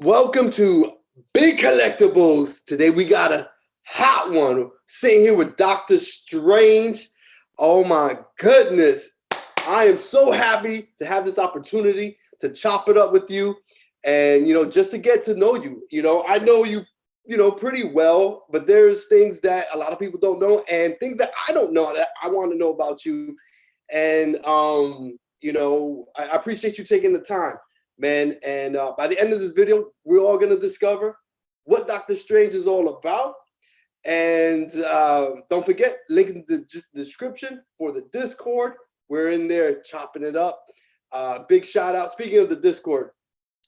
Welcome to Big Collectibles. Today we got a hot one. Sitting here with Dokta Strange. Oh my goodness. I am so happy to have this opportunity to chop it up with you and, just to get to know you. I know you, pretty well, but there's things that a lot of people don't know and things that I don't know that I want to know about you. And, I appreciate you taking the time, man. And by the end of this video, we're all going to discover what Dokta Strange is all about. And don't forget, link in the description for the Discord. We're in there chopping it up. Big shout out. Speaking of the Discord,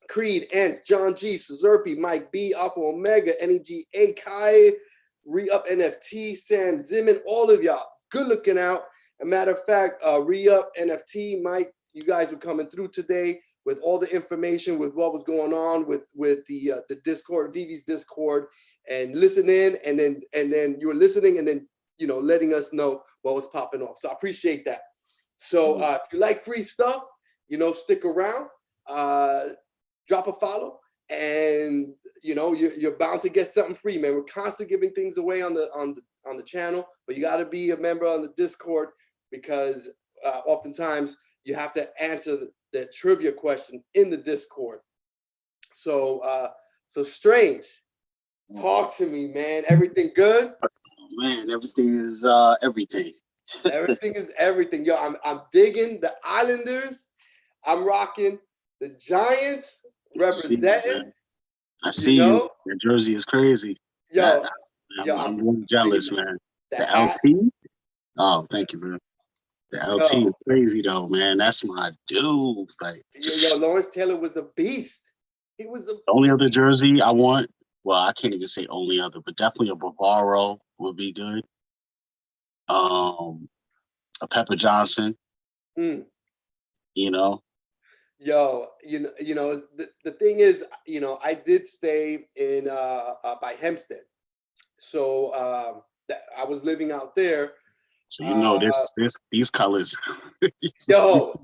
Creed, Ant, John G, Suzerpi, Mike B, Alpha Omega, NEGA, Kai, Re-Up NFT, Sam Zimmon, all of y'all, good looking out. A matter of fact, Re-Up NFT, Mike, you guys were coming through today with all the information with what was going on with the Discord, Veve's Discord, and listen in, and then you were listening, and then letting us know what was popping off. So I appreciate that. So if you like free stuff, stick around, drop a follow, and you're bound to get something free, man. We're constantly giving things away on the channel, but you got to be a member on the Discord because oftentimes you have to answer the trivia question in the Discord. So Strange, talk to me, man. Everything good? Man, everything is everything. Everything is everything. Yo, I'm digging the Islanders. I'm rocking the Giants representing. I see you. Your jersey is crazy. Yo, I'm really jealous, man. The LT? Oh, thank you, bro. The LT is crazy though, man. That's my dude. Like, Lawrence Taylor was a beast. He was the only other jersey I want. Well, I can't even say only other, but definitely a Bavaro would be good. A Pepper Johnson. Mm. Yo, the thing is, I did stay in by Hempstead, so I was living out there. So these colors. Bro,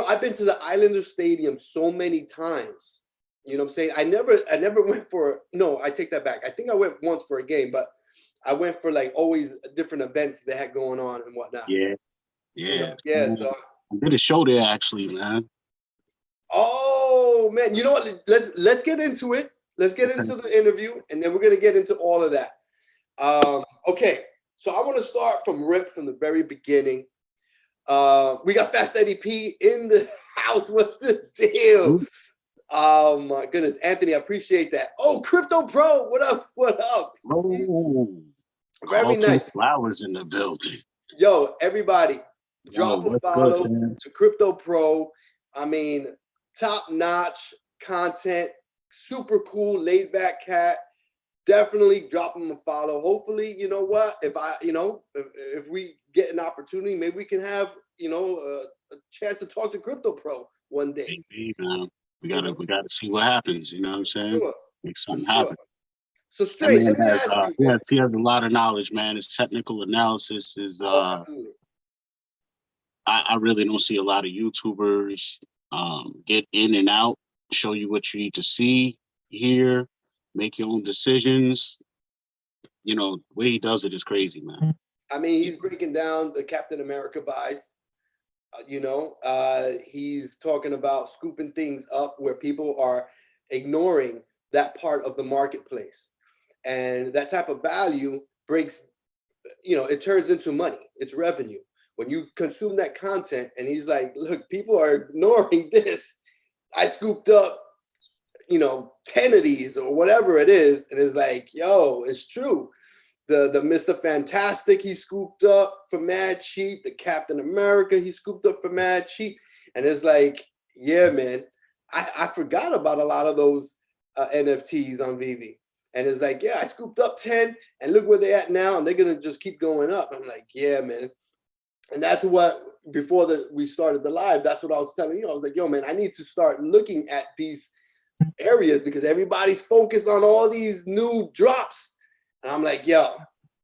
I've been to the Islander Stadium so many times. You know what I'm saying? I never went for, no, I take that back. I think I went once for a game, but I went for like always different events they had going on and whatnot. Yeah. So I did a show there actually, man. Oh man, you know what? Let's get into it. Let's get into the interview, and then we're gonna get into all of that. Okay, so I want to start from the very beginning. We got Fast Eddie P in the house. What's the deal? Oh my goodness, Anthony, I appreciate that. Oh, Crypto Pro, what up? What up? Oh, very nice. Flowers in the building. Yo, everybody, drop a follow to Crypto Pro. I mean, top-notch content, super cool, laid-back cat. Definitely drop him a follow. Hopefully, you know what? If we get an opportunity, maybe we can have a chance to talk to Crypto Pro one day. Maybe, we gotta see what happens. You know what I'm saying? Sure. Make something happen. So Strange, let me ask you. He has a lot of knowledge, man. His technical analysis is. I really don't see a lot of YouTubers get in and out, show you what you need to see, hear, make your own decisions. The way he does it is crazy, man. I mean, he's breaking down the Captain America buys. He's talking about scooping things up where people are ignoring that part of the marketplace. And that type of value breaks, it turns into money. It's revenue. When you consume that content, and he's like, look, people are ignoring this. I scooped up, 10 of these or whatever it is. And it's like, yo, it's true. The Mr. Fantastic, he scooped up for mad cheap. The Captain America, he scooped up for mad cheap. And it's like, yeah, man, I forgot about a lot of those NFTs on Veve. And it's like, yeah, I scooped up 10 and look where they're at now. And they're going to just keep going up. I'm like, yeah, man. And that's what, before we started the live, that's what I was telling you. I was like, yo, man, I need to start looking at these areas because everybody's focused on all these new drops. And I'm like, yo,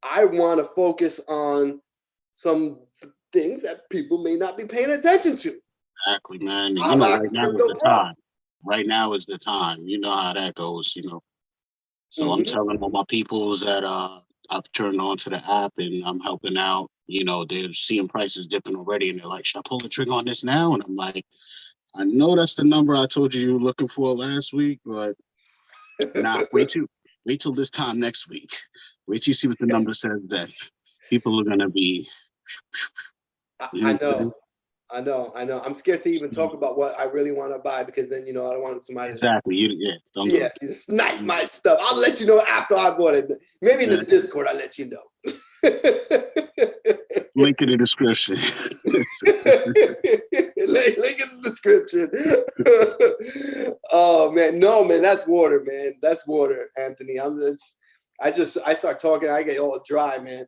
I want to focus on some things that people may not be paying attention to. Exactly, man. Right now is the time. right now is the time. You know how that goes, you know. So I'm Mhm. telling all my peoples that I've turned on to the app and I'm helping out. You know, they're seeing prices dipping already and they're like, should I pull the trigger on this now? And I'm like, I know that's the number I told you were looking for last week, but nah, wait till this time next week. Wait till you see what the number says then. People are gonna be, you know I what I'm saying? know. I know. I'm scared to even talk about what I really want to buy because then, you know, I don't want somebody to, Exactly. Yeah, don't do yeah, it. you snipe my stuff. I'll let you know after I bought it. Maybe in the Yeah. Discord, I'll let you know. Link in the description. Link in the description. Oh man, no man, that's water, man. That's water, Anthony. I start talking, I get all dry, man.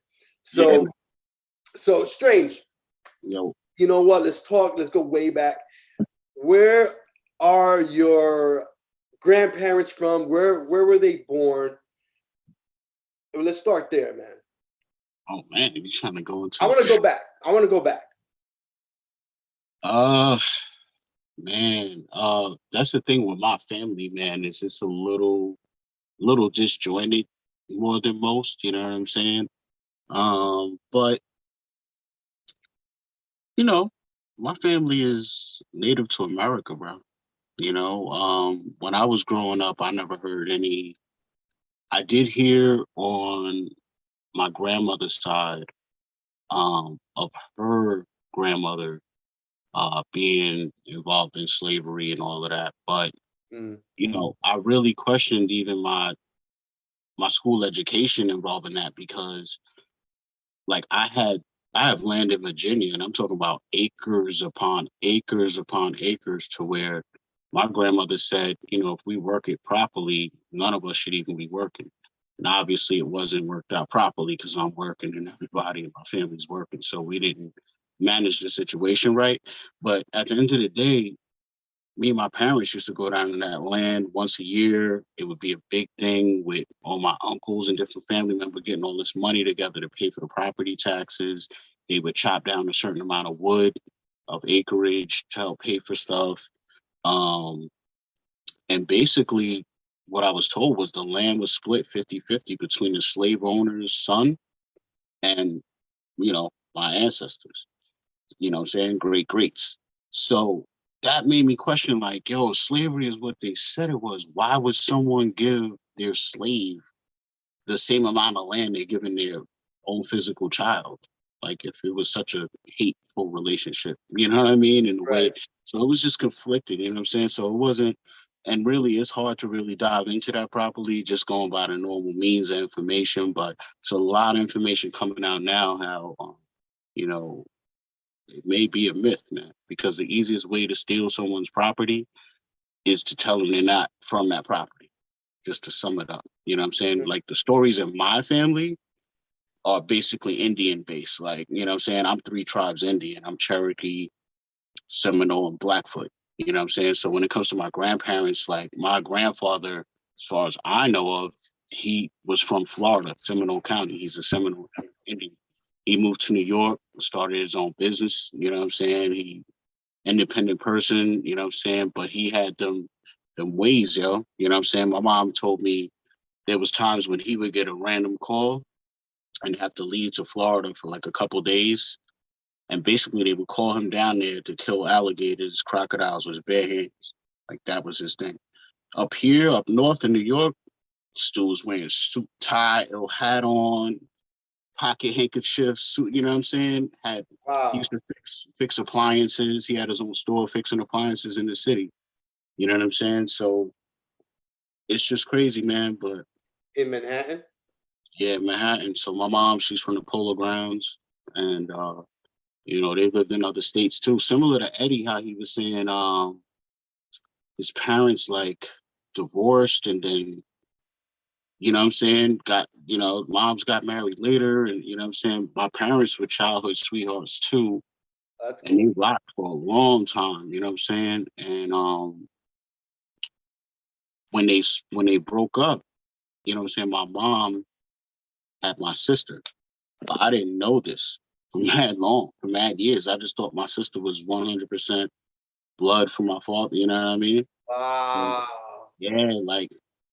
Yeah, So man. so Strange. Yo, You know what? Let's talk. Let's go way back. Where are your grandparents from? Where were they born? Let's start there, man. oh man, you trying to go I into want to go back. I want to go back. uh man, that's the thing with my family, man, is it's a little disjointed more than most, you know what I'm saying? But you know, my family is native to America, bro. You know, when I was growing up, I never heard any. I did hear on my grandmother's side, of her grandmother, being involved in slavery and all of that. But Mm, you know, I really questioned even my school education involving that because like I have land in Virginia and I'm talking about acres upon acres to where my grandmother said, you know, if we work it properly, none of us should even be working. And obviously it wasn't worked out properly because I'm working and everybody in my family's working. So we didn't manage the situation right. But at the end of the day, me and my parents used to go down to that land once a year. It would be a big thing with all my uncles and different family members getting all this money together to pay for the property taxes. They would chop down a certain amount of wood of acreage to help pay for stuff. Um, and basically, what I was told was the land was split 50-50 between the slave owner's son and, you know, my ancestors, you know what I'm saying? Great greats. So that made me question, like, yo, slavery is what they said it was. Why would someone give their slave the same amount of land they're giving their own physical child? Like, if it was such a hateful relationship, you know what I mean? In a way. right. So it was just conflicted, you know what I'm saying? So it wasn't, and really, it's hard to really dive into that properly, just going by the normal means of information. But it's a lot of information coming out now, how, you know, it may be a myth, man, because the easiest way to steal someone's property is to tell them they're not from that property, just to sum it up. You know what I'm saying? Like the stories in my family are basically Indian based. Like, you know what I'm saying? I'm three tribes Indian. I'm Cherokee, Seminole, and Blackfoot. You know what I'm saying? So when it comes to my grandparents, like my grandfather, as far as I know of, he was from Florida, Seminole County. He's a Seminole Indian. He moved to New York, started his own business. You know what I'm saying? He independent person, you know what I'm saying? But he had them ways, yo. You know what I'm saying? My mom told me there was times when he would get a random call and have to leave to Florida for like a couple days. And basically they would call him down there to kill alligators, crocodiles with his bare hands. Like that was his thing. Up here, up north in New York, Stu was wearing suit tie, ill hat on, pocket handkerchief, suit, you know what I'm saying? He Wow. used to fix appliances. He had his own store fixing appliances in the city. You know what I'm saying? So it's just crazy, man. But In Manhattan? yeah, Manhattan. So my mom, she's from the Polar Grounds, and you know, they've lived in other states too. Similar to Eddie, how he was saying, his parents like divorced, and then you know what I'm saying, moms got married later, and you know what I'm saying. My parents were childhood sweethearts too, That's and they cool. rocked for a long time. You know what I'm saying, and when they broke up, you know what I'm saying, my mom had my sister. But I didn't know this for mad long, for mad years. I just thought my sister was 100% blood from my father. You know what I mean? Wow. Yeah, like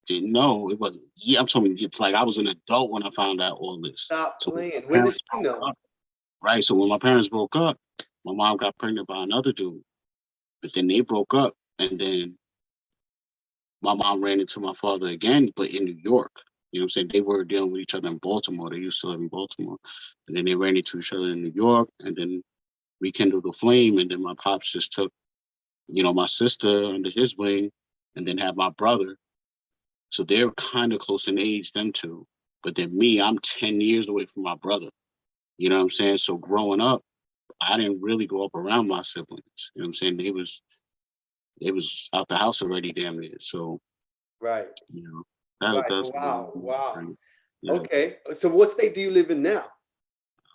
didn't know it wasn't. Yeah, I'm talking. It's like I was an adult when I found out all this. Stop So playing. my When did parents she broke know? up, right? So when my parents broke up, my mom got pregnant by another dude. But then they broke up, and then my mom ran into my father again, but in New York. You know what I'm saying? They were dealing with each other in Baltimore. They used to live in Baltimore. And then they ran into each other in New York, and then rekindled the flame. And then my pops just took, my sister under his wing, and then had my brother. So they're kind of close in age, them two. But then me, I'm 10 years away from my brother. You know what I'm saying? So growing up, I didn't really grow up around my siblings. You know what I'm saying? They was out the house already damn near. So, Right. you know, Right. that's a little Wow. Wow. thing. Yeah. Okay. So what state do you live in now?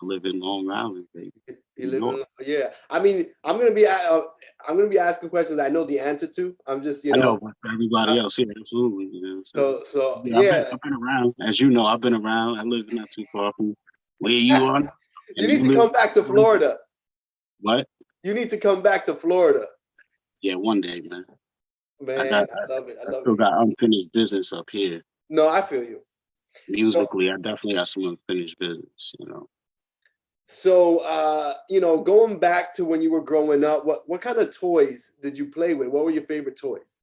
I live in Long Island, baby. You New live York. in, yeah. I mean, I'm gonna be asking questions I know the answer to. I'm just, I know, but for everybody uh, else, yeah, absolutely. So so yeah, yeah. I've been around. As you know, I've been around. I live not too far from where you are. You And need you to live come back to Florida. what? You need to come back to Florida, Yeah, one day, man. I man. got I love it. I I love still it. got unfinished business up here. No, I feel you. So, Musically, I definitely got some unfinished business. going back to when you were growing up, what kind of toys did you play with? What were your favorite toys?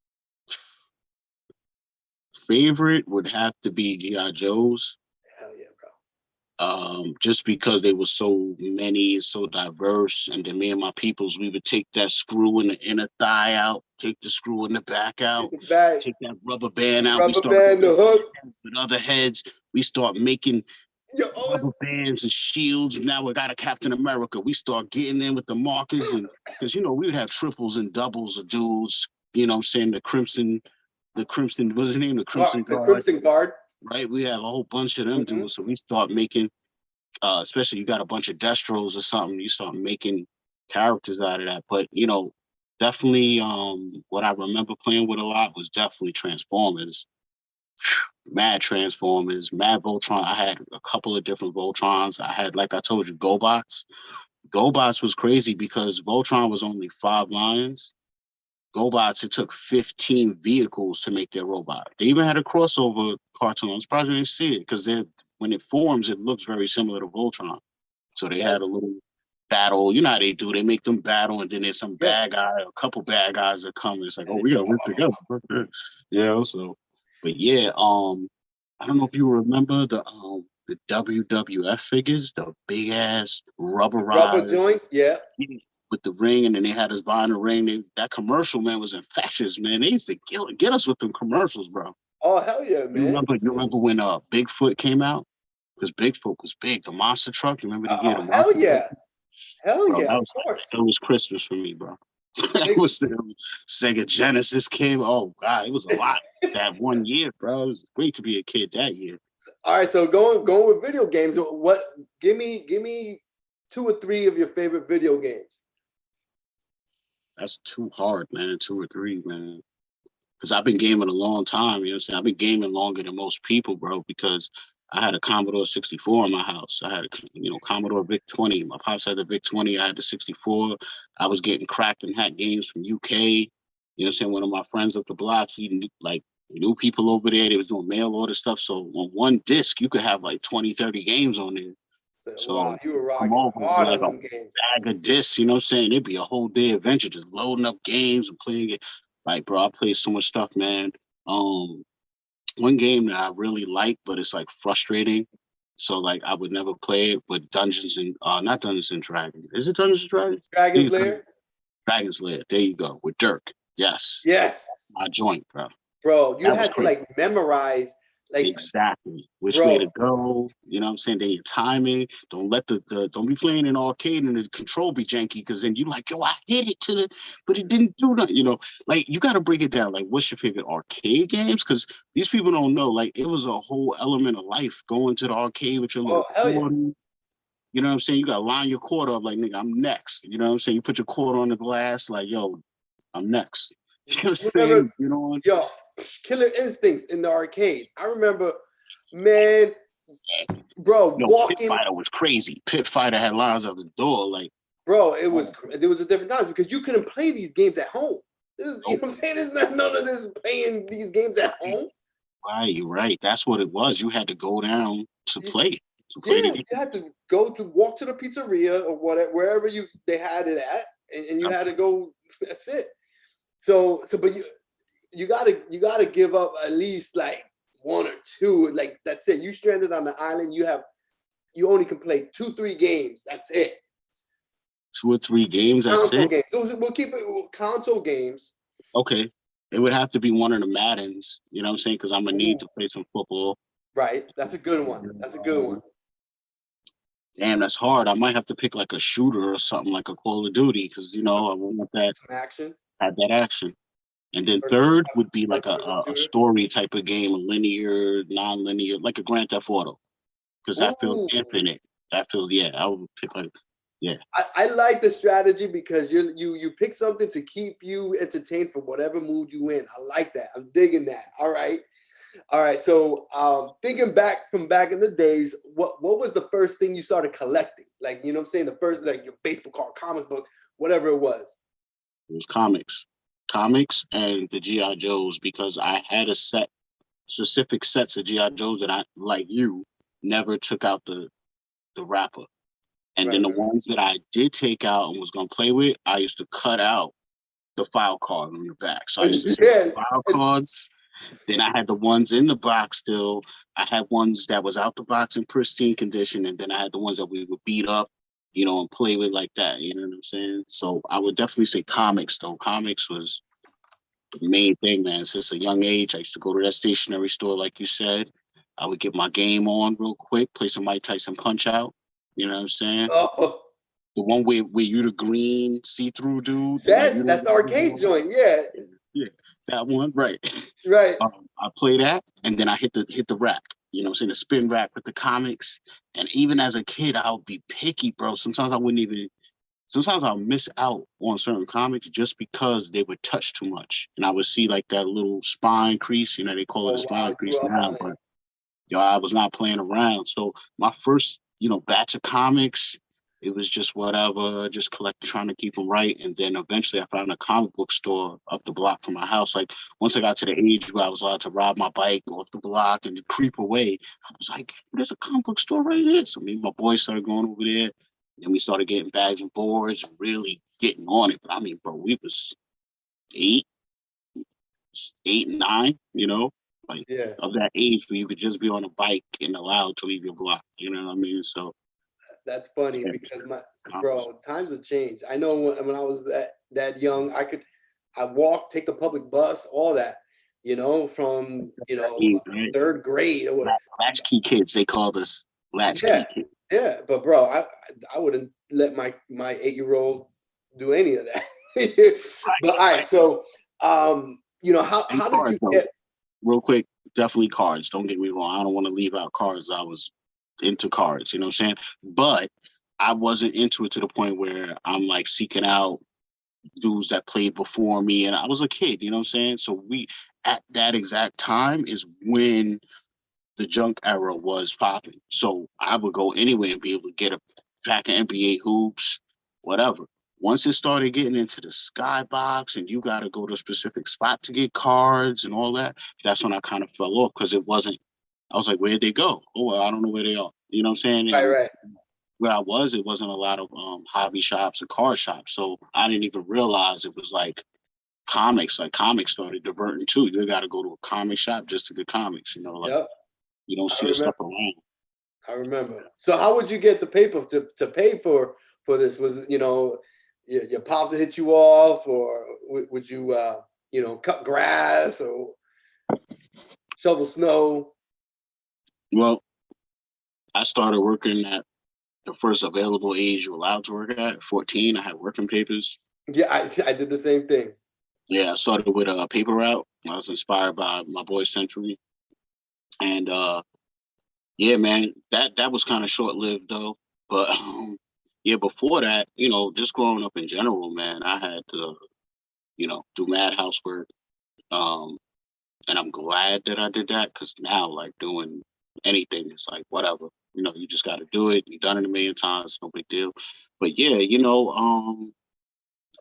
Favorite would have to be G.I. Joe's. Hell yeah, bro. Just because they were so many, so diverse, and then me and my peoples, we would take that screw in the inner thigh out, take the screw in the back Get out, the bag, take that rubber band out. We rubber start band, the replacing hook. heads with other heads. We start making Yo, oh, rubber bands and shields. Now we got a Captain America. We start getting in with the markers, and because we would have triples and doubles of dudes. You know what I'm saying? The Crimson, what's his name? The Crimson the Guard, Crimson Guard. right? We have a whole bunch of them Mhm. dudes. So we start making, especially you got a bunch of Destros or something, you start making characters out of that. But definitely, what I remember playing with a lot was definitely Transformers. Mad Transformers, Mad Voltron. I had a couple of different Voltrons. I had, like I told you, GoBots. GoBots was crazy because Voltron was only 5 lines. GoBots, it took 15 vehicles to make their robot. They even had a crossover cartoon. I'm surprised you didn't see it because when it forms, it looks very similar to Voltron. So they had a Yes. little battle. You know how they do. They make them battle, and then there's some Yeah. bad guy, a couple bad guys that come. It's like, And oh, we gotta work together. So, but yeah, I don't know if you remember the WWF figures, the big ass rubber rubberized joints. Yeah. with the ring, and then they had us buying the ring. That commercial, man, was infectious, man. They used to get us with them commercials, bro. Oh hell yeah, You man. remember? You remember when Bigfoot came out? Because Bigfoot was big. The monster truck. You remember the Hell monster truck? yeah. Hell Bro, yeah. that Of was course. it was Christmas for me, bro. It Big. was the Sega Genesis came. Oh God, it was a lot that one year, bro. It was great to be a kid that year. All right. So going with video games. What? Give me 2 or 3 of your favorite video games. That's too hard, man. 2 or 3, man. Because I've been gaming a long time. You know what I'm saying? I've been gaming longer than most people, bro, because I had a Commodore 64 in my house. I had Commodore VIC 20. My pops had the VIC 20. I had the 64. I was getting cracked and hack games from UK. You know what I'm saying? One of my friends up the block, he knew people over there. They was doing mail order stuff. So on one disc, you could have like 20, 30 games on there. So, wow, So you were come rocking over with hard like on a them games. bag of discs, you know what I'm saying? It'd be a whole day adventure just loading up games and playing it. Like, bro, I played so much stuff, man. Um, One game that I really like, but it's like frustrating. So like I would never play it, but Dungeons and not Dungeons and Dragons. Is it Dungeons and Dragons? I think Dragon's it's Lair. Dragon's Lair. There you go. With Dirk. Yes. Yes, My joint, bro. bro. You That was had to crazy. like memorize, like, Exactly. Which way bro. to go? You know what I'm saying? Then your timing. Don't let don't be playing in arcade and the control be janky because then you like, yo, I hit it but it didn't do nothing. Like you gotta break it down. Like, what's your favorite arcade games? Because these people don't know. Like it was a whole element of life going to the arcade with your little Oh hell yeah. quarter. You know what I'm saying? You gotta line your quarter up like nigga, I'm next. You know what I'm saying? You put your quarter on the glass, like, yo, I'm next. You know what I'm Remember, saying? You know, yo, Killer Instincts in the arcade. I remember, man, bro, Yo, Pit walking, Fighter was crazy. Pit Fighter had lines out the door. Like, bro. oh, There was a different times because you couldn't play these games at home. You know what I'm saying? There's not none of this playing these games at home. Right, you're right. That's what it was. You had to go down to play the Yeah, game. you had to walk to the pizzeria or whatever, wherever they had it at, and you had to go. That's it. So, but you gotta give up at least like one or two. Like that's it. You stranded on the island. You only can play 2-3 games. That's it. 2 or 3 games, that's Console it? games. We'll keep it console games. Okay. It would have to be one of the Maddens, you know what I'm saying? Because I'm going to need Ooh, to play some football. right. That's a good one. That's a good one. Damn, that's hard. I might have to pick like a shooter or something like a Call of Duty because, you know, I want that, Some action. have that action. And then First third would be like person a shooter. story type of game, a linear, non-linear, like a Grand Theft Auto. Because that feels Ooh. infinite. That feels, yeah, I would pick like, yeah. I like the strategy because you pick something to keep you entertained for whatever mood you in. I like that. I'm digging that. All right. So thinking back from back in the days, what was the first thing you started collecting? Like, you know what I'm saying? The first, like your baseball card, comic book, whatever it was. It was comics and the G.I. Joes because I had a specific sets of G.I. Joes that I, like you, never took out the wrapper. And then Right. the ones that I did take out and was going to play with, I used to cut out the file card on the back. So I used to save Yes. file cards. Then I had the ones in the box still. I had ones that was out the box in pristine condition. And then I had the ones that we would beat up, you know, and play with like that. You know what I'm saying? So I would definitely say comics, though. Comics was the main thing, man. Since a young age, I used to go to that stationery store, like you said. I would get my game on real quick, play some Mike Tyson Punch Out. You know what I'm saying? Oh, The one where you the green see-through dude. Like yes, you that's don't the arcade joint. Yeah. yeah, that one, right. Right. I play that and then I hit the rack. You know what I'm saying? The spin rack with the comics. And even as a kid, I would be picky, bro. Sometimes I'll miss out on certain comics just because they would touch too much. And I would see like that little spine crease, you know, they call it a Oh wow, spine I grew crease up now, on but it. yo, I was not playing around. So my first, you know, batch of comics, it was just whatever, just trying to keep them right. And then eventually I found a comic book store up the block from my house. Like once I got to the age where I was allowed to ride my bike off the block and creep away, I was like, there's a comic book store right here. So me and my boys started going over there. Then we started getting bags and boards and really getting on it. But I mean, bro, we was eight, 9, you know, like Yeah. of that age where you could just be on a bike and allowed to leave your block. You know what I mean? So That's funny yeah, because times have changed. I know when I was that young, I walked, take the public bus, all that, from right? third grade or what. Latchkey kids, they called us latchkey Yeah, kids. yeah. But bro, I wouldn't let my 8-year-old do any of that. But all right, so And how did cards you though, get? real quick, definitely cards. Don't get me wrong. I don't want to leave out cards. I was into cards, you know what I'm saying? But I wasn't into it to the point where I'm like seeking out dudes that played before me. And I was a kid, you know what I'm saying? So we at that exact time is when the junk era was popping. So I would go anywhere and be able to get a pack of NBA hoops, whatever. Once it started getting into the skybox and you got to go to a specific spot to get cards and all that, that's when I kind of fell off because it wasn't, I was like, where'd they go? Oh, well, I don't know where they are. You know what I'm saying? Right, And right. where I was, it wasn't a lot of hobby shops and card shops. So I didn't even realize it was like comics. Like comics started diverting too. You got to go to a comic shop just to get comics, you know, like Yep, you don't I see the remember. stuff around. I remember. So how would you get the paper to pay for this? Was your pops to hit you off, or would you cut grass or shovel snow? Well, I started working at the first available age you're allowed to work at 14. I had working papers. Yeah, I did the same thing. Yeah, I started with a paper route. I was inspired by my boy Century. And yeah, man, that was kind of short lived though. But yeah, before that, just growing up in general, man, I had to, do mad housework. Um, and I'm glad that I did that because now, like, doing anything is like, whatever. You just got to do it. You've done it a million times, no big deal. But yeah,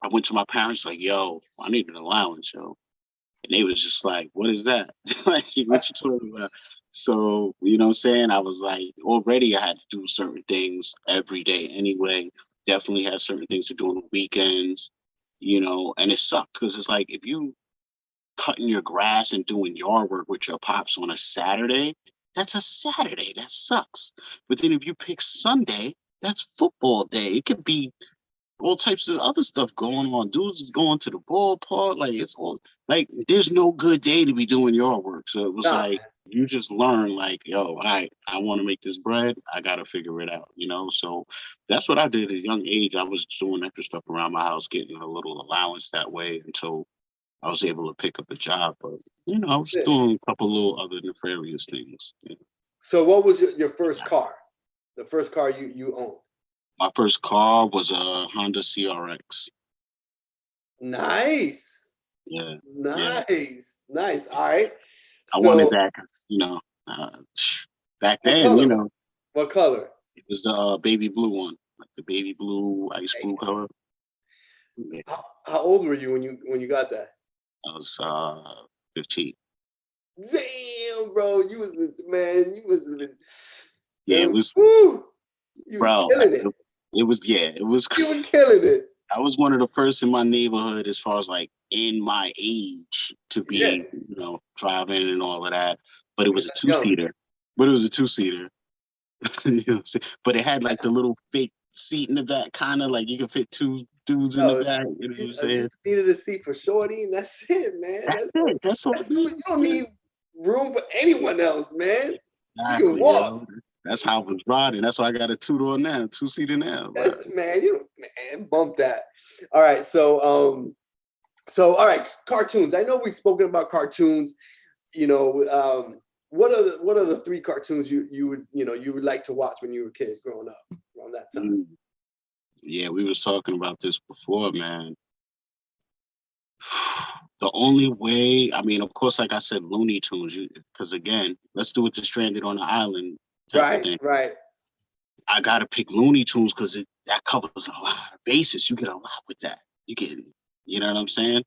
I went to my parents like, yo, I need an allowance, yo. And they was just like, what is that? Like, what you talking about? So, you know what I'm saying? I was like, already I had to do certain things every day anyway. Definitely had certain things to do on the weekends, you know, and it sucked because it's like if you cutting your grass and doing yard work with your pops on a Saturday, that's a Saturday. That sucks. But then if you pick Sunday, that's football day. It could be all types of other stuff going on. Dudes is going to the ballpark. Like it's all like there's no good day to be doing yard work. So it was Nah, like man. you just learn like, yo, I want to make this bread. I gotta figure it out, you know. So that's what I did at a young age. I was doing extra stuff around my house, getting a little allowance that way until I was able to pick up a job. But you know, I was Yeah. doing a couple little other nefarious things. Yeah. So what was your first car? The first car you owned? My first car was a Honda CRX. Nice. Yeah, yeah. Nice. Nice. All right. I wanted So that 'cause, you know, back what then, you color? know, What color? it was the baby blue one, like the baby blue, ice Hey, blue color. Yeah, how old were you when you got that? I was 15. Damn, bro, you was man, you was Yeah, it was, woo, you was bro. killing it. It was, yeah, it was. You were killing it. I was one of the first in my neighborhood, as far as like in my age, to Yeah, be, you know, driving and all of that. But it you're was a that two young. seater. But it was a two seater. You know what I'm saying? But it had like the little fake seat in the back, kind of like you can fit two dudes in the Yo, back. You know what I'm you saying? just needed a seat for Shorty, and that's it, man. That's it. That's all it You is. don't need room for anyone else, man. You can Exactly, walk. yo. That's how I was riding. That's why I got a two-door now, two-seater now, bro. That's man, man, bump that. All right, so all right, cartoons. I know we've spoken about cartoons. You know, what are the three cartoons you would like to watch when you were a kid growing up around that time? Mm. Yeah, we was talking about this before, man. The only way, I mean, of course, like I said, Looney Tunes, because again, let's do it to Stranded on the Island type of Right, thing. right. I gotta pick Looney Tunes because that covers a lot of bases. You get a lot with that. You get, you know what I'm saying?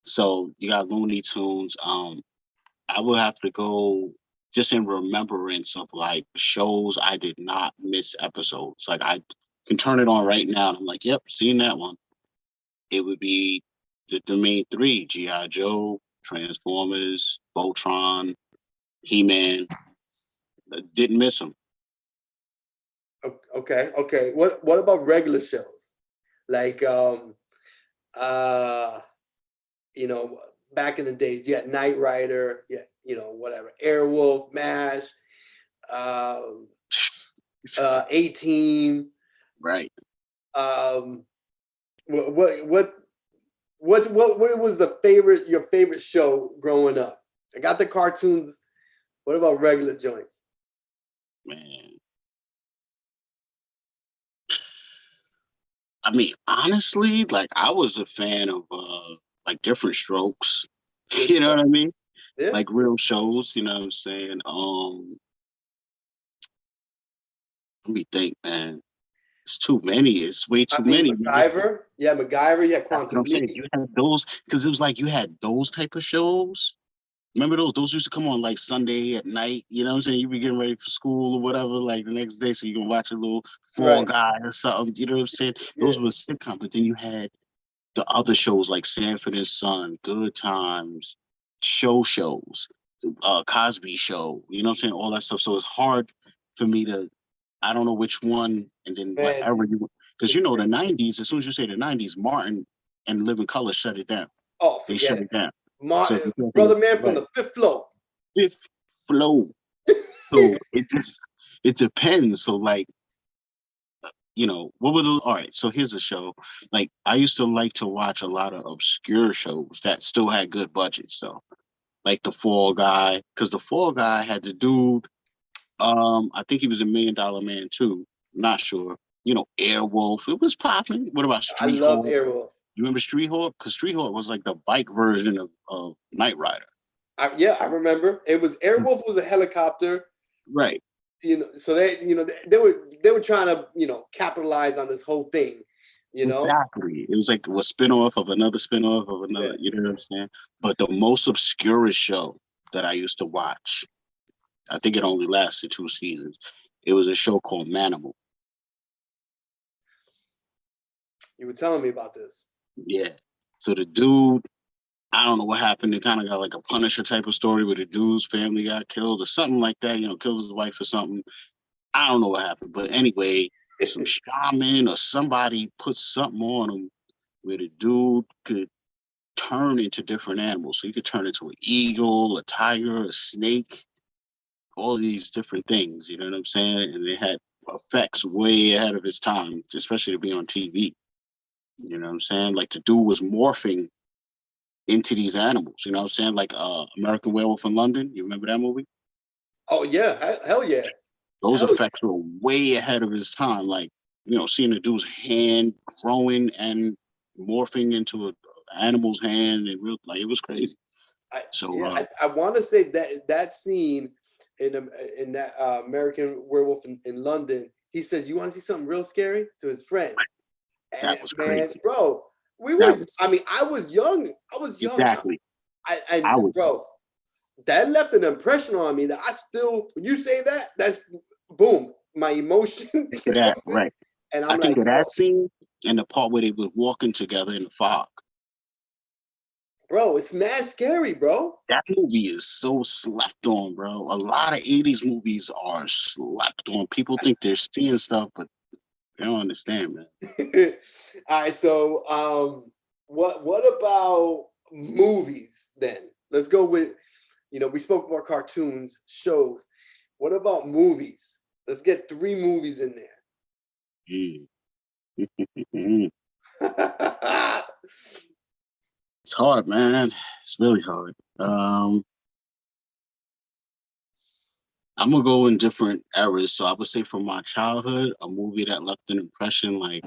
So you got Looney Tunes. I will have to go just in remembrance of like shows I did not miss episodes. Like I can turn it on right now and I'm like, yep, seen that one. It would be the main three: G.I. Joe, Transformers, Voltron, He-Man. Didn't miss them. Okay, okay. What about regular shows? Like uh you know, back in the days, you had Knight Rider, yeah, you know, whatever, Airwolf, MASH, um, 18. Right. Um, what what what what was your favorite show growing up? I got the cartoons. What about regular joints? Man. I mean, honestly, like I was a fan of like Different Strokes. Good You know stuff. what I mean? Yeah. Like real shows, you know what I'm saying? Let me think, man. It's too many. It's way I too mean, many. MacGyver. Yeah, MacGyver. Yeah, That's what I'm Quantum saying. Leap. You had those because it was like you had those type of shows. Remember those? Those used to come on like Sunday at night. You know what I'm saying? You be getting ready for school or whatever, like the next day, so you can watch a little Fall Right. Guy or something. You know what I'm saying? Yeah. Those were sitcom, but then you had the other shows like Sanford and Son, Good Times, shows, Cosby Show. You know what I'm saying? All that stuff. So it's hard for me to. I don't know which one, and then Man, whatever you. Because you it's know the '90s. As soon as you say the '90s, Martin and Living Color shut it down. oh, They forget shut it. it down. So if Martin, you're talking brother man from right, the fifth floor. fifth flow. So it depends. So like, you know, what would all right, so here's a show. Like I used to like to watch a lot of obscure shows that still had good budgets though. Like the Fall Guy, because the Fall Guy had the dude, I think he was a $1 Million Man too. I'm not sure. You know, Airwolf. It was popping. What about I Street loved Hawk? Airwolf. You remember Street Hawk? Because Street Hawk was like the bike version of Knight Rider. Yeah, I remember. It was Airwolf was a helicopter. Right. You know, so they were trying to capitalize on this whole thing. you know? Exactly. It was like a spinoff of another spinoff of Yeah. another, you know what I'm saying? But the most obscure show that I used to watch, I think it only lasted 2 seasons. It was a show called Manimal. You were telling me about this. Yeah. So the dude, I don't know what happened. It kind of got like a Punisher type of story where the dude's family got killed or something like that, killed his wife or something. I don't know what happened. But anyway, some shaman or somebody put something on him where the dude could turn into different animals. So he could turn into an eagle, a tiger, a snake, all these different things. You know what I'm saying? And it had effects way ahead of his time, especially to be on TV. You know what I'm saying? Like the dude was morphing into these animals. You know what I'm saying? Like American Werewolf in London. You remember that movie? Oh yeah, hell yeah. Those Hell effects were way ahead of his time. Like, seeing the dude's hand growing and morphing into an animal's hand, and it was crazy. I want to say that scene in that American Werewolf in London, he says, "You want to see something real scary?" to his friend. And that was man, crazy. bro, I was young. Exactly. Bro, that left an impression on me that I still, when you say that, that's boom, my emotion. Think of that, right? And I think of that scene and the part where they were walking together in the fog. Bro, it's mad scary, bro. That movie is so slept on, bro. A lot of 80s movies are slept on. People think they're seeing stuff, but they don't understand, man. All right, so what about movies then? Let's go with, we spoke about cartoons, shows. What about movies? Let's get 3 movies in there. It's hard, man. It's really hard. I'm gonna go in different eras. So I would say from my childhood, a movie that left an impression kind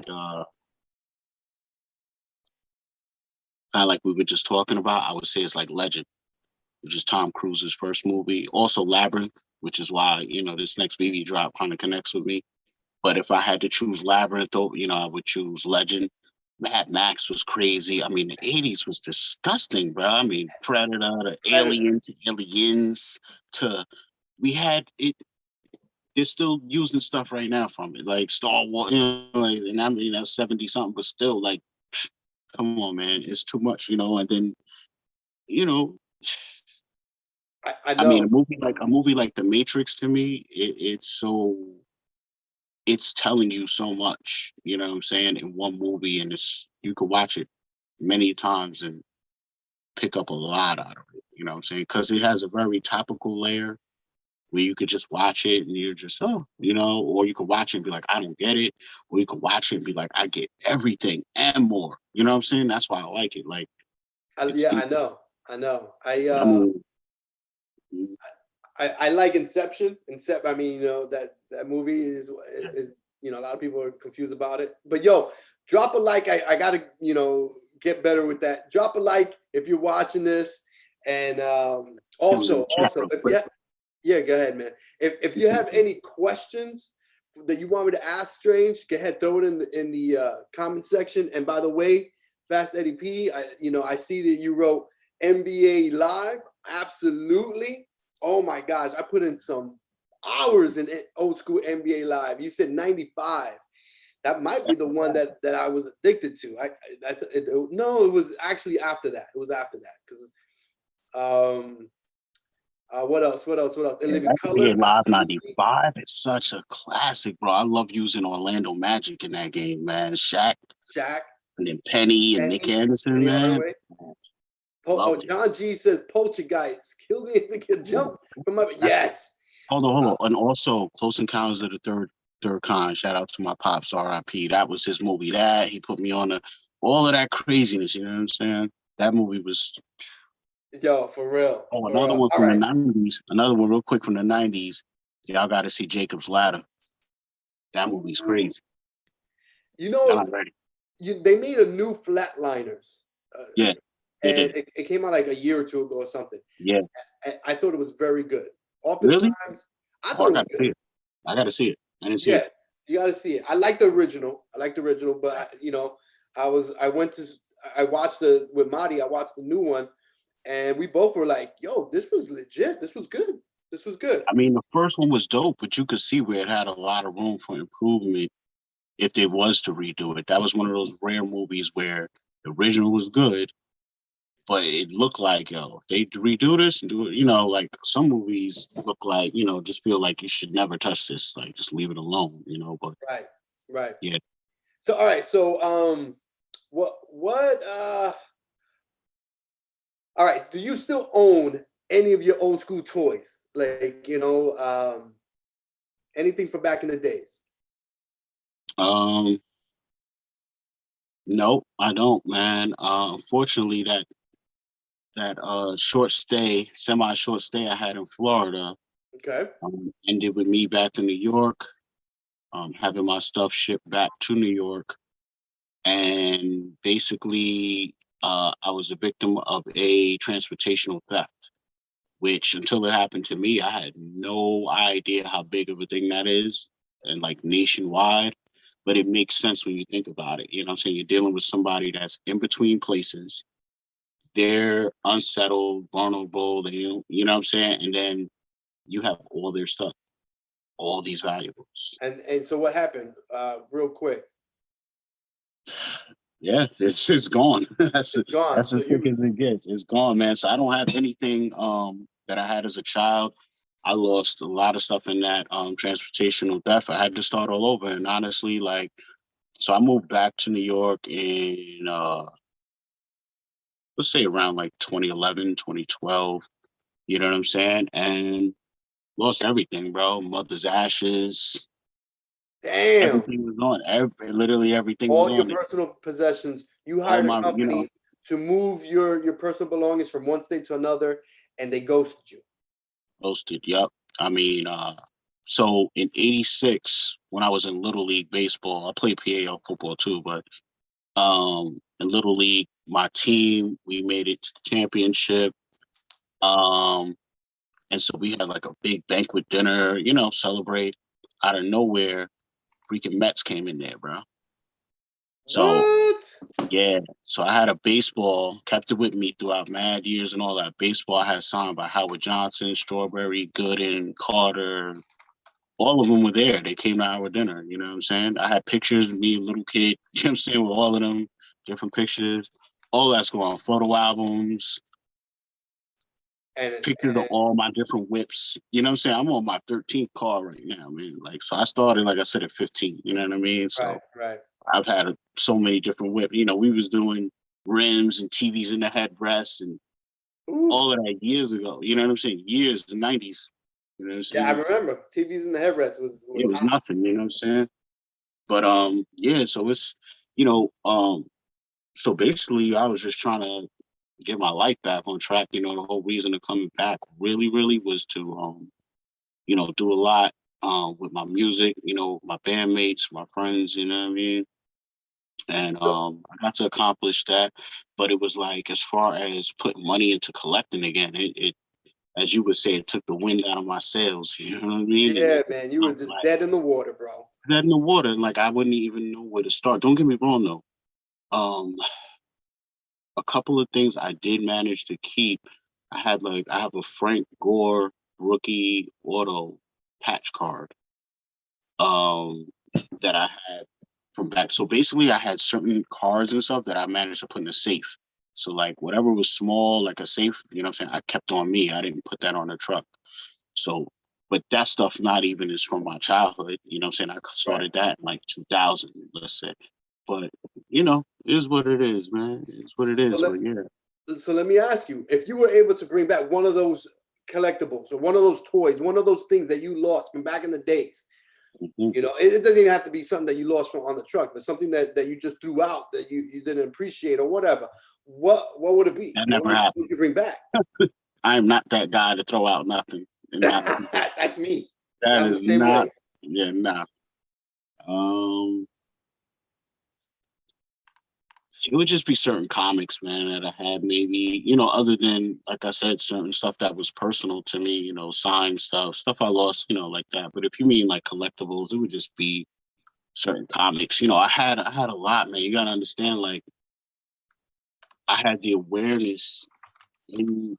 of like we were just talking about, I would say it's like Legend, which is Tom Cruise's first movie. Also Labyrinth, which is why, this next Veve drop kind of connects with me. But if I had to choose Labyrinth, though, I would choose Legend. Mad Max was crazy. I mean, the 80s was disgusting, bro. I mean, Predator to Aliens to we had it. They're still using stuff right now from it, like Star Wars, and I mean that's 70 something, but still, like, come on, man, it's too much, And then, you know, I know. I mean, a movie like The Matrix to me, it's telling you so much, you know what I'm saying, in one movie, and you could watch it many times and pick up a lot out of it, you know what I'm saying? Because it has a very topical layer where you could just watch it and you're just, or you could watch it and be like, I don't get it. Or you could watch it and be like, I get everything and more. You know what I'm saying? That's why I like it. Like, I know. I mean, I like Inception. I mean, that movie is a lot of people are confused about it. But yo, drop a like. I gotta get better with that. Drop a like if you're watching this, and also if go ahead, man. If you have any questions that you want me to ask Strange, go ahead, throw it in the comment section. And by the way, Fast Eddie P, I see that you wrote NBA Live. Absolutely. Oh my gosh, I put in some hours in old school NBA Live. You said 95. That might be the one that I was addicted to. No, it was actually after that. It was after that because what else? In Living Color. NBA Live 95 is such a classic, bro. I love using Orlando Magic in that game, man. Shaq, and then Penny and Nick Anderson, man. John G says Poltergeist killed me as a kid. Jump from my yes. Hold on. And also Close Encounters of the Third Kind. Shout out to my pops, R.I.P. That was his movie. That he put me on all of that craziness. You know what I'm saying? That movie was. Yo, for real. Oh, another one from the 90s. Another one real quick from the 90s. Y'all got to see Jacob's Ladder. That movie's crazy. They made a new Flatliners. Yeah. And it came out like a year or two ago or something. Yeah. I thought it was very good. Really? I thought it was good. I got to see it. I didn't see it. You got to see it. I like the original. But you know, I watched with Marty. I watched the new one, and we both were like, "Yo, this was legit. This was good. This was good." I mean, the first one was dope, but you could see where it had a lot of room for improvement if they was to redo it. That was one of those rare movies where the original was good, but it looked like, yo, if they redo this and do it, you know, like some movies look like, you know, just feel like you should never touch this, like just leave it alone, you know. But Right. Right. yeah. So all right. So what all right, do you still own any of your old school toys? Like, you know, anything from back in the days? Um, no, I don't, man. Unfortunately, that short stay, semi short stay I had in Florida, Okay. ended with me back to New York, having my stuff shipped back to New York, and basically, I was a victim of a transportational theft. Which until it happened to me, I had no idea how big of a thing that is, and like nationwide. But it makes sense when you think about it. You know what I'm saying? You're dealing with somebody that's in between places. They're unsettled, vulnerable, you know what I'm saying? And then you have all their stuff, all these valuables. And so what happened? Real quick. Yeah, it's gone. that's It's gone. that's So as quick you as it gets. It's gone, man. So I don't have anything that I had as a child. I lost a lot of stuff in that transportational theft. I had to start all over. And honestly, like, so I moved back to New York in let's say around like 2011, 2012. You know what I'm saying? And lost everything, bro. Mother's ashes, damn. everything was on. Literally everything was All your on it. personal possessions. You All hired a my, you know, company to move your personal belongings from one state to another, and they ghosted you. posted. Yep. I mean, so in '86, when I was in Little League baseball, I played PAL football too, but in Little League, my team, we made it to the championship. Um, and so we had like a big banquet dinner, you know, celebrate. Out of nowhere, freaking Mets came in there, bro. So What? yeah, so I had a baseball, kept it with me throughout mad years and all that. Baseball I had signed by Howard Johnson, Strawberry, Gooden, Carter. All of them were there. They came to our dinner. You know what I'm saying? I had pictures of me, little kid, you know what I'm saying, with all of them, different pictures. All that's going on. Photo albums, And pictures of all my different whips. You know what I'm saying? I'm on my 13th car right now, man. Like, so I started, like I said, at 15. You know what I mean? right, So right. I've had so many different whips. You know, we was doing rims and TVs in the headrests and Ooh. all of that years ago. You know what I'm saying? Years, the 90s. You know what I'm Yeah, I saying? remember. TVs in the headrest was It was hot. nothing. You know what I'm saying? But yeah. So it's, you know, so basically, I was just trying to get my life back on track. You know, the whole reason of coming back really was to you know, do a lot with my music. You know, my bandmates, my friends. You know what I mean? And So, I got to accomplish that. But it was like, as far as putting money into collecting again, it as you would say, it took the wind out of my sails. You know what I mean? And yeah, it was man, you kind were of just like dead in the water, bro. dead in the water, and like I wouldn't even know where to start. Don't get me wrong though. Um, a couple of things I did manage to keep. I have a Frank Gore rookie auto patch card. Um, that I had from back. So basically, I had certain cards and stuff that I managed to put in a safe. So like whatever was small, like a safe, you know what I'm saying, I kept on me. I didn't put that on the truck. So, but that stuff not even is from my childhood. You know what I'm saying? I Right. started that in like 2000, let's say. But you know, it is what it is, man. It's what it So is. let, But yeah. so let me ask you, if you were able to bring back one of those collectibles or one of those toys, one of those things that you lost from back in the days, Mhm. you know, it doesn't even have to be something that you lost from on the truck, but something that you just threw out that you didn't appreciate or whatever. What would it be? That never What would happened. you bring back? I am not that guy to throw out nothing and not appreciate. That's me. That I'm the is same not. way. Yeah, nah. Um, it would just be certain comics, man, that I had maybe, you know, other than, like I said, certain stuff that was personal to me, you know, signed stuff I lost, you know, like that. But if you mean like collectibles, it would just be certain comics. You know, I had a lot, man. You gotta understand, like, I had the awareness in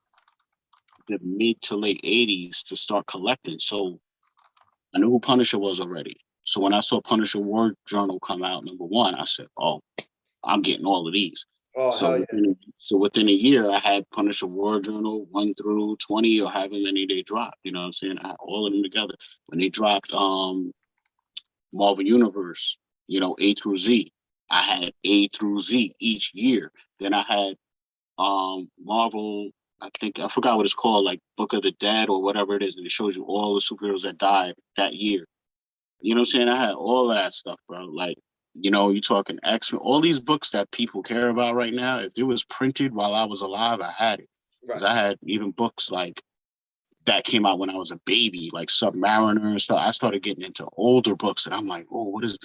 the mid to late 80s to start collecting. So I knew who Punisher was already. So when I saw Punisher Word Journal come out, number one, I said, "Oh, I'm getting all of these." Oh, hell yeah. So within a year, I had Punisher War Journal 1 through 20, or however many they dropped. You know what I'm saying? I had all of them together. When they dropped Marvel Universe, you know, A through Z, I had A through Z each year. Then I had Marvel, I think I forgot what it's called, like Book of the Dead or whatever it is, and it shows you all the superheroes that died that year. You know what I'm saying? I had all of that stuff, bro. Like, you know, you talking X-Men, all these books that people care about right now. If it was printed while I was alive, I had it. Right. Because I had even books like that came out when I was a baby, like Submariner and stuff. I started getting into older books, and I'm like, oh, what is,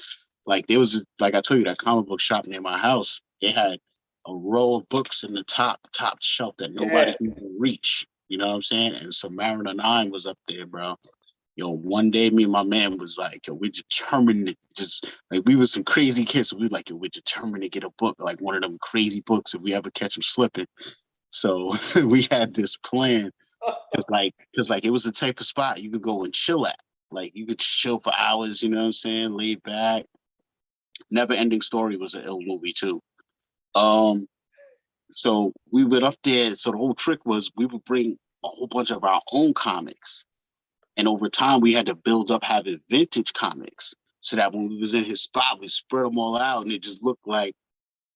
like, there was, like I told you, that comic book shop near my house. They had a row of books in the top shelf that nobody Yeah. can even reach. You know what I'm saying? And Submariner 9 was up there, bro. Yo, one day me and my man was like, yo, we're determined to just, like, we were some crazy kids. So we were like, yo, we're determined to get a book, like one of them crazy books if we ever catch them slipping. So we had this plan, because it was the type of spot you could go and chill at. Like, you could chill for hours, you know what I'm saying? Laid back. Never Ending Story was an ill movie too. Um, so we went up there. So the whole trick was we would bring a whole bunch of our own comics. And over time, we had to build up having vintage comics so that when we was in his spot, we spread them all out and it just looked like,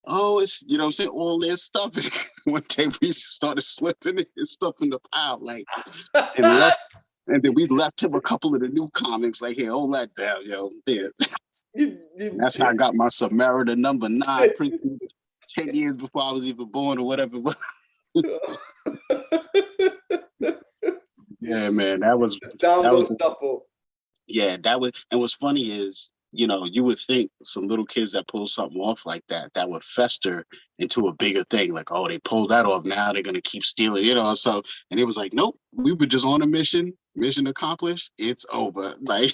oh, it's, you know what I'm saying, all their stuff. One day we started slipping his stuff in the pile, like, and left. And then we left him a couple of the new comics, like, here, hold that down, yo. There. That's how I got my Submariner #9 printed 10 years before I was even born or whatever it was. Yeah, man, that was Stuffle. yeah, that was, and what's funny is, you know, you would think some little kids that pull something off like that, that would fester into a bigger thing. Like, oh, they pulled that off. Now they're gonna keep stealing, you know. So, and it was like, nope, we were just on a mission. Mission accomplished. It's over. Like,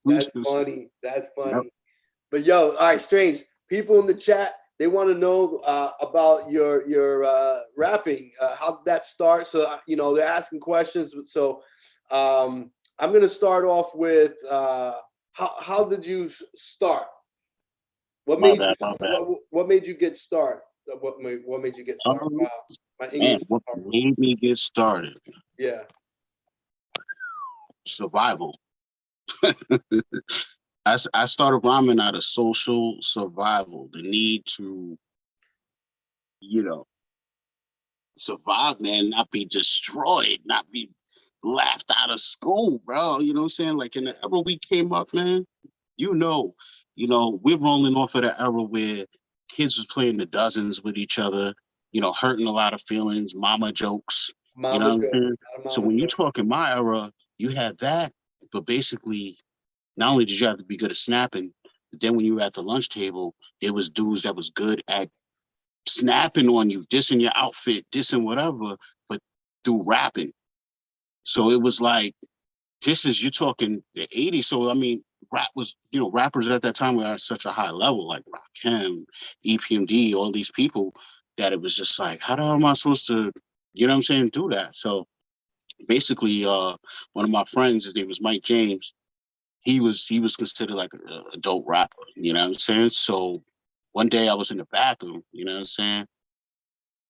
we That's just, funny. That's yep. funny. But yo, all right, Strange. People in the chat, they want to know about your rapping. How did that start? So you know, they're asking questions. So I'm gonna start off with how did you start? What My made bad, you my bad. what made you get started? What made you get started? Um, Wow, my man, English is what horrible. made me get started? Yeah. Survival. I started rhyming out of social survival, the need to, you know, survive, man, not be destroyed, not be laughed out of school, bro. You know what I'm saying? Like, in the era we came up, man, you know, we're rolling off of the era where kids was playing the dozens with each other, you know, hurting a lot of feelings, mama jokes, you Mama know what I'm jokes, saying? not a So mama when you joke. talk in my era, you had that, but basically, not only did you have to be good at snapping, but then when you were at the lunch table, there was dudes that was good at snapping on you, dissing your outfit, dissing whatever, but through rapping. So it was like, this is, you're talking the 80s. So I mean, rap was, you know, rappers at that time were at such a high level, like Rakim, EPMD, all these people, that it was just like, how the hell am I supposed to, you know what I'm saying, do that? So basically, one of my friends, his name was Mike James, he was considered like a dope rapper, you know what I'm saying? So one day I was in the bathroom, you know what I'm saying?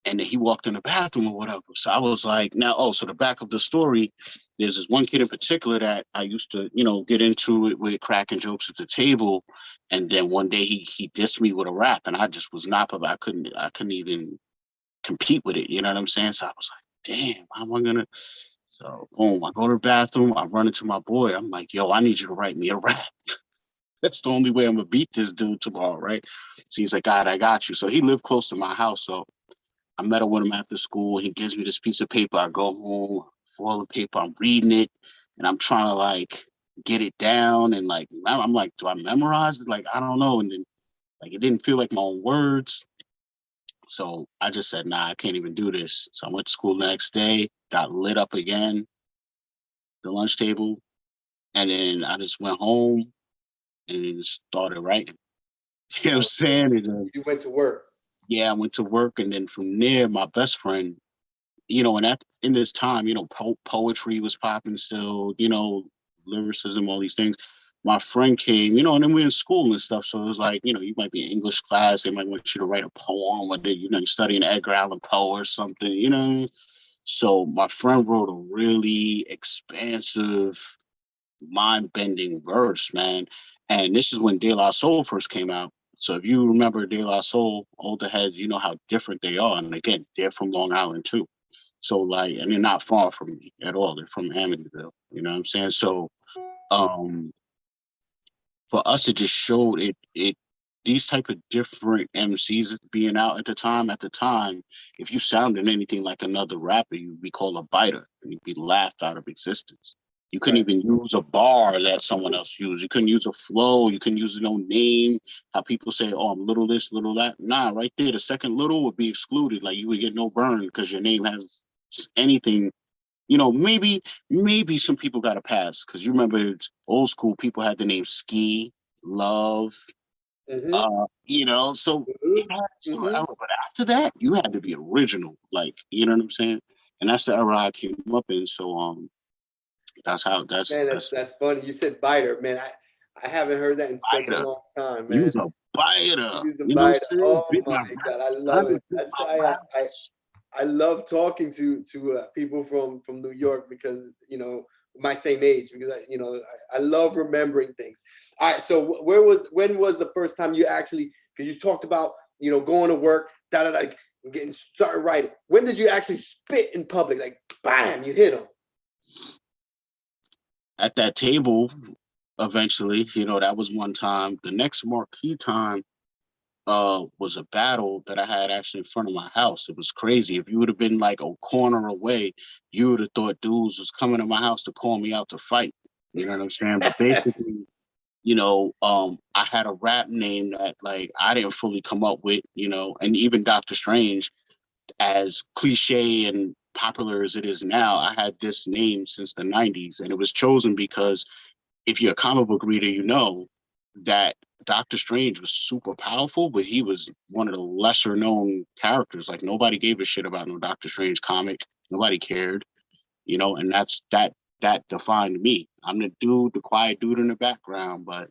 And then he walked in the bathroom or whatever. So I was like, now, oh, so the back of the story, there's this one kid in particular that I used to, you know, get into it with, cracking jokes at the table. And then one day he dissed me with a rap, and I just was not, I couldn't even compete with it. You know what I'm saying? So I was like, damn, how am I gonna? So boom, I go to the bathroom, I run into my boy. I'm like, yo, I need you to write me a rap. That's the only way I'm gonna beat this dude tomorrow, right? So he's like, God, I got you. So he lived close to my house. So I met up with him after school. He gives me this piece of paper. I go home, foil the paper, I'm reading it, and I'm trying to like get it down. And like, I'm like, do I memorize it? Like, I don't know. And then like, it didn't feel like my own words. So I just said, nah, I can't even do this. So I went to school the next day, got lit up again, the lunch table. And then I just went home, and started writing. You know what I'm Oh, saying? And then, you went to work. yeah, I went to work, and then from there, my best friend, and at in this time, poetry was popping still, lyricism, all these things. My friend came, and then we're in school and stuff. So it was like, you might be in English class, they might want you to write a poem, or you're studying Edgar Allan Poe or something, What I mean? So my friend wrote a really expansive, mind-bending verse, man. And this is when De La Soul first came out. So if you remember De La Soul, older heads, you know how different they are. And again, they're from Long Island too. So like, and they're not far from me at all. They're from Amityville. You know what I'm saying? So um for us, it just showed it these type of different MCs being out at the time, if you sounded anything like another rapper, you'd be called a biter and you'd be laughed out of existence. You couldn't Right. even use a bar that someone else used. You couldn't use a flow. You couldn't use your own name. How people say, "Oh, I'm little this, little that." Nah, right there, the second little would be excluded. Like you would get no burn because your name has just anything. Maybe some people got a pass because you remember old school people had the name Ski, Love, Mm-hmm. so it had Mm-hmm. some Mm-hmm. era, but after that, you had to be original, like, you know what I'm saying? And that's the era I came up in. So that's how Man, that's that's funny. You said biter, man. I haven't heard that in such a biter. long time, Use man. a biter. Use the You know what I'm biter. saying? Oh Big my my God, I raps, love it. big That's my why raps. I love talking to people from New York because my same age because I love remembering things. All right, so when was the first time you actually, because you talked about going to work, getting started writing. When did you actually spit in public? Like bam, you hit them. At that table, eventually, that was one time. The next marquee time was a battle that I had actually in front of my house. It was crazy. If you would have been like a corner away, you would have thought dudes was coming to my house to call me out to fight. You know what I'm saying? But basically, I had a rap name that like I didn't fully come up with, and even Dokta Strange, as cliche and popular as it is now, I had this name since the 90s. And it was chosen because if you're a comic book reader, you know that Doctor Strange was super powerful, but he was one of the lesser known characters. Like nobody gave a shit about no Doctor Strange comic. Nobody cared, and that defined me. I'm the dude, the quiet dude in the background, but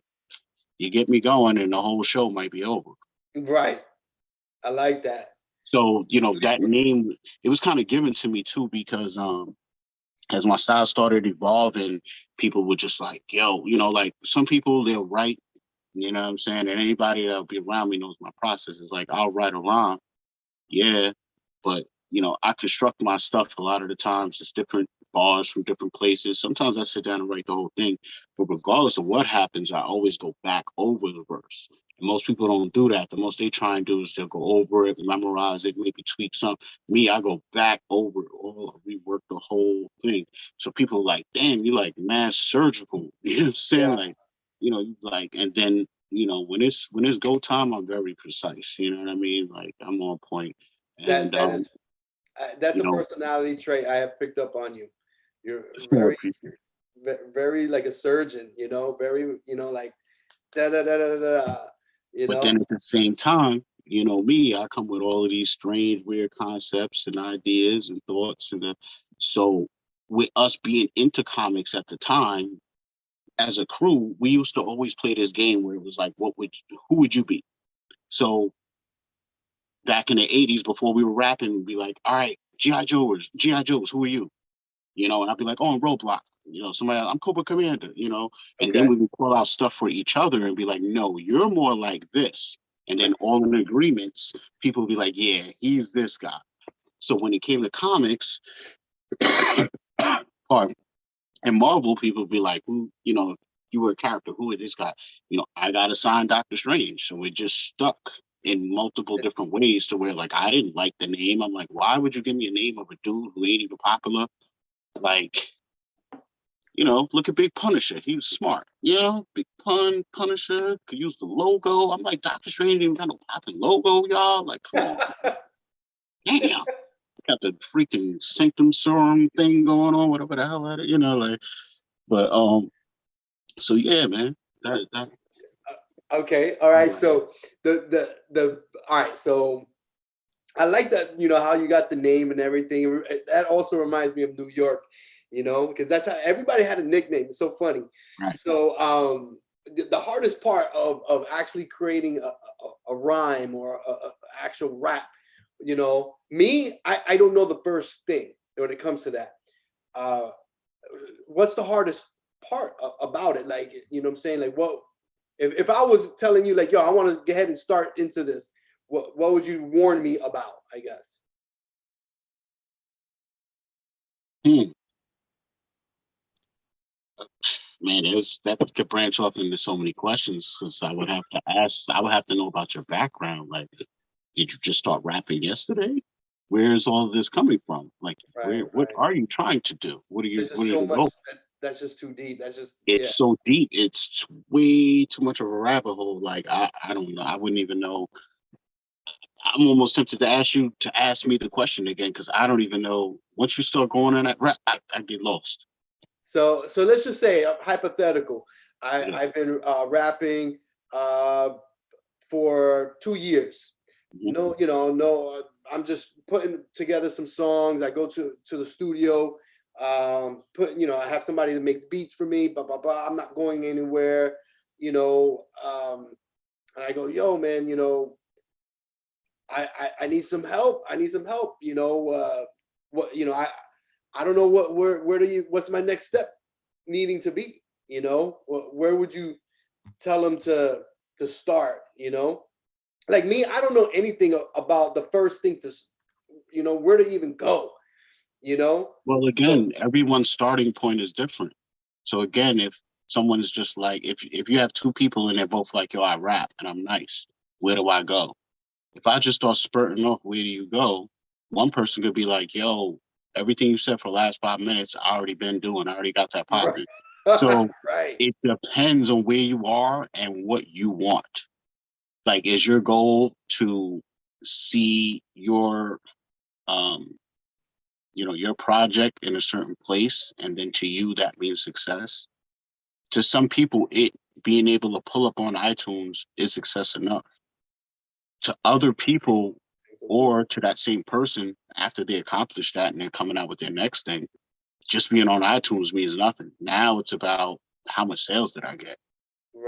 you get me going and the whole show might be over. Right. I like that. So, So that name, it was kind of given to me too, because as my style started evolving, people were just like, yo, like some people they'll write, you know what I'm saying? And anybody that'll be around me knows my process. It's like I'll write a rhyme, yeah, but I construct my stuff a lot of the times. It's different bars from different places. Sometimes I sit down and write the whole thing, but regardless of what happens, I always go back over the verse. And most people don't do that. The most they try and do is they'll go over it, memorize it, maybe tweak some. Me, I go back over it all, rework the whole thing. So people are like, damn, you like mass surgical. You know what I'm saying? yeah, Like, you like, and then when it's go time, I'm very precise. You know what I mean? Like I'm on point. that And that is that's you a know, personality trait I have picked up on you. You're I very appreciate it. very like a surgeon, very like da da da da da. You But know, then at the same time, me, I come with all of these strange, weird concepts and ideas and thoughts, so with us being into comics at the time, as a crew, we used to always play this game where it was like, who would you be? So back in the '80s, before we were rapping, we'd be like, all right, GI Joes, who are you? And I'd be like, oh, I'm Roadblock. Somebody, I'm Cobra Commander, and then okay, we would call out stuff for each other and be like, no, you're more like this. And then all in agreements, people would be like, yeah, he's this guy. So when it came to comics, pardon, and Marvel, people would be like, who, you were a character, who is this guy? I got assigned Doctor Strange. So it just stuck in multiple different ways to where like I didn't like the name. I'm like, why would you give me a name of a dude who ain't even popular? Like, look at Big Punisher. He was smart. Big Punisher could use the logo. I'm like, Doctor Strange ain't got no popping logo, y'all. Like, come on, damn. Got the freaking Sanctum Serum thing going on, whatever the hell that is, like. But so yeah, man. That Okay. All right. So all right. So I like that, how you got the name and everything. That also reminds me of New York, because that's how everybody had a nickname. It's so funny. Right. So the hardest part of actually creating a rhyme or a actual rap, me, I don't know the first thing when it comes to that. What's the hardest part about it? Like, what I'm saying? Like, what if I was telling you, like, yo, I want to go ahead and start into this, what would you warn me about, I guess? Hmm. Man, that could branch off into so many questions because I would have to ask, I would have to know about your background. Like, did you just start rapping yesterday? Where's all of this coming from? Like, Right, what right. are you trying to do? There's What just are so the much goal? that's just too deep. That's just, yeah. It's so deep. It's way too much of a rabbit hole. Like, I don't know. I wouldn't even know. I'm almost tempted to ask you to ask me the question again because I don't even know. Once you start going on that rap, I get lost. So let's just say, hypothetical. Yeah. I've been rapping uh, for 2 years. Mhm. No, I'm just putting together some songs. I go to the studio, I have somebody that makes beats for me, blah blah blah. I'm not going anywhere, and I go, yo, man, I need some help. I need some help. What I don't know where do you what's my next step needing to be. Where would you tell them to start? Like me, I don't know anything about the first thing to, where to even go. Well, So again, everyone's starting point is different. So again, if someone is just like, if you have two people and they're both like, yo, I rap and I'm nice, where do I go? If I just start spurting off, where do you go? One person could be like, yo, everything you said for the last 5 minutes, I already been doing. I already got that right, popping. So right, it depends on where you are and what you want. Like, is your goal to see um, your project in a certain place, and then to you that means success? To some people, it being able to pull up on iTunes is success enough. To other people, so too. or to that same person, after they accomplish that and they're coming out with their next thing, just being on iTunes means nothing. Now it's about how much sales did I get.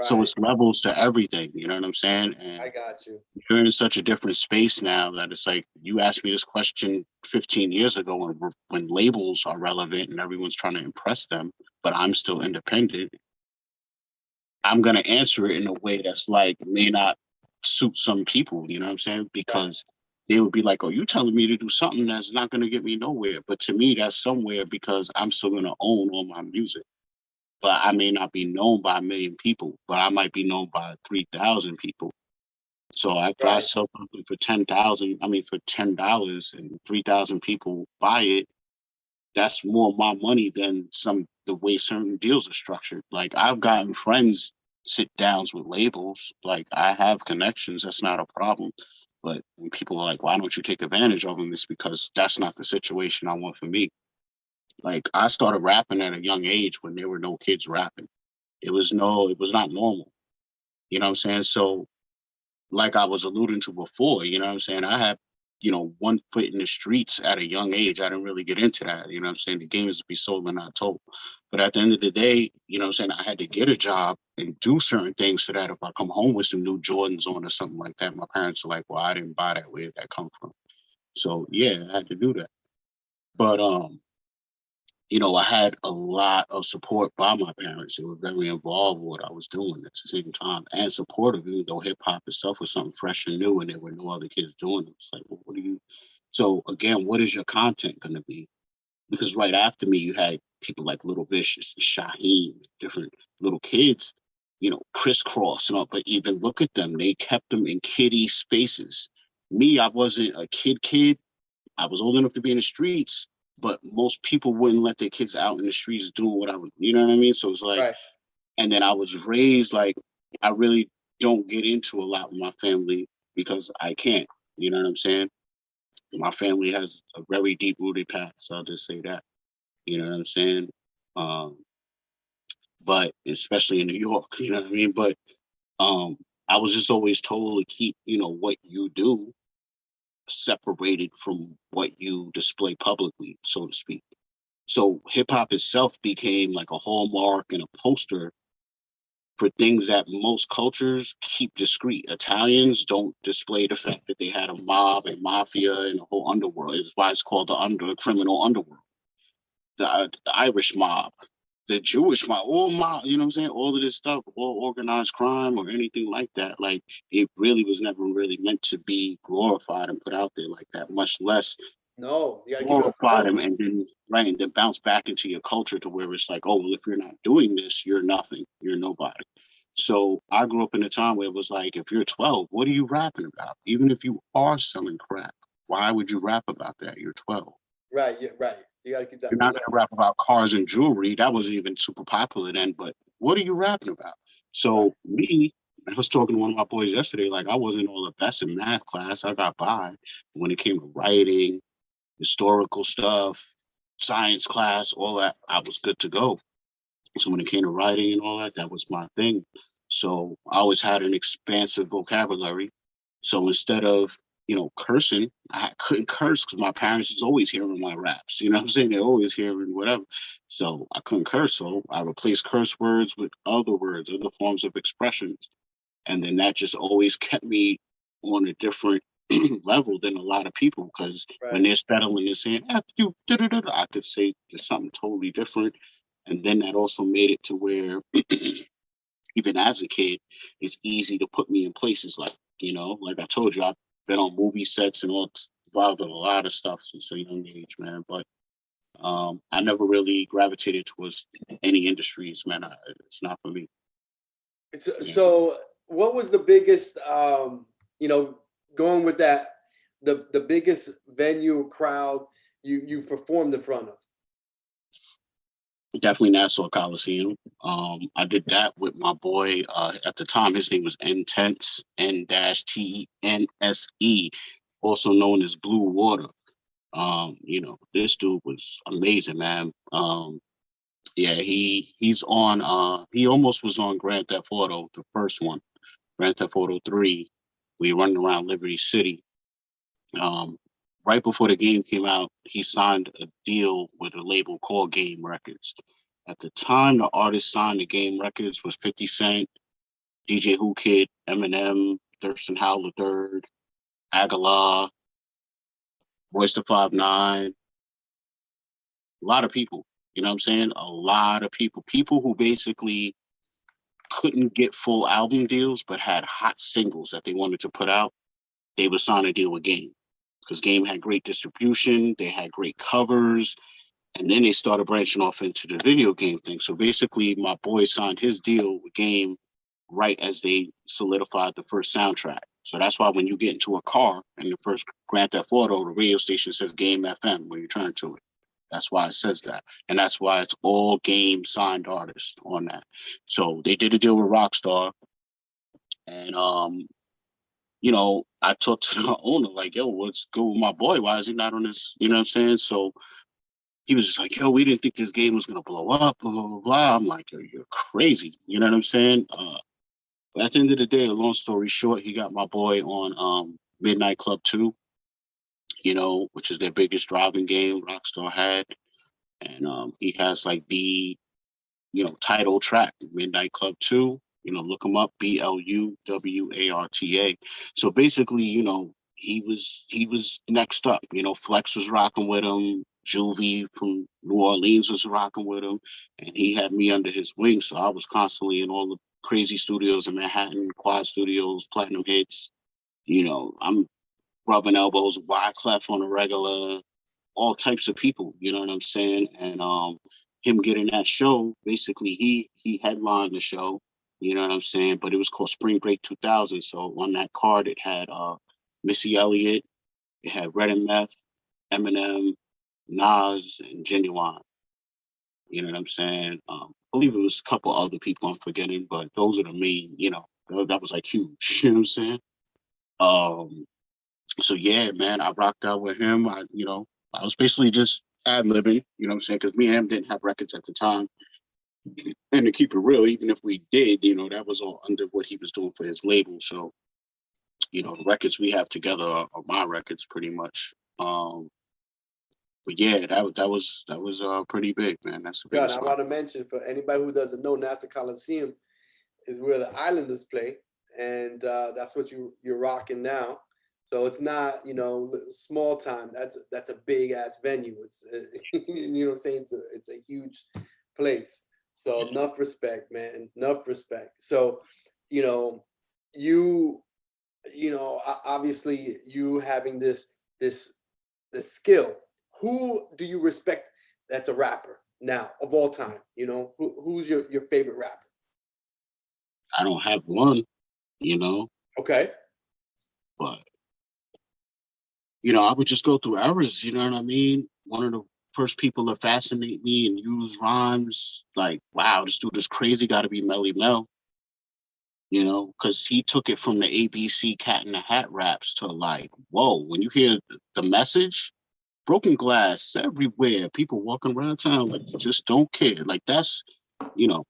So Right, it's levels to everything. You know what I'm saying? I And got you. you're in such a different space now that it's like you asked me this question 15 years ago when labels are relevant and everyone's trying to impress them, but I'm still independent. I'm gonna answer it in a way that's like may not suit some people, you know what I'm saying? Right, Because they would be like, "Oh, you telling me to do something that's not gonna get me nowhere." But to me, that's somewhere because I'm still gonna own all my music. But I may not be known by a million people, but I might be known by 3,000 people. So if I right, sell something for 10,000, I mean for $10 and 3,000 people buy it, that's more of my money than the way certain deals are structured. Like I've gotten friends sit downs with labels. Like I have connections. That's not a problem. But when people are like, why don't you take advantage of them? It's because that's not the situation I want for me. Like I started rapping at a young age when there were no kids rapping. It was not normal. You know what I'm saying? So like I was alluding to before, you know what I'm saying? I had, 1 foot in the streets at a young age. I didn't really get into that. You know what I'm saying? The game is to be sold and not told. But at the end of the day, you know what I'm saying? I had to get a job and do certain things so that if I come home with some new Jordans on or something like that, my parents are like, well, I didn't buy that. Where did that come from? So yeah, I had to do that. But I had a lot of support by my parents. They were very involved with what I was doing at the same time and supportive, even though hip hop itself was something fresh and new and there were no other kids doing it. It's like, well, what do you? So again, what is your content going to be? Because right after me, you had people like Little Vicious, Shaheem, different little kids, crisscross and all. But even look at them; they kept them in kiddie spaces. Me, I wasn't a kid. I was old enough to be in the streets, but most people wouldn't let their kids out in the streets doing what I was, you know what I mean? So it's like, right. and then I was raised like I really don't get into a lot with my family because I can't, you know what I'm saying? My family has a very deep rooted past. So I'll just say that, you know what I'm saying? Um, but especially in New York, you know what I mean? But I was just always told to keep, what you do separated from what you display publicly, so to speak. So hip hop itself became like a hallmark and a poster for things that most cultures keep discreet. Italians don't display the fact that they had a mob and mafia and a whole underworld. It's why it's called the criminal underworld. The Irish mob, the Jewish mob, all mob, you know what I'm saying? All of this stuff, all organized crime or anything like that. Like it really was never really meant to be glorified and put out there like that, much less No, you gotta keep it glorify up. them and then right and then bounce back into your culture to where it's like, oh well, if you're not doing this, you're nothing, you're nobody. So I grew up in a time where it was like, if you're 12, what are you rapping about? Even if you are selling crap, why would you rap about that? You're 12. Right, yeah, right. You gotta keep that You're not going to rap about cars and jewelry. That wasn't even super popular then, but what are you rapping about? right. So me, I was talking to one of my boys yesterday, like I wasn't all the best in math class. I got by. When it came to writing, historical stuff, science class, all that, I was good to go. So when it came to writing and all that, that was my thing. So I always had an expansive vocabulary. So instead of, cursing, I couldn't curse because my parents was always hearing my raps. You know what I'm saying? They're always hearing whatever. So I couldn't curse. So I replaced curse words with other words, other forms of expressions. And then that just always kept me on a different level than a lot of people because when Right. they're settling and saying F you, I could say just something totally different. And then that also made it to where even as a kid, it's easy to put me in places like I told you, I've been on movie sets and all involved in a lot of stuff since a young age, man. But I never really gravitated towards any industries, man. It's not for me. Yeah. So what was the biggest going with that, the biggest venue crowd you performed in front of? Definitely Nassau Coliseum. I did that with my boy. At the time, his name was Intense, N-T-N-S-E, also known as Blue Water. This dude was amazing, man. Yeah, he's on. He almost was on Grand Theft Auto, the first one, Grand Theft Auto 3. We running around Liberty City. Um, right before the game came out, he signed a deal with a label called Game Records. At the time, the artist signed the Game Records was 50 Cent, DJ Who Kid, Eminem, Thurston Howell III, Aguilar, Royce the 5'9", a lot of people. You know what I'm saying? A lot of people. People who basically couldn't get full album deals but had hot singles that they wanted to put out. They would sign a deal with Game because Game had great distribution. They had great covers. And then they started branching off into the video game thing. So basically, my boy signed his deal with Game right as they solidified the first soundtrack. So that's why when you get into a car and the first Grand Theft Auto, the radio station says Game FM when you turn to it. That's why it says that. And that's why it's all Game signed artists on that. So they did a deal with Rockstar. And I talked to the owner, like, yo, what's good with my boy? Why is he not on this? You know what I'm saying? So he was just like, yo, we didn't think this game was gonna blow up, blah, blah, blah, blah. I'm like, yo, you're crazy. You know what I'm saying? But at the end of the day, a long story short, he got my boy on Midnight Club 2, which is their biggest driving game Rockstar had. And he has like the, title track, Midnight Club 2. Look him up, Bluwarta. So basically, he was next up. Flex was rocking with him. Juvie from New Orleans was rocking with him, and he had me under his wing. So I was constantly in all the crazy studios in Manhattan, Quad Studios, Platinum Hits. I'm rubbing elbows, Wyclef on a regular, all types of people. You know what I'm saying? And him getting that show, basically he headlined the show. You know what I'm saying? But it was called Spring Break 2000. So on that card, it had Missy Elliott, it had Red and Meth, Eminem, Nas, and Genuine. You know what I'm saying? I believe it was a couple other people I'm forgetting, but those are the main, that was like huge. You know what I'm saying? Um, so yeah, man, I rocked out with him. I was basically just ad libbing, you know what I'm saying? Because me and him didn't have records at the time. And to keep it real, even if we did, that was all under what he was doing for his label. So, the records we have together are my records pretty much. But yeah, that was pretty big, man. That's the God, biggest I spot. want to mention for anybody who doesn't know, NASA Coliseum is where the Islanders play, and that's what you're rocking now. So it's not small time. That's a big ass venue. It's you know what I'm saying. It's a huge place. So enough respect, man. Enough respect. So you know you obviously you having this skill. Who do you respect that's a rapper now of all time? Who's your favorite rapper? I don't have one, you know, Okay. but I would just go through eras, you know what I mean? One of the first people to fascinate me and use rhymes, like, wow, this dude is crazy, gotta be Melly Mel, because he took it from the ABC Cat in the Hat raps to like, whoa, when you hear the message, broken glass everywhere, people walking around town like just don't care. Like you know,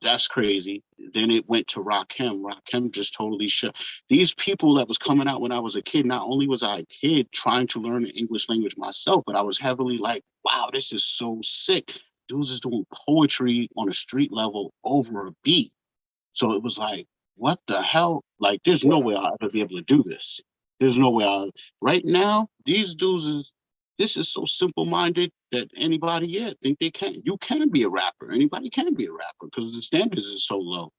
that's crazy. Then it went to Rakim. Rakim just totally shut. These people that was coming out when I was a kid, not only was I a kid trying to learn the English language myself, but I was heavily like, wow, this is so sick. Dudes is doing poetry on a street level over a beat. So it was like, what the hell? Like, there's no way I'll ever be able to do this. There's no way right now, these dudes this is so simple-minded that anybody, think they can. You can be a rapper. Anybody can be a rapper because the standards is so low.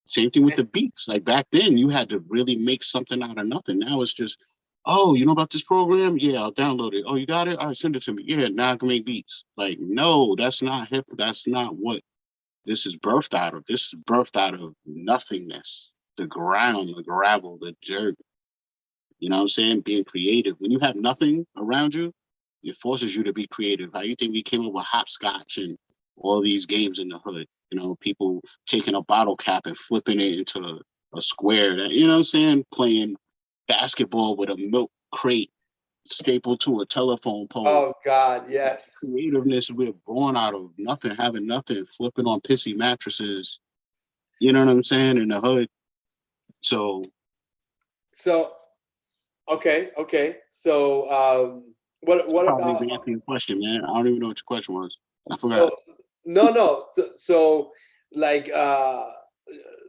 Same thing with the beats. Like back then, you had to really make something out of nothing. Now it's just, oh, you know about this program? Yeah, I'll download it. Oh, you got it? All right, send it to me. Yeah, now I can make beats. Like, no, that's not hip. That's not what this is birthed out of. This is birthed out of nothingness, the ground, the gravel, the dirt. You know what I'm saying? Being creative. When you have nothing around you, it forces you to be creative. How you think we came up with hopscotch and all these games in the hood? People taking a bottle cap and flipping it into a square. You know what I'm saying? Playing basketball with a milk crate stapled to a telephone pole. Oh God, yes. Creativeness, we're born out of nothing, having nothing, flipping on pissy mattresses. You know what I'm saying? In the hood. So okay. So what probably about be answering your question, man. I don't even know what your question was. I forgot. so no. So like like a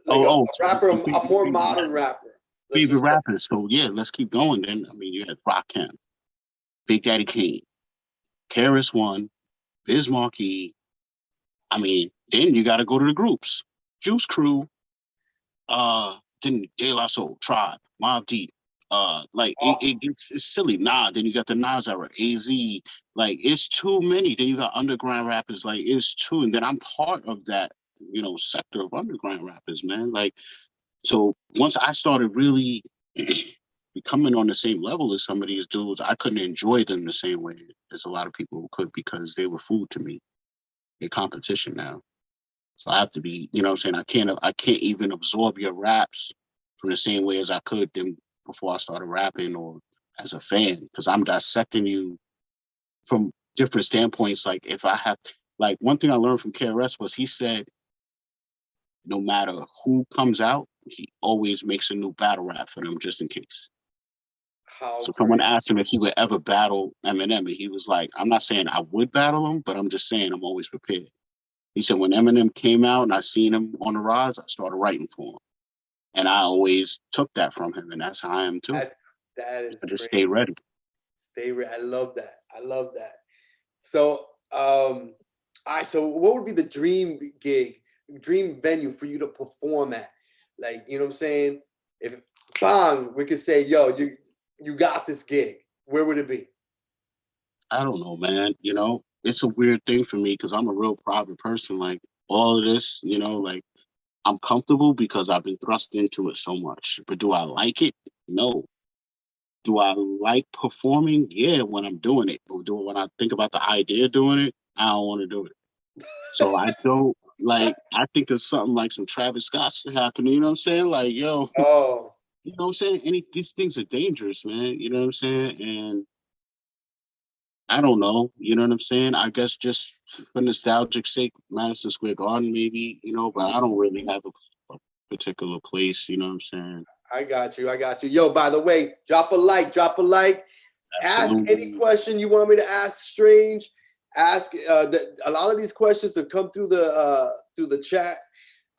So rapper, the a more modern rapper. Let's favorite just go. rappers. So yeah, let's keep going then. I mean, you had Rakim, Big Daddy Kane, Karis One, Biz Markie. I mean, then you got to go to the groups. Juice Crew, then De La Soul, Tribe, Mobb Deep. Like it gets it's silly. Then you got the Nas era, AZ. Like it's too many. Then you got underground rappers. Like it's too, and then I'm part of that, sector of underground rappers, man. Like so once I started really becoming on the same level as some of these dudes, I couldn't enjoy them the same way as a lot of people could because they were food to me. They're competition now. So I have to be, you know what I'm saying? I can't even absorb your raps from the same way as I could them before I started rapping or as a fan, because I'm dissecting you from different standpoints. Like if I have like one thing I learned from KRS was he said no matter who comes out, he always makes a new battle rap for them just in case. How So someone great. asked him if he would ever battle Eminem, and he was like, I'm not saying I would battle him, but I'm just saying I'm always prepared. He said when Eminem came out and I seen him on the rise, I started writing for him. And I always took that from him, and that's how I am too. That is I just great. stay ready. I love that. I love that. So so what would be the dream gig, dream venue for you to perform at? Like, you know what I'm saying? If bang, we could say, yo, you got this gig. Where would it be? I don't know, man. It's a weird thing for me because I'm a real private person. Like all of this, like I'm comfortable because I've been thrust into it so much. But do I like it? No. Do I like performing? Yeah, when I'm doing it. But when I think about the idea of doing it, I don't want to do it. So I don't like. I think of something like some Travis Scott should happen. You know what I'm saying? Like, yo, Oh, you know what I'm saying? These things are dangerous, man. You know what I'm saying? And I don't know. You know what I'm saying? I guess just for nostalgic sake, Madison Square Garden, maybe, but I don't really have a particular place. You know what I'm saying? I got you. I got you. Yo, by the way, drop a like. Drop a like. Ask any Absolutely. question you want me to ask Strange. Ask. A lot of these questions have come through the chat.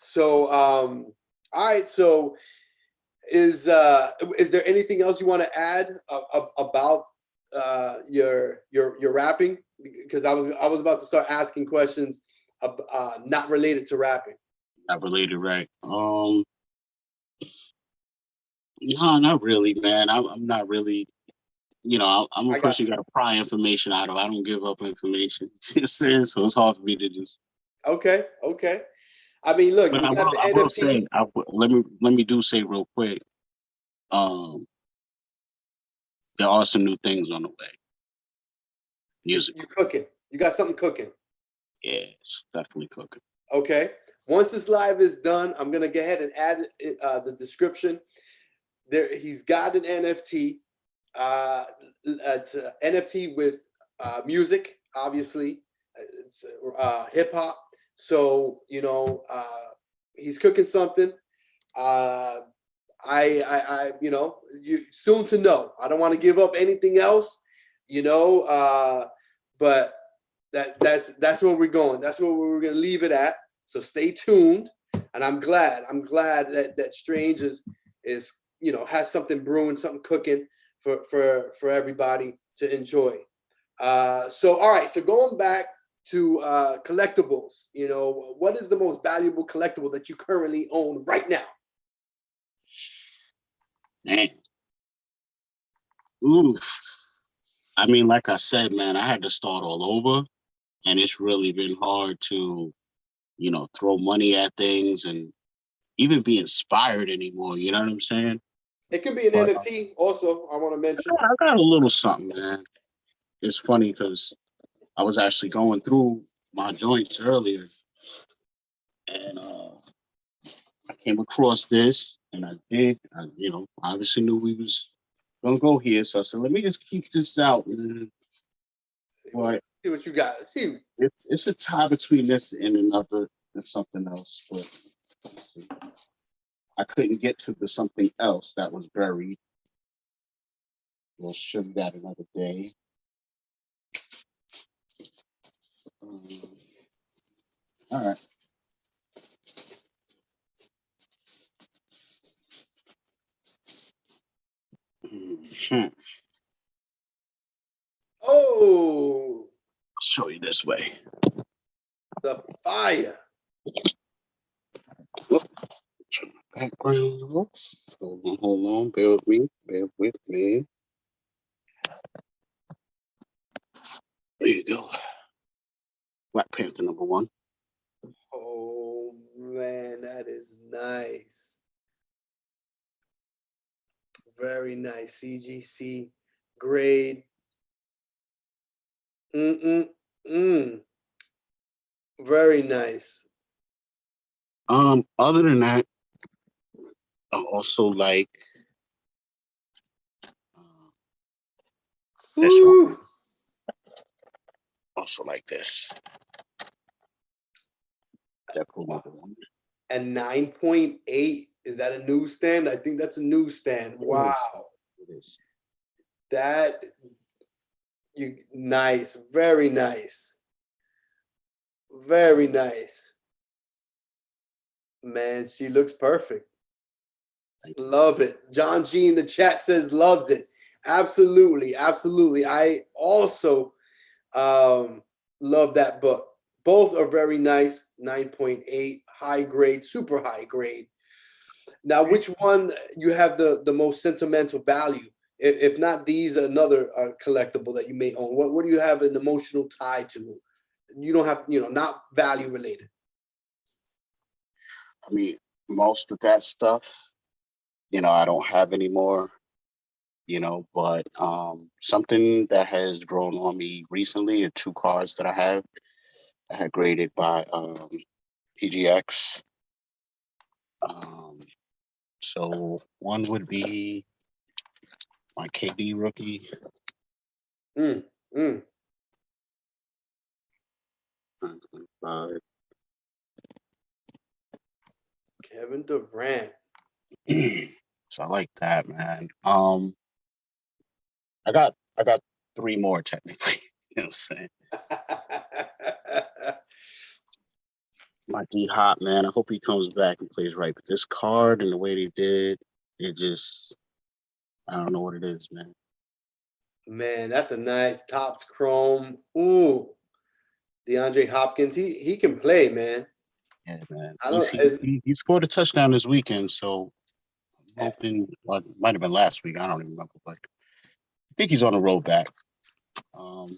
So, all right. So, is there anything else you want to add about your rapping? Because I was about to start asking questions not related to rapping. Not related, right? No, not really, man. I'm not really. I'm a I got person you. you got to pry information out of. I don't give up information. You know what I'm saying? So it's hard for me to just. Okay. Okay. I mean, look, But you got the I will NFT. say, let me do say real quick. Um, there are some new things on the way. You Musically, cooking. You got something cooking. yeah, it's definitely cooking. Okay. Once this live is done, I'm gonna go ahead and add the description. There, he's got an NFT. It's an NFT with music, obviously. It's hip hop. So he's cooking something. Uh, you soon to know. I don't want to give up anything else, but that's where we're going. That's where we're going to leave it at. So stay tuned. And I'm glad that Strange is has something brewing, something cooking for everybody to enjoy. So all right. So going back to collectibles, what is the most valuable collectible that you currently own right now? Man, oof. I mean, like I said, man, I had to start all over, and it's really been hard to, throw money at things and even be inspired anymore. You know what I'm saying? It could be an But NFT. Also, I want to mention. I got a little something, man. It's funny because I was actually going through my joints earlier, and I came across this, and I did. Obviously knew we was gonna go here, so I said, let me just keep this out, man. But See what you got. See. it's a tie between this and another and something else, but let's see. I couldn't get to the something else that was buried. We'll show you that another day. All right. I'll Oh, show you this way. the fire. Turn my background off. Hold on. Bear with me. Bear with me. There you go. Black Panther #1. Oh man, that is nice. Very nice. CGC grade. Mm. Very nice. Other than that, I also like this one. Woo. Also like this. That cool #1. And 9.8. Is that a newsstand? I think that's a newsstand. Wow. It is. That nice. Very nice. Very nice. Man, she looks perfect. Love it. John G in the chat says loves it. Absolutely. Absolutely. I also love that book. Both are very nice. 9.8, high grade, super high grade. Now, which one you have the most sentimental value? If not these, another collectible that you may own. What do you have an emotional tie to? You don't have, not value related. I mean, most of that stuff, I don't have anymore, but something that has grown on me recently are 2 cars that I had graded by PGX. So one would be my KD rookie. Mm. Kevin Durant. So I like that, man. I got three more technically. You know what I'm saying? My D Hop, man. I hope he comes back and plays right. But this card and the way they did, it just, I don't know what it is, man. Man, that's a nice Topps Chrome. Ooh, DeAndre Hopkins. He can play, man. Yeah, man. I don't. He scored a touchdown this weekend, so I'm hoping. Well, it might have been last week. I don't even remember, but I think he's on the road back.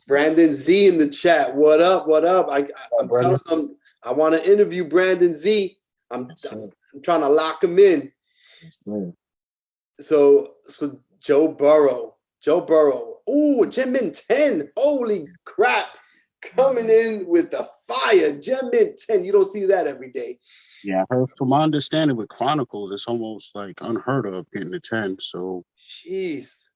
Brandon Z in the chat. What up? What up? I'm telling him I want to interview Brandon Z. I'm trying to lock him in. So Joe Burrow. Ooh, Gem Mint 10. Holy crap. Coming in with the fire. Gem Mint 10. You don't see that every day. Yeah, I heard from my understanding with Chronicles, it's almost like unheard of getting to 10. So jeez.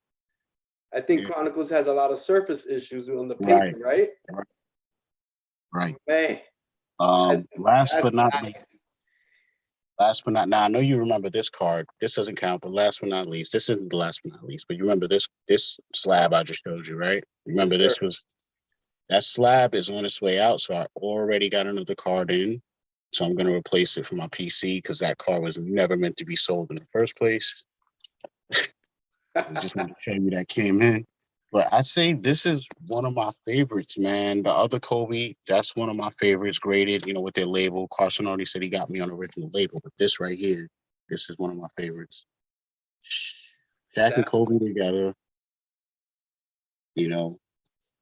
I think Chronicles has a lot of surface issues on the paper, right? Right. Man. Last but not least. Now I know you remember this card. This doesn't count, but last but not least. This isn't the last but not least, but you remember this slab I just showed you, right? Remember that slab is on its way out, so I already got another card in. So I'm gonna replace it for my PC because that card was never meant to be sold in the first place. I just wanted to show you that came in. But I'd say this is one of my favorites, man. The other Kobe, that's one of my favorites, graded, with their label. Carson already said he got me on the original label, but this right here, this is one of my favorites. Shaq and Kobe together,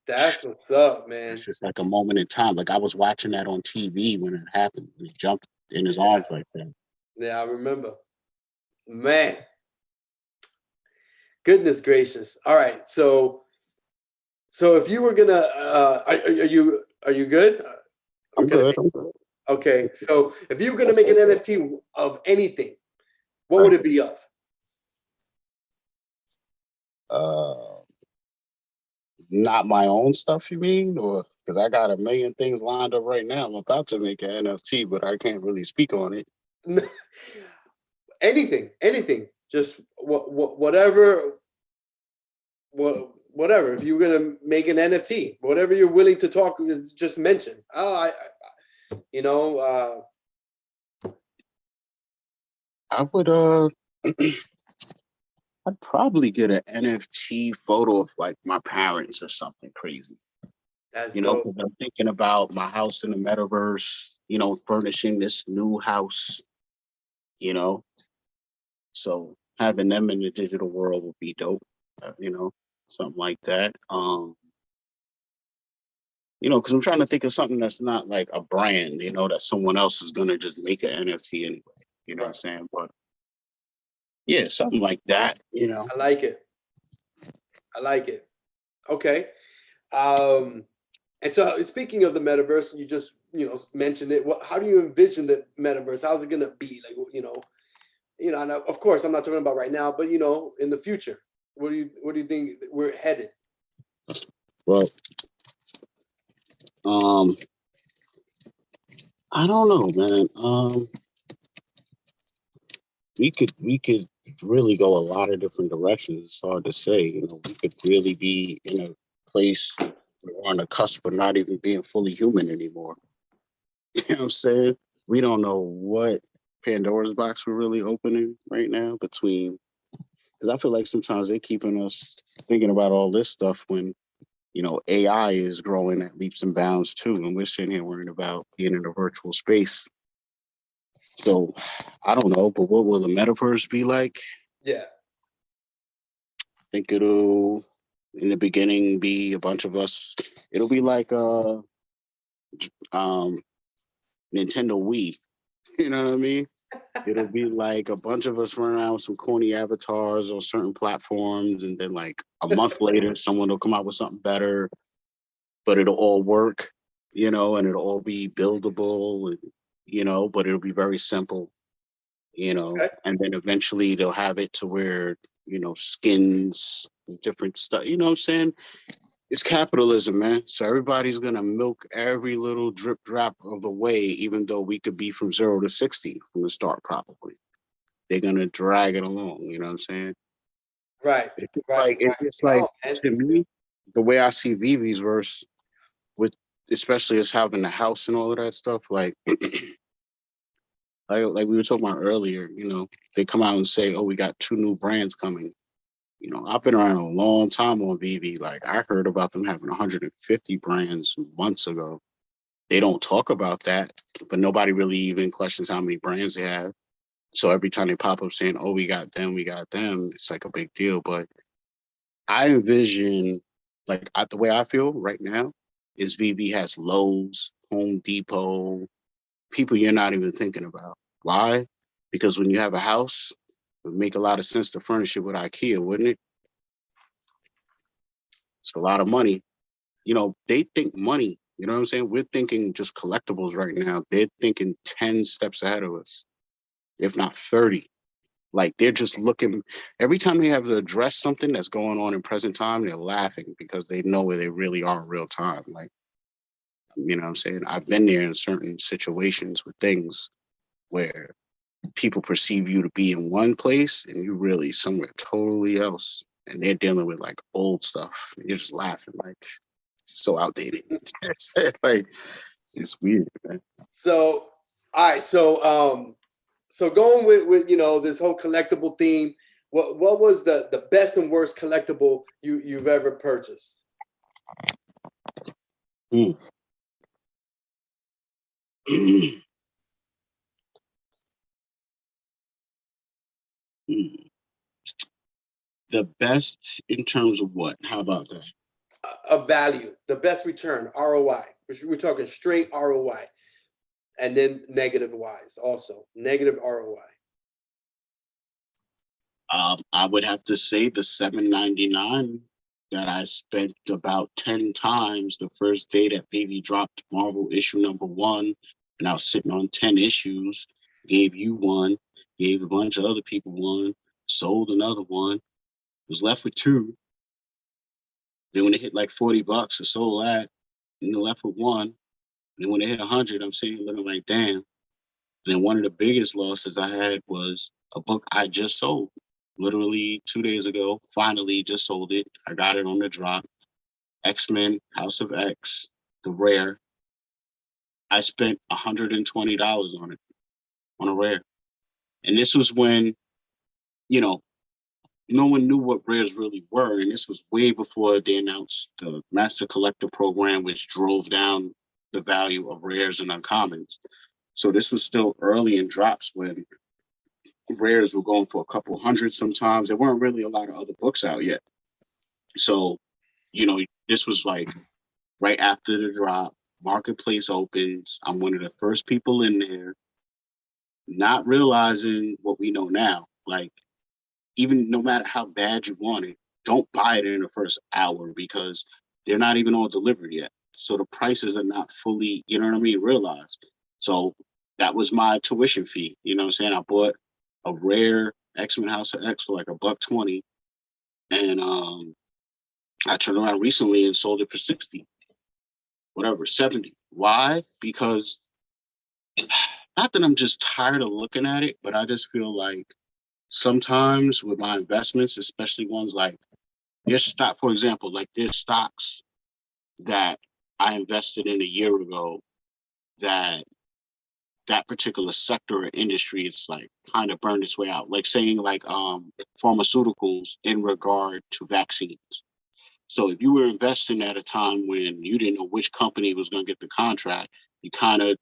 That's what's up, man. It's just like a moment in time. Like I was watching that on TV when it happened. He jumped in his arms like that. Yeah, I remember. Man. Goodness gracious. All right. So if you were gonna are you good? I'm good. Okay. So if you were gonna make an NFT of anything, what would it be of? Not my own stuff, you mean? Or because I got a million things lined up right now. I'm about to make an NFT, but I can't really speak on it. Anything. Just whatever. Whatever. If you were gonna make an NFT, whatever you're willing to talk, just mention. I would I'd probably get an NFT photo of like my parents or something crazy. That's because I'm thinking about my house in the metaverse, furnishing this new house, So having them in the digital world would be dope, something like that. Because I'm trying to think of something that's not like a brand, that someone else is going to just make an NFT anyway. You know what I'm saying? But yeah, something like that, I like it. Okay. And so speaking of the metaverse, you just, mentioned it. How do you envision the metaverse? How's it going to be? Like, and of course I'm not talking about right now, but in the future, what do you think we're headed? Well, I don't know, man. We could really go a lot of different directions. It's hard to say. We could really be in a place where we're on the cusp of not even being fully human anymore. You know what I'm saying? We don't know what Pandora's box we're really opening right now because I feel like sometimes they're keeping us thinking about all this stuff when, AI is growing at leaps and bounds too. And we're sitting here worrying about being in a virtual space. So I don't know, but what will the metaverse be like? Yeah. I think it'll, in the beginning, be a bunch of us. It'll be like Nintendo Wii. You know what I mean? It'll be like a bunch of us running around with some corny avatars on certain platforms, and then like a month later, someone will come out with something better, but it'll all work, and it'll all be buildable, but it'll be very simple, Okay. and then eventually they'll have it to where, skins and different stuff, you know what I'm saying? It's capitalism, man. So everybody's gonna milk every little drip drop of the way, even though we could be from 0 to 60 from the start, probably. They're gonna drag it along, you know what I'm saying? Right, It's just like, No, and to me, the way I see Vivi's verse with, especially as having the house and all of that stuff, like we were talking about earlier, they come out and say, oh, we got 2 new brands coming. I've been around a long time on Veve. Like, I heard about them having 150 brands months ago. They don't talk about that, but nobody really even questions how many brands they have. So every time they pop up saying, oh, we got them, it's like a big deal. But I envision, the way I feel right now is Veve has Lowe's, Home Depot, people you're not even thinking about. Why? Because when you have a house, it would make a lot of sense to furnish it with IKEA, wouldn't it? It's a lot of money. They think money. You know what I'm saying? We're thinking just collectibles right now. They're thinking 10 steps ahead of us, if not 30. Like, they're just looking, every time they have to address something that's going on in present time, they're laughing because they know where they really are in real time. Like, you know what I'm saying? I've been there in certain situations with things where people perceive you to be in one place and you're really somewhere totally else. And they're dealing with like old stuff. You're just laughing, like, so outdated. Like, it's weird, man. so all right, so going with this whole collectible theme, what was the best and worst collectible you've ever purchased? Mm. The best in terms of what? How about that? A value, the best return, ROI. We're talking straight ROI, and then negative wise also negative ROI. I would have to say the $7.99 that I spent about 10 times the first day that Veve dropped Marvel issue #1, and I was sitting on 10 issues, gave you one, gave a bunch of other people one, sold another one, was left with 2. Then when it hit like $40, I sold that, and then left with 1. And then when it hit 100, I'm sitting looking like, damn. And then one of the biggest losses I had was a book I just sold. Literally 2 days ago, finally just sold it. I got it on the drop. X-Men, House of X, the rare. I spent $120 on it, on a rare. And this was when, you know, no one knew what rares really were. And this was way before they announced the Master Collector program, which drove down the value of rares and uncommons. So this was still early in drops when rares were going for a couple hundred sometimes. There weren't really a lot of other books out yet. So, this was like right after the drop, marketplace opens. I'm one of the first people in there, not realizing what we know now. Like, even no matter how bad you want it, don't buy it in the first hour because they're not even all delivered yet. So the prices are not fully, realized. So that was my tuition fee. You know what I'm saying? I bought a rare X-Men House of X for like $120. And I turned around recently and sold it for 60, whatever, 70. Why? Because not that I'm just tired of looking at it, but I just feel like sometimes with my investments, especially ones like there's stock, for example, like there's stocks that I invested in a year ago that particular sector or industry, it's like kind of burned its way out. Like saying like pharmaceuticals in regard to vaccines. So if you were investing at a time when you didn't know which company was going to get the contract, you kind of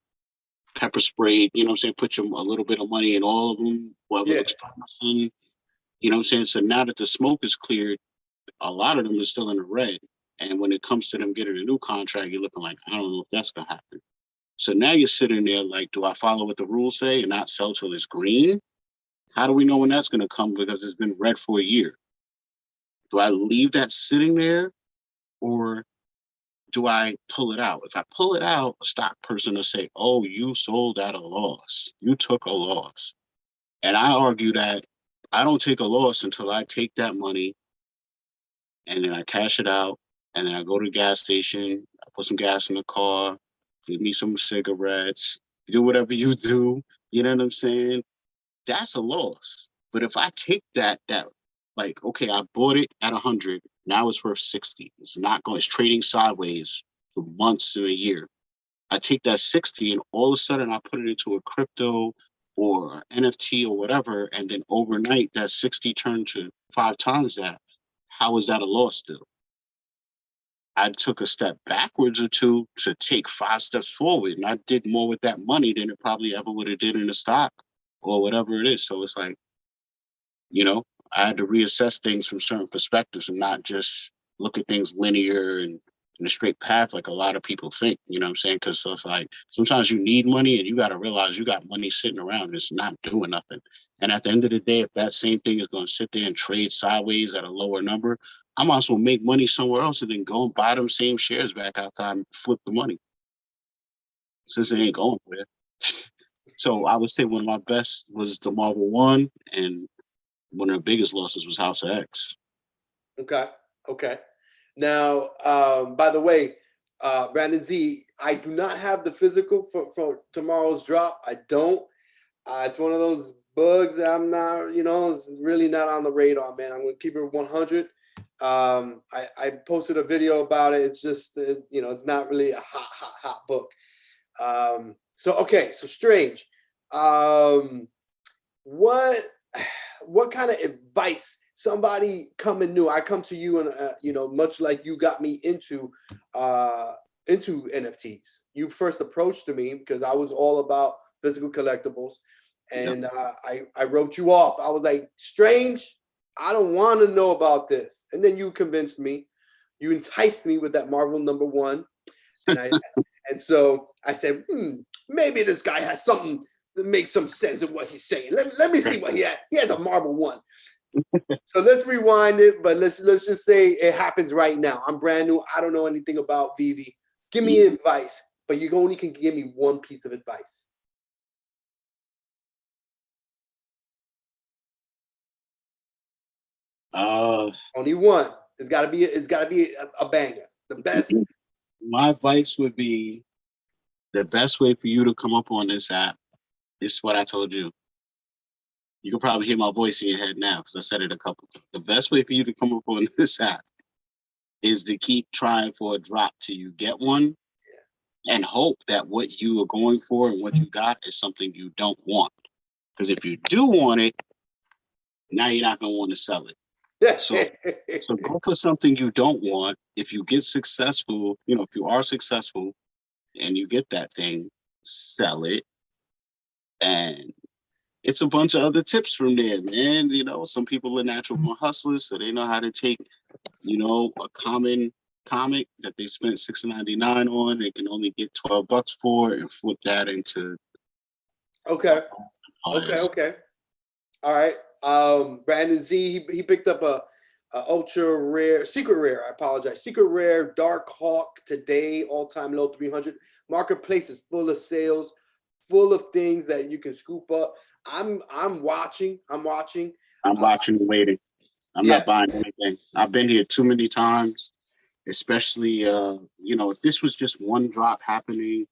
pepper sprayed, put a little bit of money in all of them, whatever looks promising, So now that the smoke is cleared, a lot of them are still in the red. And when it comes to them getting a new contract, you're looking like, I don't know if that's going to happen. So now you're sitting there like, do I follow what the rules say and not sell till it's green? How do we know when that's going to come because it's been red for a year? Do I leave that sitting there or do I pull it out? If I pull it out, a stock person will say, oh, you sold at a loss. You took a loss. And I argue that I don't take a loss until I take that money and then I cash it out and then I go to the gas station, I put some gas in the car, give me some cigarettes, do whatever you do, you know what I'm saying? That's a loss. But if I take that like, okay, I bought it at 100, now it's worth 60. It's not going, it's trading sideways for months and a year. I take that 60 and all of a sudden I put it into a crypto or NFT or whatever, and then overnight that 60 turned to 5 times that. How is that a loss still? I took a step backwards or two to take 5 steps forward, and I did more with that money than it probably ever would have did in the stock or whatever it is. So it's like, you know, I had to reassess things from certain perspectives and not just look at things linear and in a straight path like a lot of people think, you know what I'm saying? Because so it's like sometimes you need money and you got to realize you got money sitting around and it's not doing nothing. And at the end of the day, if that same thing is going to sit there and trade sideways at a lower number, I might as well make money somewhere else and then go and buy them same shares back after I flip the money since it ain't going nowhere. So I would say one of my best was the Marvel One, and one of the biggest losses was House of X. Okay. Okay. Now, by the way, Brandon Z, I do not have the physical for tomorrow's drop. I don't. It's one of those bugs that I'm not, it's really not on the radar, man. I'm going to keep it 100. I posted a video about it. It's just, it's not really a hot book. So Strange. What kind of advice, somebody coming new, I come to you and, much like you got me into NFTs. You first approached to me because I was all about physical collectibles. And I wrote you off. I was like, Strange, I don't want to know about this. And then you convinced me. You enticed me with that Marvel #1. And so I said, maybe this guy has something that makes some sense of what he's saying. Let me see what he has. He has a Marvel 1. So let's rewind it, but let's just say it happens right now. I'm brand new. I don't know anything about Veve. Give me advice, but you only can give me one piece of advice. Only one. It's gotta be a banger. The best. My advice would be the best way for you to come up on this app is what I told you. You can probably hear my voice in your head now because I said it a couple times. The best way for you to come up on this app is to keep trying for a drop till you get one, and hope that what you are going for and what you got is something you don't want. Because if you do want it, now you're not going to want to sell it. So go for something you don't want. If you get successful, if you are successful and you get that thing, sell it. And it's a bunch of other tips from there, man. Some people are natural born hustlers, so they know how to take, a common comic that they spent $6.99 on, they can only get $12 for, and flip that into. Okay. All right. Brandon Z, he picked up a ultra rare, secret rare. I apologize. Secret rare Dark Hawk today, all-time low 300. Marketplace is full of sales, full of things that you can scoop up. I'm watching. I'm watching and waiting. I'm not buying anything. I've been here too many times, especially if this was just one drop happening,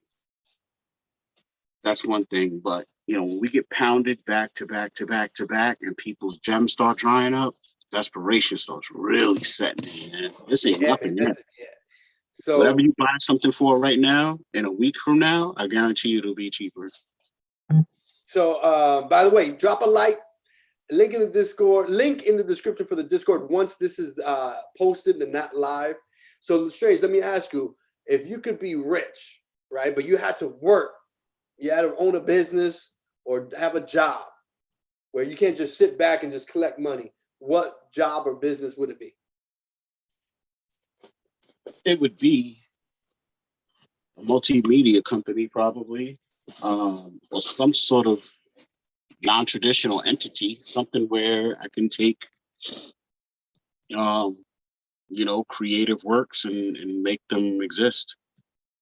that's one thing. But when we get pounded back to back to back to back and people's gems start drying up, desperation starts really setting in, man. This ain't nothing yet. So whatever you buy something for right now, in a week from now, I guarantee you it'll be cheaper. So by the way, drop a like, link in the Discord, link in the description for the Discord once this is posted and not live. So Strange, let me ask you, if you could be rich, right, but you had to work, you had to own a business or have a job where you can't just sit back and just collect money, what job or business would it be? It would be a multimedia company, probably, or some sort of non-traditional entity, something where I can take, creative works and make them exist.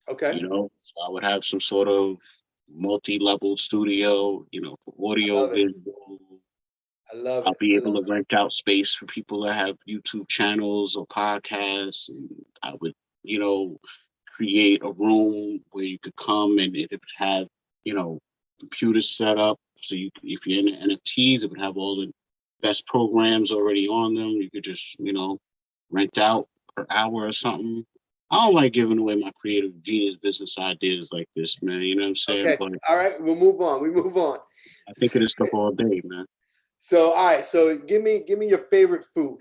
Okay. So I would have some sort of multi-level studio, for audio, visual, I love I'll it. be I able love to rent out space for people that have YouTube channels or podcasts. And I would, you know, create a room where you could come and it would have, you know, computers set up. So you, if you're into NFTs, it would have all the best programs already on them. You could just, you know, rent out per hour or something. I don't like giving away my creative genius business ideas like this, man. You know what I'm it. saying? Okay. But All right. We'll move on. We move on. I think of this stuff all day, man. So, all right. So, give me your favorite food.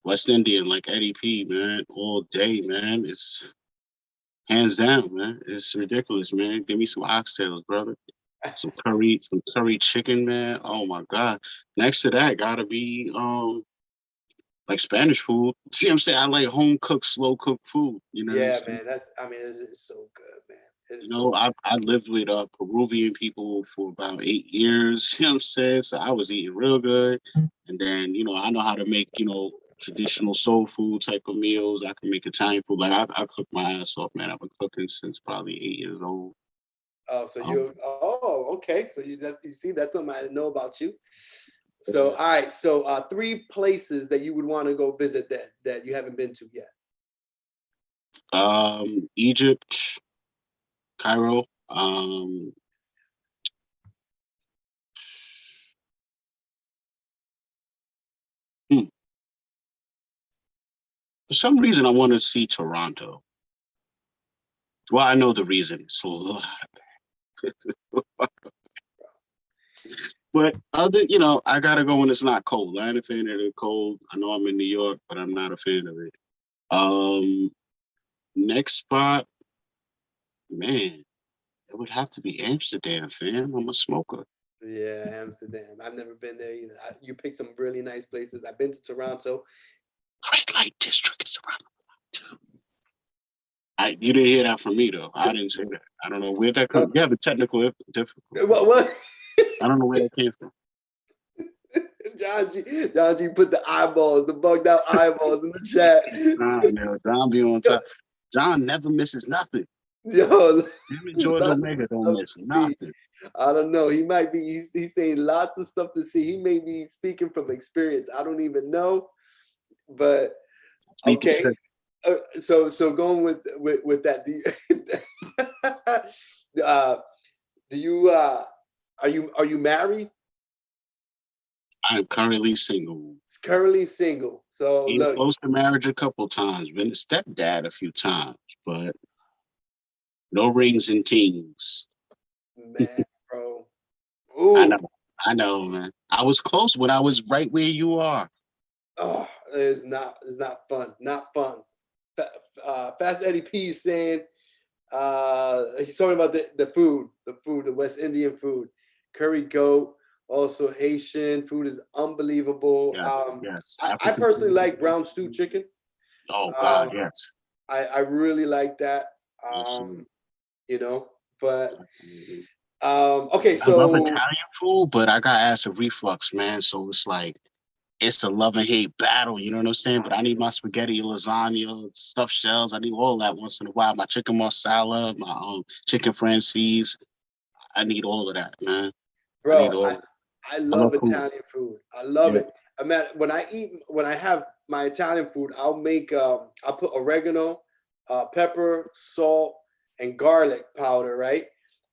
West Indian, like Eddie P, man, all day, man. It's hands down, man. It's ridiculous, man. Give me some oxtails, brother. Some curry chicken, man. Oh my God. Next to that, gotta be like Spanish food. See what I'm saying? I like home cooked, slow cooked food. You know what I'm Yeah, saying? man. I mean, it's so good, man. It You is so. know, I lived with Peruvian people for about 8 years. You know what I'm saying? So I was eating real good. And then, you know, I know how to make, you know, traditional soul food type of meals. I can make Italian food. Like I cook my ass off, man. I've been cooking since probably 8 years old. Oh, so Um, you. Oh, okay. So you see that's something I didn't know about you. So, all right. So, 3 places that you would want to go visit that you haven't been to yet. Egypt, Cairo. Hmm, for some reason, I want to see Toronto. Well, I know the reason. It's a lot. But other, you know, I gotta go when it's not cold. I ain't a fan of the cold. I know I'm in New York, but I'm not a fan of it. Um, Next spot, man, it would have to be Amsterdam, fam. I'm a smoker. Yeah, Amsterdam. I've never been there either. You picked some really nice places. I've been to Toronto. Red light district is around the block too. You didn't hear that from me though. I didn't say that. I don't know where that No, comes. You have a technical difficulty. what? I don't know where that came from. John G put the eyeballs, the bugged out eyeballs in the chat. John be on top. John never misses nothing. Yo, Him and George lots of Omega don't stuff miss to see. nothing. I don't know. He might be. He's saying lots of stuff to see. He may be speaking from experience. I don't even know. But Speak the okay. truth. So going with that. Uh, do you are you married? I am currently single. It's currently single. So Been look, close to marriage a couple times. Been a stepdad a few times, but no rings and teens. man, bro. I know. Ooh, I know, man. I was close when I was right where you are. oh, it's not fun. Not fun. Fast Eddie P is saying he's talking about the West Indian food, curry goat. Also Haitian food is unbelievable. Yes, yes. I African personally food. like brown stew chicken. Oh God, Um, yes. I really like that. Absolutely. You know, but Absolutely. okay, I love so Italian food, but I got acid reflux, man. So it's like it's a love and hate battle. You know what I'm saying? But I need my spaghetti, lasagna, stuffed shells. I need all that once in a while. My chicken marsala, my chicken francis. I need all of that, man. I need bro, all. I I love love food. Italian food. I love Yeah. it. I mean, when I have my Italian food, I'll put oregano, pepper, salt, and garlic powder, right?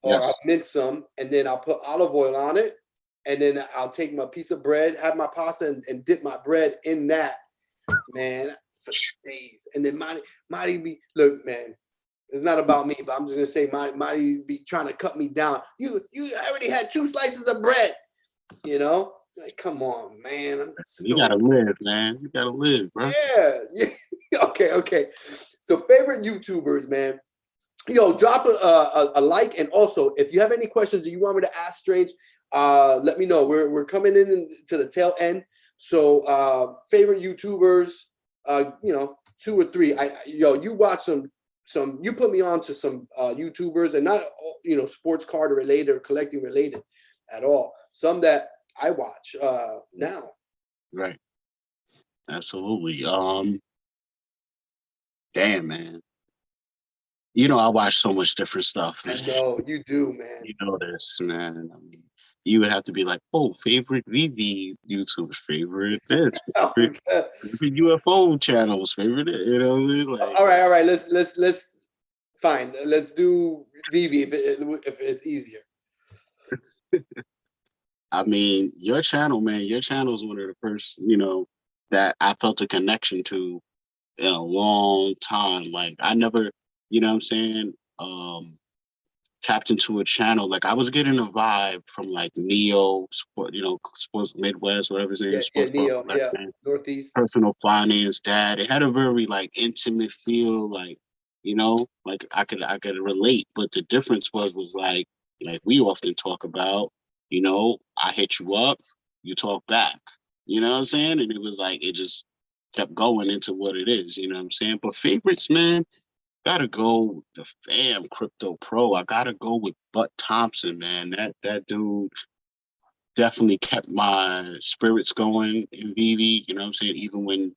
Or I'll Yes. mince some, and then I'll put olive oil on it, and then I'll take my piece of bread, have my pasta, and dip my bread in that, man, for days. And then Marty be look, man. It's not about me, but I'm just gonna say Marty be trying to cut me down. You already had 2 slices of bread, you know? Like, come on, man. I'm You gotta still live, man. You gotta live, bro. yeah. Okay. So favorite YouTubers, man. Yo, drop a like, and also if you have any questions or you want me to ask Strange, let me know. We're coming in to the tail end. So favorite YouTubers, 2 or 3. You watch some you put me on to some YouTubers, and not sports card related or collecting related at all. Some that I watch now. Right. Absolutely. Damn, man. You know, I watch so much different stuff, I man. know you do, man. You know this, man. I mean, you would have to be like, oh, favorite VV YouTubers, favorite this, favorite, Okay. favorite UFO channels, favorite, you know what I mean? Like, All right. Let's fine. Let's do Veve if it's easier. I mean, your channel, man, your channel is one of the first, that I felt a connection to in a long time. Like, I never, you know what I'm saying? Tapped into a channel. Like, I was getting a vibe from like Neo, Sports Midwest, whatever his name is, Yeah, Sports Neo, yeah, Collection, Northeast. Personal Finance, Dad. It had a very like intimate feel, like, like I could relate. But the difference was like we often talk about, I hit you up, you talk back. You know what I'm saying? And it was like it just kept going into what it is, you know what I'm saying? But favorites, man, gotta go with the fam Crypto Pro. I gotta go with Butt Thompson, man. That dude definitely kept my spirits going in Veve, you know what I'm saying? Even when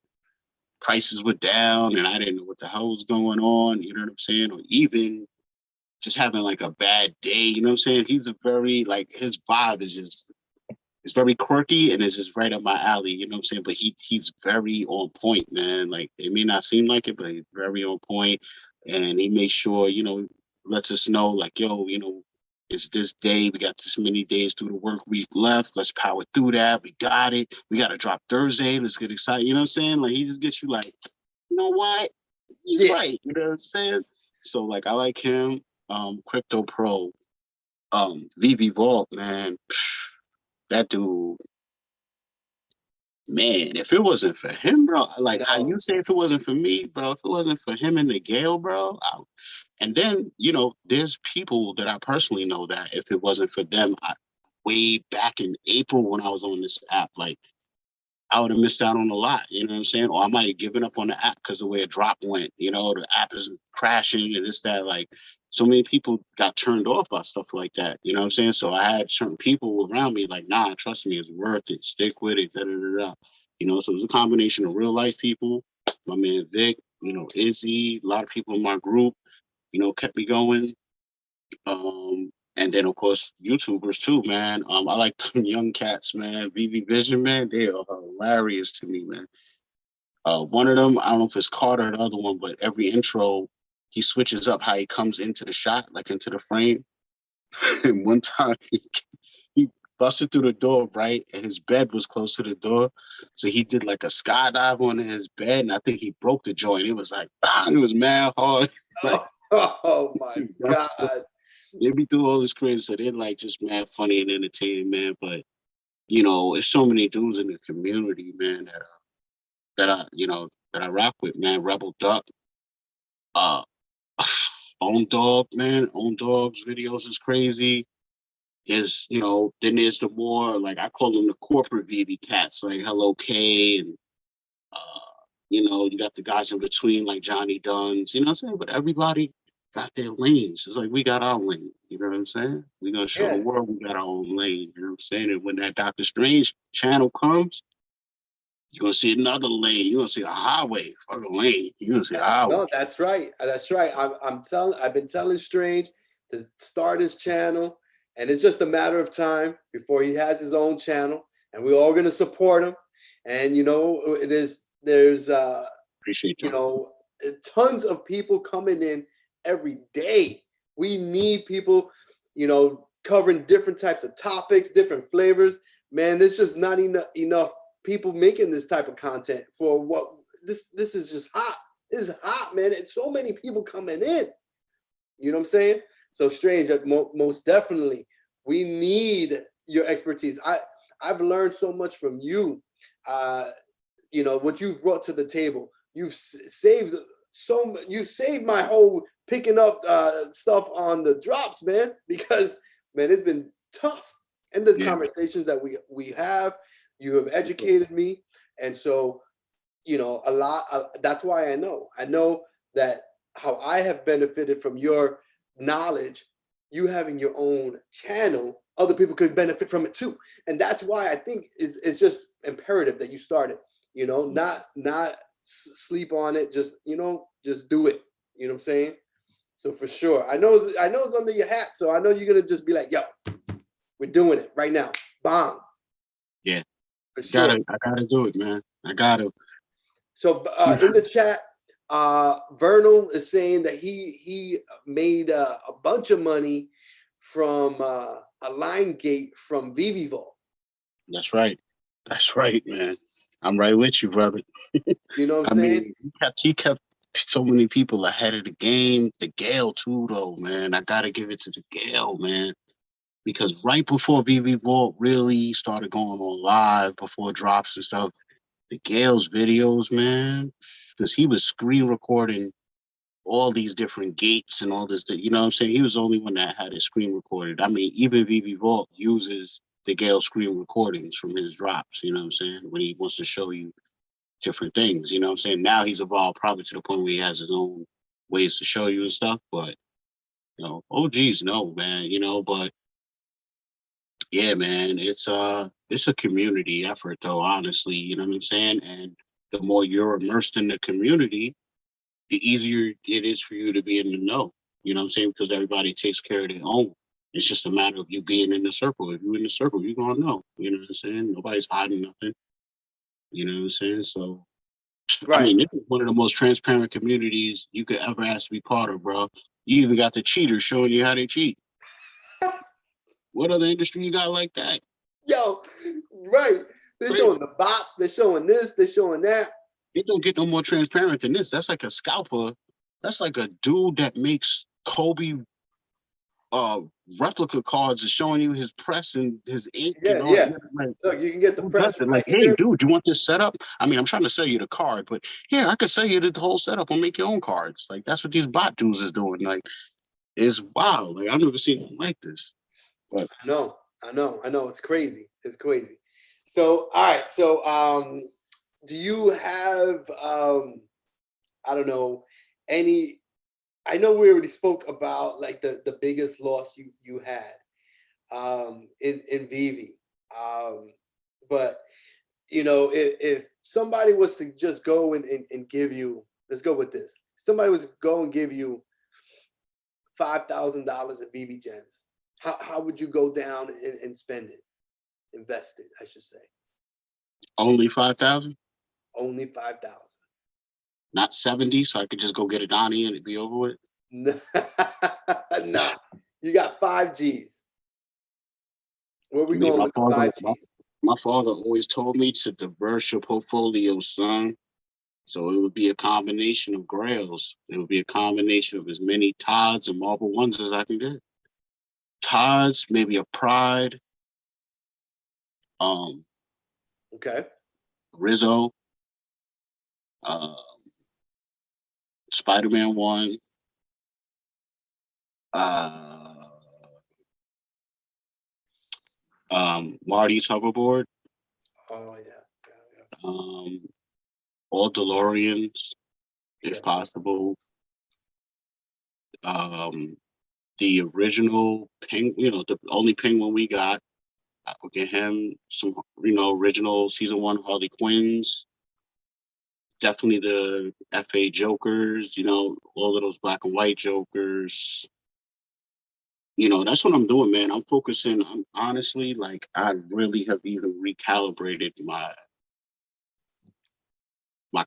prices were down and I didn't know what the hell was going on, you know what I'm saying? Or even just having like a bad day, you know what I'm saying? He's a very like his vibe is just it's very quirky and it's just right up my alley, you know what I'm saying? But he's very on point, man. Like it may not seem like it, but he's very on point. And he makes sure, lets us know like, yo, it's this day. We got this many days through the work week left. Let's power through that. We got it. We got to drop Thursday. Let's get excited. You know what I'm saying? Like he just gets you like, you know what? He's Yeah. right. You know what I'm saying? So like I like him. Crypto Pro, VV Vault, man. That dude, man, if it wasn't for him, bro, like how No. you say if it wasn't for me, bro, if it wasn't for him and the Gale, bro, and then, there's people that I personally know that if it wasn't for them, way back in April when I was on this app, like I would have missed out on a lot, you know what I'm saying? Or I might have given up on the app because of where drop went, the app is crashing and this, that, like so many people got turned off by stuff like that, you know what I'm saying? So I had certain people around me like, nah, trust me, it's worth it, stick with it, da da da da. So it was a combination of real life people, my man Vic, Izzy, a lot of people in my group, kept me going. And then of course YouTubers too, man. I like them young cats, man. VV Vision, man, they are hilarious to me, man. One of them, I don't know if it's Carter or the other one, but every intro he switches up how he comes into the shot, like into the frame. And one time he busted through the door, right? And his bed was close to the door. So he did like a skydive on his bed, and I think he broke the joint. It was like, it was mad hard. Like, Oh my God. they be through all this crazy, so they're like just mad funny and entertaining, man. But it's so many dudes in the community, man, that I rock with, man. Rebel Duck, uh, Own Dog, man. Own Dog's videos is crazy. Then there's the more like I call them the corporate VV cats, like Hello K and uh, you got the guys in between like Johnny Duns, you know what I'm saying? But everybody got their lanes. It's like we got our lane, you know what I'm saying? We're gonna show the Yeah. world we got our own lane, you know what I'm saying? And when that Dokta Strange channel comes, you're gonna see another lane. You're gonna see a highway, fucking lane. You're gonna see a highway. No, that's right. That's right. I've been telling Strange to start his channel, and it's just a matter of time before he has his own channel, and we're all gonna support him. And there's Appreciate you y'all. know, tons of people coming in every day. We need people, covering different types of topics, different flavors. Man, there's just not enough people making this type of content for what this is just hot. This is hot, man. It's so many people coming in. You know what I'm saying? So Strange, most definitely, we need your expertise. I've learned so much from you. What you've brought to the table. You've saved you saved my whole picking up stuff on the drops, man, because man, it's been tough. And the Yeah. conversations that we have, you have educated me. And so, a lot that's why I know that how I have benefited from your knowledge, you having your own channel, other people could benefit from it too. And that's why I think it's just imperative that you start it, not sleep on it, just do it. You know what I'm saying? So for sure, I know it's under your hat, so I know you're gonna just be like, yo, We're doing it right now. Bomb. Yeah. For sure. I gotta do it, man. I gotta. So in the chat, Vernal is saying that he made a bunch of money from a line gate from vevenft. That's right. That's right, man. I'm right with you, brother. You know what I I'm saying? mean, he kept so many people ahead of the game. The Gale too, though, man. I gotta give it to the Gale, man. Because right before VV Vault really started going on live, before drops and stuff, the Gale's videos, man, because he was screen recording all these different gates and all this, you know what I'm saying? He was the only one that had his screen recorded. I mean, even VV Vault uses the Gale screen recordings from his drops, you know what I'm saying? When he wants to show you different things, you know what I'm saying? Now he's evolved probably to the point where he has his own ways to show you and stuff, but, you know, OGs no, man, you know, but yeah, man, it's a community effort though, honestly, you know what I'm saying? And the more you're immersed in the community, the easier it is for you to be in the know. You know what I'm saying? Because everybody takes care of their own. It's just a matter of you being in the circle. If you're in the circle, you're gonna know. You know what I'm saying? Nobody's hiding nothing. You know what I'm saying? So I Right. mean, this is one of the most transparent communities you could ever ask to be part of, bro. You even got the cheaters showing you how they cheat. What other industry you got like that? Yo, right. They're Crazy. showing the bots, they're showing this, they're showing that. It don't get no more transparent than this. That's like a scalper. That's like a dude that makes Kobe uh replica cards is showing you his press and his ink and Yeah, all yeah. that. Like, Look, you can get the who does press it? right Like, hey, here. dude, you want this setup? I mean, I'm trying to sell you the card, but yeah, I could sell you the whole setup and make your own cards. Like, that's what these bot dudes is doing. Like, it's wild. Like, I've never seen anything like this. But No, I know. It's crazy. It's crazy. So, all right. So, do you have I don't know, any I know we already spoke about like the biggest loss you had in Vivi. But you know, if somebody was to just go and give you, let's go with this. Somebody was to go and give you $5,000 in BB gems. How would you go down and spend it? Invest it, I should say. only 5,000, Only 5,000. not 70, so I could just go get a Donnie and it'd be over with. Nah, you got 5 G's. Where we I mean, going with the 5 G's? my father always told me to diverse your portfolio, son. So it would be a combination of grails. It would be a combination of as many Todds and Marble Ones as I can get. Todds, maybe a Pride, um, Okay. Rizzo, uh, Spider-Man 1, uh, Marty's hoverboard, Oh yeah. all DeLoreans, if Okay. possible. The original Penguin, the only Penguin we got. I will get him some, original season 1 Harley Quinns. Definitely the FA Jokers, all of those black and white Jokers. That's what I'm doing, man. I'm focusing. I'm honestly, like, I really have even recalibrated my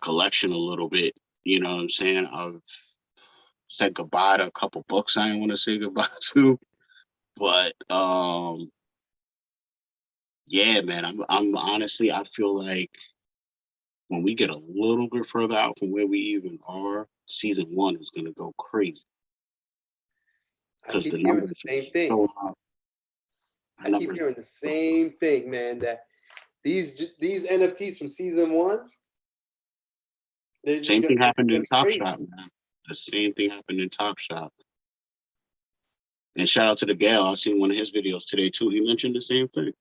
collection a little bit. You know what I'm saying? I've said goodbye to a couple books I didn't want to say goodbye to, but yeah, man. I'm honestly, I feel like when we get a little bit further out from where we even are, season 1 is gonna go crazy I because keep the hearing the numbers same are thing. so high. The I keep numbers. hearing the same thing, man. That these NFTs from season 1, they're just Same gonna thing it's happened gonna in be Top crazy. Shop, man. The same thing happened in Top Shop. And shout out to the gal. I seen one of his videos today too. He mentioned the same thing.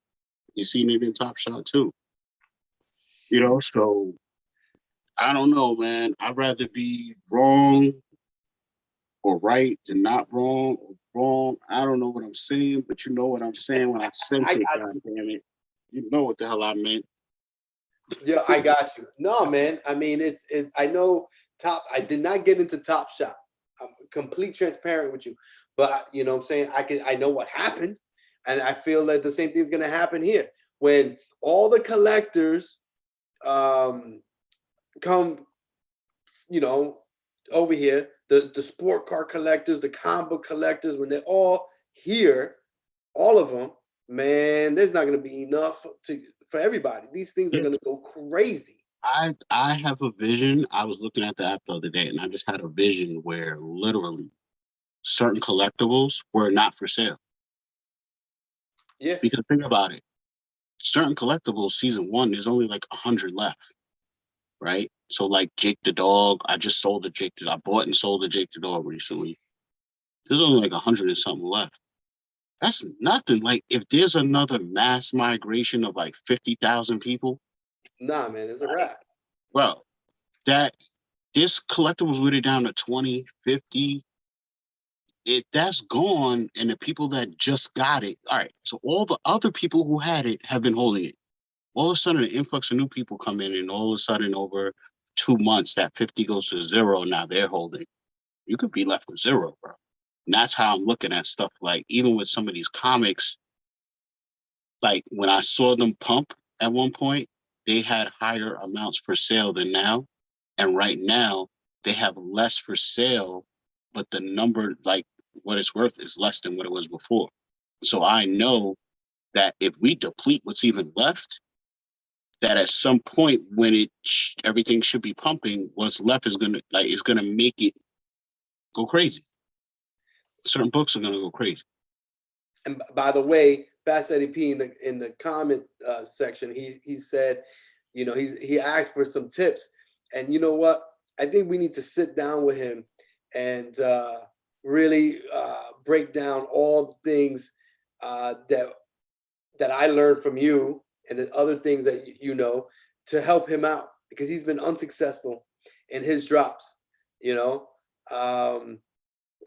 You seen it in Top Shop too. So I don't know, man. I'd rather be wrong or right than not wrong or wrong. I don't know what I'm saying, but you know what I'm saying when I sent I it, got god you. damn it. You know what the hell I meant. Yeah, I got you. No, man. I mean, I know I did not get into Top Shop. I'm complete transparent with you. But you know what I'm saying? I know what happened. And I feel that the same thing is going to happen here when all the collectors come, you know, over here, the sport car collectors, the comic book collectors, when they're all here, all of them, man, there's not going to be enough for everybody. These things are going to go crazy. I have a vision. I was looking at the app the other day, and I just had a vision where literally certain collectibles were not for sale. Yeah. Because think about it, certain collectibles, season 1, there's only like 100 left, right? So like Jake the dog, I just sold I bought and sold the Jake the dog recently. There's only like 100 and something left. That's nothing. Like if there's another mass migration of like 50,000 people, nah, man, it's a wrap. Bro, that this collectibles with it down to 20, 50. That's gone, and the people that just got it, all right, so all the other people who had it have been holding it. All of a sudden, an influx of new people come in, and all of a sudden, over 2 months, that 50 goes to 0. Now they're holding. You could be left with 0, bro. And that's how I'm looking at stuff. Like, even with some of these comics, like when I saw them pump at one point, they had higher amounts for sale than now. And right now, they have less for sale, but the number, like what it's worth, is less than what it was before. So I know that if we deplete what's even left, that at some point when everything should be pumping, what's left is gonna make it go crazy. Certain books are gonna go crazy. And by the way, Fast Eddie P in the comment section, he said, you know, he asked for some tips, and you know what? I think we need to sit down with him and really break down all the things that I learned from you, and the other things that you know, to help him out, because he's been unsuccessful in his drops. You know,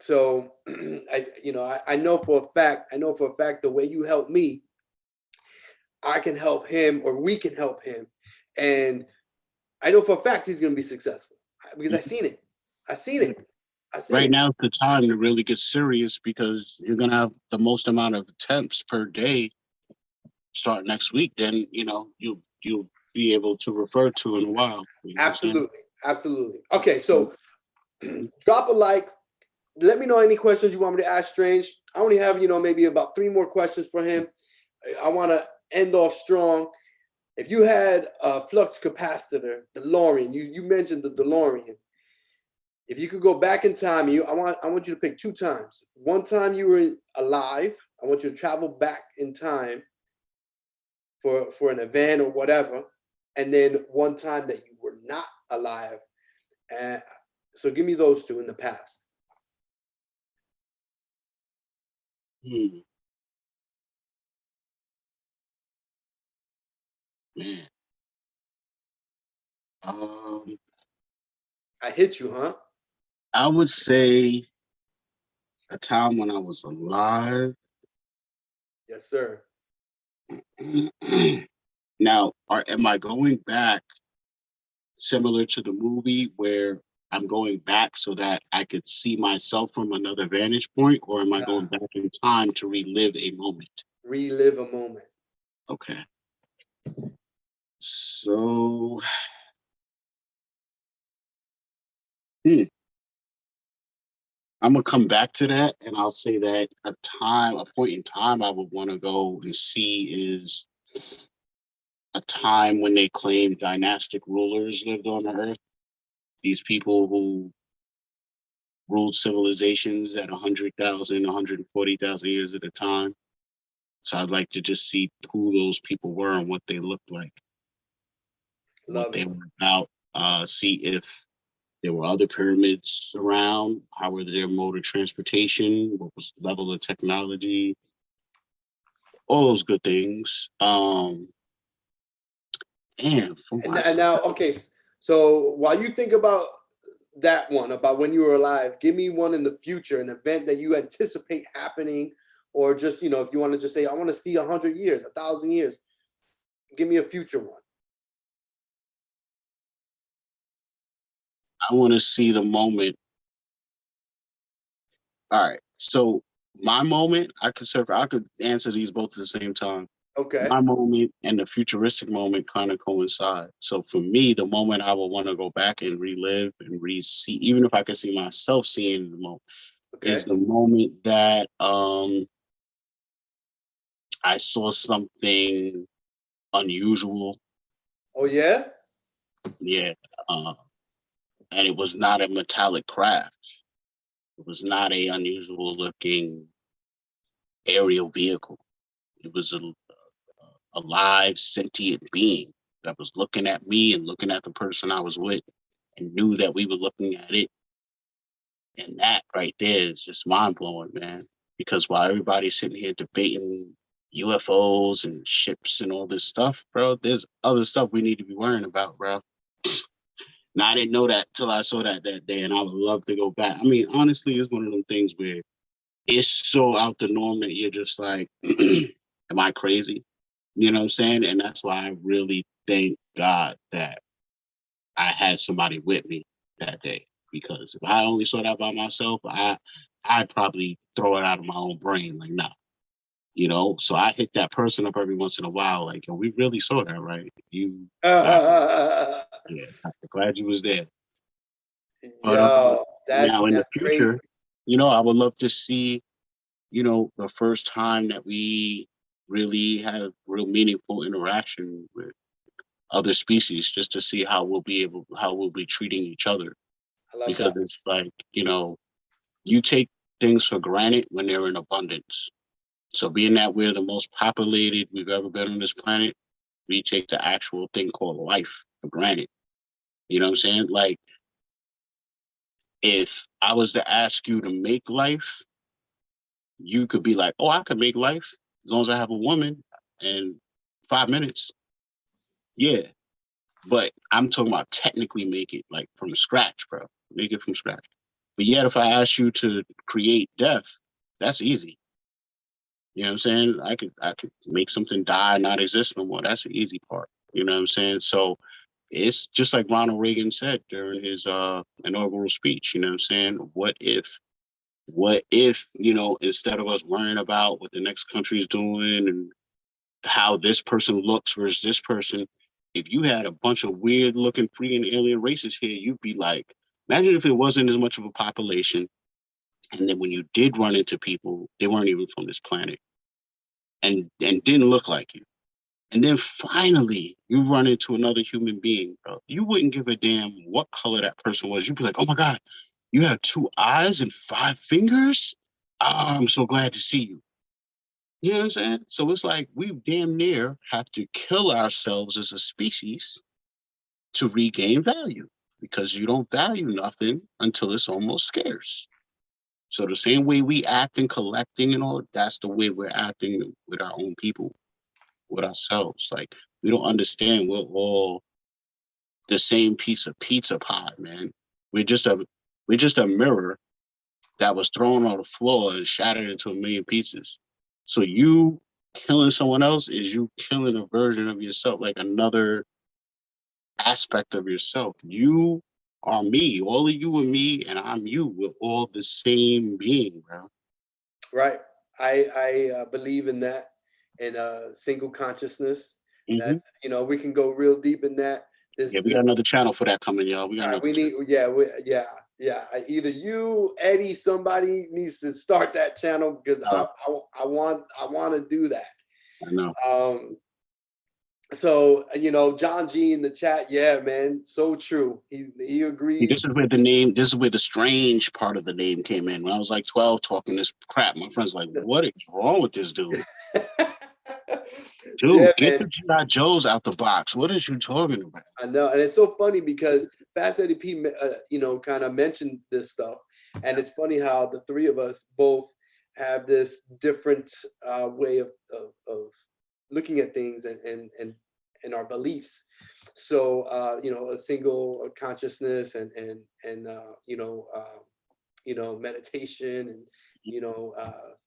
so I know for a fact, the way you help me, I can help him, or we can help him, and I know for a fact he's going to be successful because I seen it. I seen it. Right now is the time to really get serious, because you're gonna have the most amount of attempts per day start next week. Then you'll be able to refer to in a while. You know Absolutely. Okay, so drop a like. Let me know any questions you want me to ask Strange. I only have maybe about 3 more questions for him. I want to end off strong. If you had a flux capacitor, DeLorean, you mentioned the DeLorean. If you could go back in time, I want you to pick 2 times. One time you were alive. I want you to travel back in time for an event or whatever, and then one time that you were not alive. And so give me those 2 in the past. Man. I hit you, huh? I would say a time when I was alive. Yes, sir. Now, am I going back similar to the movie where I'm going back so that I could see myself from another vantage point, or am I going back in time to relive a moment? Relive a moment. Okay. So, I'm gonna come back to that, and I'll say that a point in time I would want to go and see is a time when they claimed dynastic rulers lived on the earth. These people who ruled civilizations at 100,000, 140,000 years at a time. So I'd like to just see who those people were and what they looked like, what they were about. See if there were other pyramids around. How were their mode of transportation? What was the level of technology? All those good things. And now, okay. So while you think about that one, about when you were alive, give me one in the future, an event that you anticipate happening, or just, if you want to just say, I want to see 100 years, 1,000 years. Give me a future one. I want to see the moment. All right. So my moment, I could answer these both at the same time. Okay. My moment and the futuristic moment kind of coincide. So for me, the moment I would want to go back and relive and re-see, even if I could see myself seeing the moment, Okay. is the moment that I saw something unusual. Oh yeah. Yeah. Uh, and it was not a metallic craft. It was not a unusual looking aerial vehicle. It was a live sentient being that was looking at me and looking at the person I was with and knew that we were looking at it. And that right there is just mind blowing, man. Because while everybody's sitting here debating UFOs and ships and all this stuff, bro, there's other stuff we need to be worrying about, bro. Now I didn't know that till I saw that day, and I would love to go back. I mean, honestly, it's one of them things where it's so out the norm that you're just like, am I crazy? You know what I'm saying? And that's why I really thank God that I had somebody with me that day. Because if I only saw that by myself, I'd probably throw it out of my own brain. Like, nah, you know. So I hit that person up every once in a while, like, yo, we really saw that, right? You got it. Yeah, I'm glad you was there. But Yo, now in the that's crazy. future, I would love to see, the first time that we really have real meaningful interaction with other species, just to see how we'll be treating each other. I love Because that. it's like, you take things for granted when they're in abundance. So being that we're the most populated we've ever been on this planet, we take the actual thing called life for granted. You know what I'm saying? Like, if I was to ask you to make life, you could be like, oh, I could make life as long as I have a woman and 5 minutes. Yeah. But I'm talking about technically make it like from scratch, bro. Make it from scratch. But yet, if I ask you to create death, that's easy. You know what I'm saying? I could make something die, not exist no more. That's the easy part. You know what I'm saying? So it's just like Ronald Reagan said during his inaugural speech. You know what I'm saying? What if, instead of us worrying about what the next country is doing and how this person looks versus this person, if you had a bunch of weird looking freaking alien races here, you'd be like, imagine if it wasn't as much of a population. And then when you did run into people, they weren't even from this planet and didn't look like you. And then finally you run into another human being, bro. You wouldn't give a damn what color that person was. You'd be like, oh my God, you have 2 eyes and 5 fingers? Oh, I'm so glad to see you. You know what I'm saying? So it's like we damn near have to kill ourselves as a species to regain value because you don't value nothing until it's almost scarce. So the same way we act in collecting and all, that's the way we're acting with our own people, with ourselves. Like, we don't understand we're all the same piece of pizza pie, man. We're just a we're just a mirror that was thrown on the floor and shattered into a million pieces. So you killing someone else is you killing a version of yourself, like another aspect of yourself. You are me. All of you are me, and I'm you. We're all the same being, bro. Right. I believe in that, in single consciousness. Hmm. That we can go real deep in that. Yeah, we This got another channel for that coming, y'all. We got another we need, channel. yeah. Either you, Eddie, somebody needs to start that channel because I want to do that. I know. Um, so John G in the chat, yeah, man, so true. He See, agrees. this is where the strange part of the name came in. When I was like 12 talking this crap, my friend's like, what is wrong with this dude? Yeah, Dude, get man. the G.I. Joes out the box. What is you talking about? I know, and it's so funny because Fast Eddie P, kind of mentioned this stuff, and it's funny how the three of us both have this different way of looking at things and our beliefs. So a single consciousness and meditation and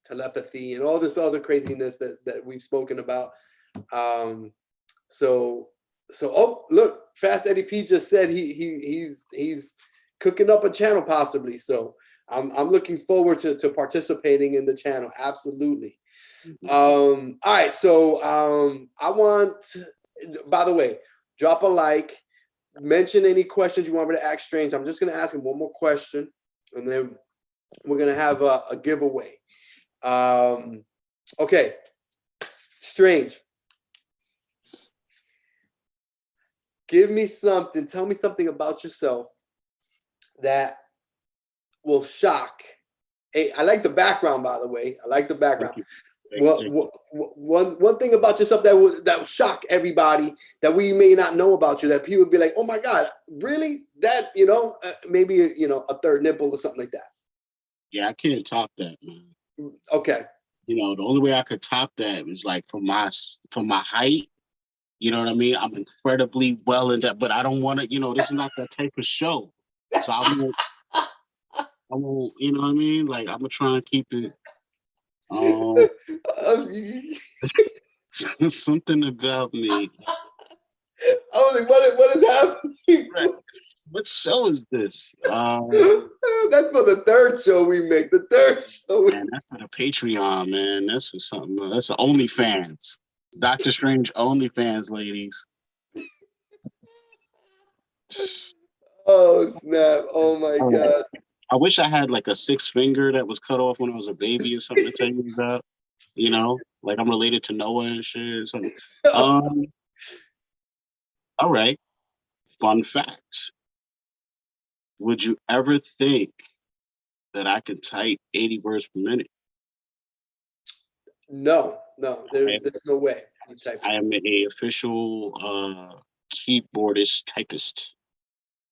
telepathy and all this other craziness that we've spoken about. Um, so oh look, Fast Eddie P just said he's cooking up a channel possibly. So I'm looking forward to participating in the channel. Absolutely. Mhm. All right, so I want, by the way, drop a like, mention any questions you want me to ask Strange. I'm just gonna ask him one more question, and then we're gonna have a giveaway. Okay, Strange, give me something. Tell me something about yourself that will shock. Hey, I like the background, by the way. I like the Thank background. you. Thank you. One thing about yourself that will shock everybody that we may not know about you, that people would be like, oh my God, really? That, maybe, a third nipple or something like that. Yeah, I can't top that, man. Okay. The only way I could top that is like for my height. You know what I mean? I'm incredibly well in that, but I don't want to. This is not that type of show. So I won't. You know what I mean? Like I'm gonna try and keep it. Um, something about me. I was like, what is happening? Right. What show is this? That's for the third show we make. The third show. Man, that's for the Patreon, man. That's for something. That's the OnlyFans. Doctor Strange OnlyFans, ladies. Oh snap! Oh my God! I wish I had like a six finger that was cut off when I was a baby or something to tell you about. Like I'm related to Noah and shit. Or something. Um, all right. Fun fact. Would you ever think that I could type 80 words per minute? No, I there's no way. You type I am a official keyboardist typist,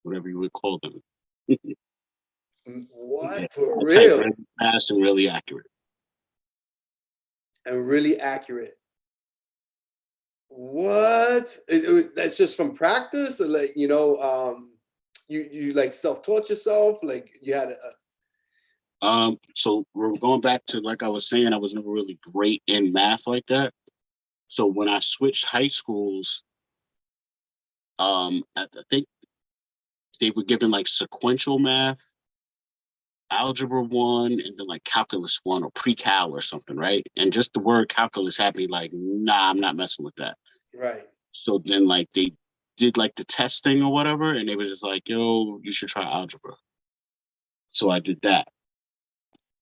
whatever you would call them. Yeah, what, for I type real, really fast and really accurate. and really accurate. What? That's just from practice, or like you like self-taught yourself, like you had a. So we're going back to like I was saying, I was never really great in math like that. So when I switched high schools, I think they were given like sequential math, algebra one, and then like calculus one or pre-cal or something, right? And just the word calculus had me like, nah, I'm not messing with that. Right. So then like they did like the testing or whatever, and they were just like, yo, you should try algebra. So I did that.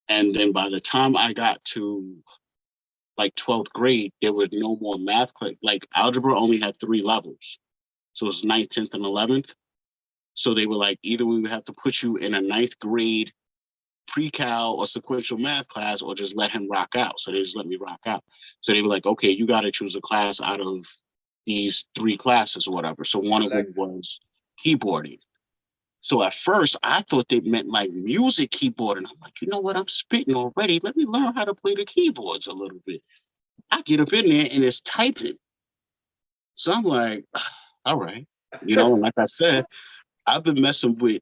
And then by the time I got to like 12th grade, there was no more math class. Like algebra only had three levels. So it's 9th, 10th, and 11th. So they were like, either we would have to put you in a ninth grade pre-cal or sequential math class or just let him rock out. So they just let me rock out. So they were like, okay, you got to choose a class out of these three classes or whatever. So one of them was keyboarding. So at first I thought they meant like music keyboard. And I'm like, you know what? I'm spitting already. Let me learn how to play the keyboards a little bit. I get up in there and it's typing. So I'm like, all right. And like I said, I've been messing with,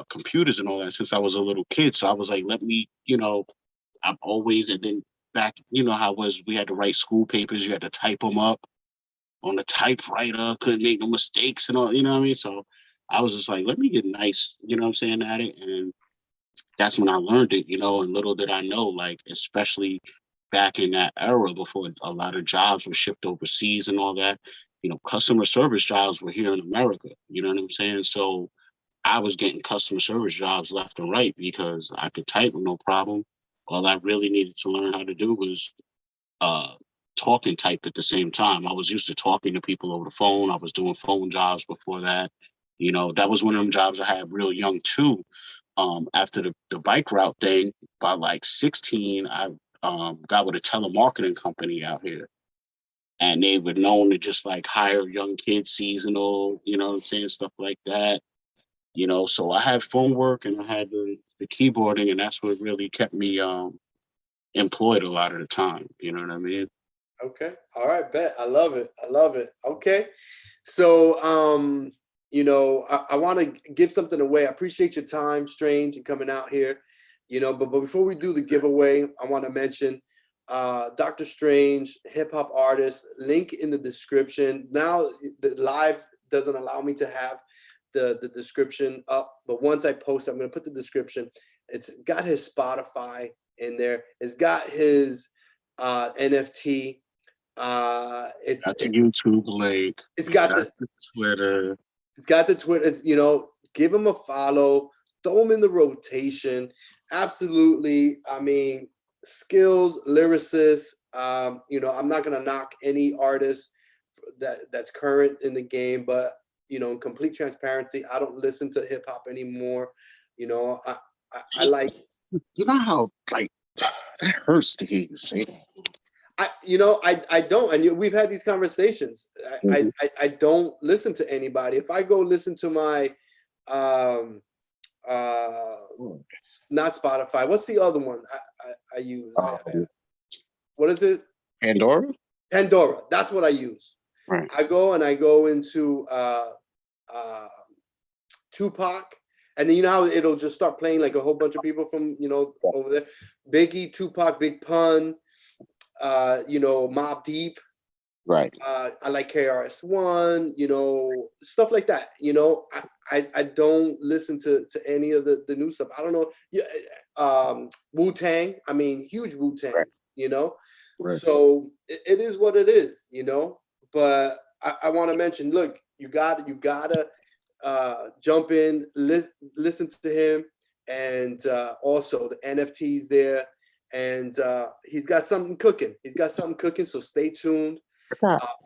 computers and all that since I was a little kid. So I was like, let me, I'm always, and then back, how it was, we had to write school papers. You had to type them up on the typewriter, couldn't make no mistakes and all, you know what I mean? So I was just like, let me get nice, you know what I'm saying, at it. And that's when I learned it, and little did I know, like, especially back in that era before a lot of jobs were shipped overseas and all that, customer service jobs were here in America, you know what I'm saying? So I was getting customer service jobs left and right because I could type with no problem. All I really needed to learn how to do was uh, talk and type at the same time. I was used to talking to people over the phone. I was doing phone jobs before that. That was one of them jobs I had real young too. After the bike route thing, by like 16, I got with a telemarketing company out here. And they were known to just like hire young kids seasonal, you know what I'm saying, stuff like that. So I had phone work and I had the keyboarding, and that's what really kept me employed a lot of the time. You know what I mean? Okay. All right, bet. I love it. I love it. Okay. So I want to give something away. I appreciate your time, Strange, and coming out here. But before we do the giveaway, I want to mention Dokta Strange, hip hop artist, link in the description. Now the live doesn't allow me to have the description up, but once I post, I'm going to put the description. It's got his Spotify in there. It's got his NFT. Got the YouTube link. It's got the Twitter. It's got the Twitter. You know, give him a follow. Throw him in the rotation. Absolutely. I mean, skills, lyricist. You know, I'm not gonna knock any artist that's current in the game, but you know, in complete transparency, I don't listen to hip hop anymore. You know, I like. You know how like that hurts to hear you say that. You know, I don't, and we've had these conversations. I don't listen to anybody. If I go listen to my, not Spotify. What's the other one I use? What is it? Pandora. Pandora. That's what I use. Right. I go into Tupac, and then you know how it'll just start playing like a whole bunch of people from, you know, over there. Biggie, Tupac, Big Pun, you know, Mobb Deep. Right. I like KRS-One, you know, stuff like that. You know, I don't listen to any of the new stuff. I don't know. Wu-Tang. I mean, huge Wu-Tang, right. You know. Right. So it is what it is, you know. But I want to mention, look, you gotta jump in, listen to him, and also the NFTs there, and he's got something cooking. So stay tuned.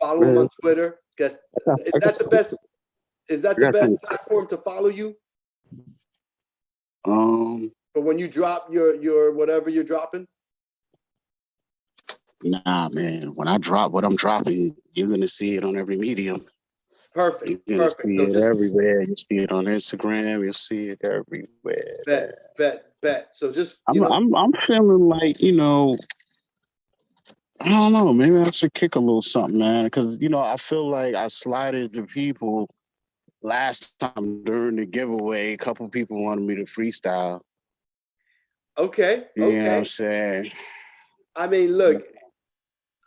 Follow him on Twitter. Is that the best? Is that the best platform to follow you? But when you drop your whatever you're dropping. Nah, man. When I drop what I'm dropping, you're gonna see it on every medium. Perfect. You're gonna see it everywhere. You see it on Instagram. You'll see it everywhere. Bet. So just I'm feeling like, you know, I don't know. Maybe I should kick a little something, man. Because, you know, I feel like I slided the people last time during the giveaway. A couple people wanted me to freestyle. Okay. You know what I'm saying? I mean, look.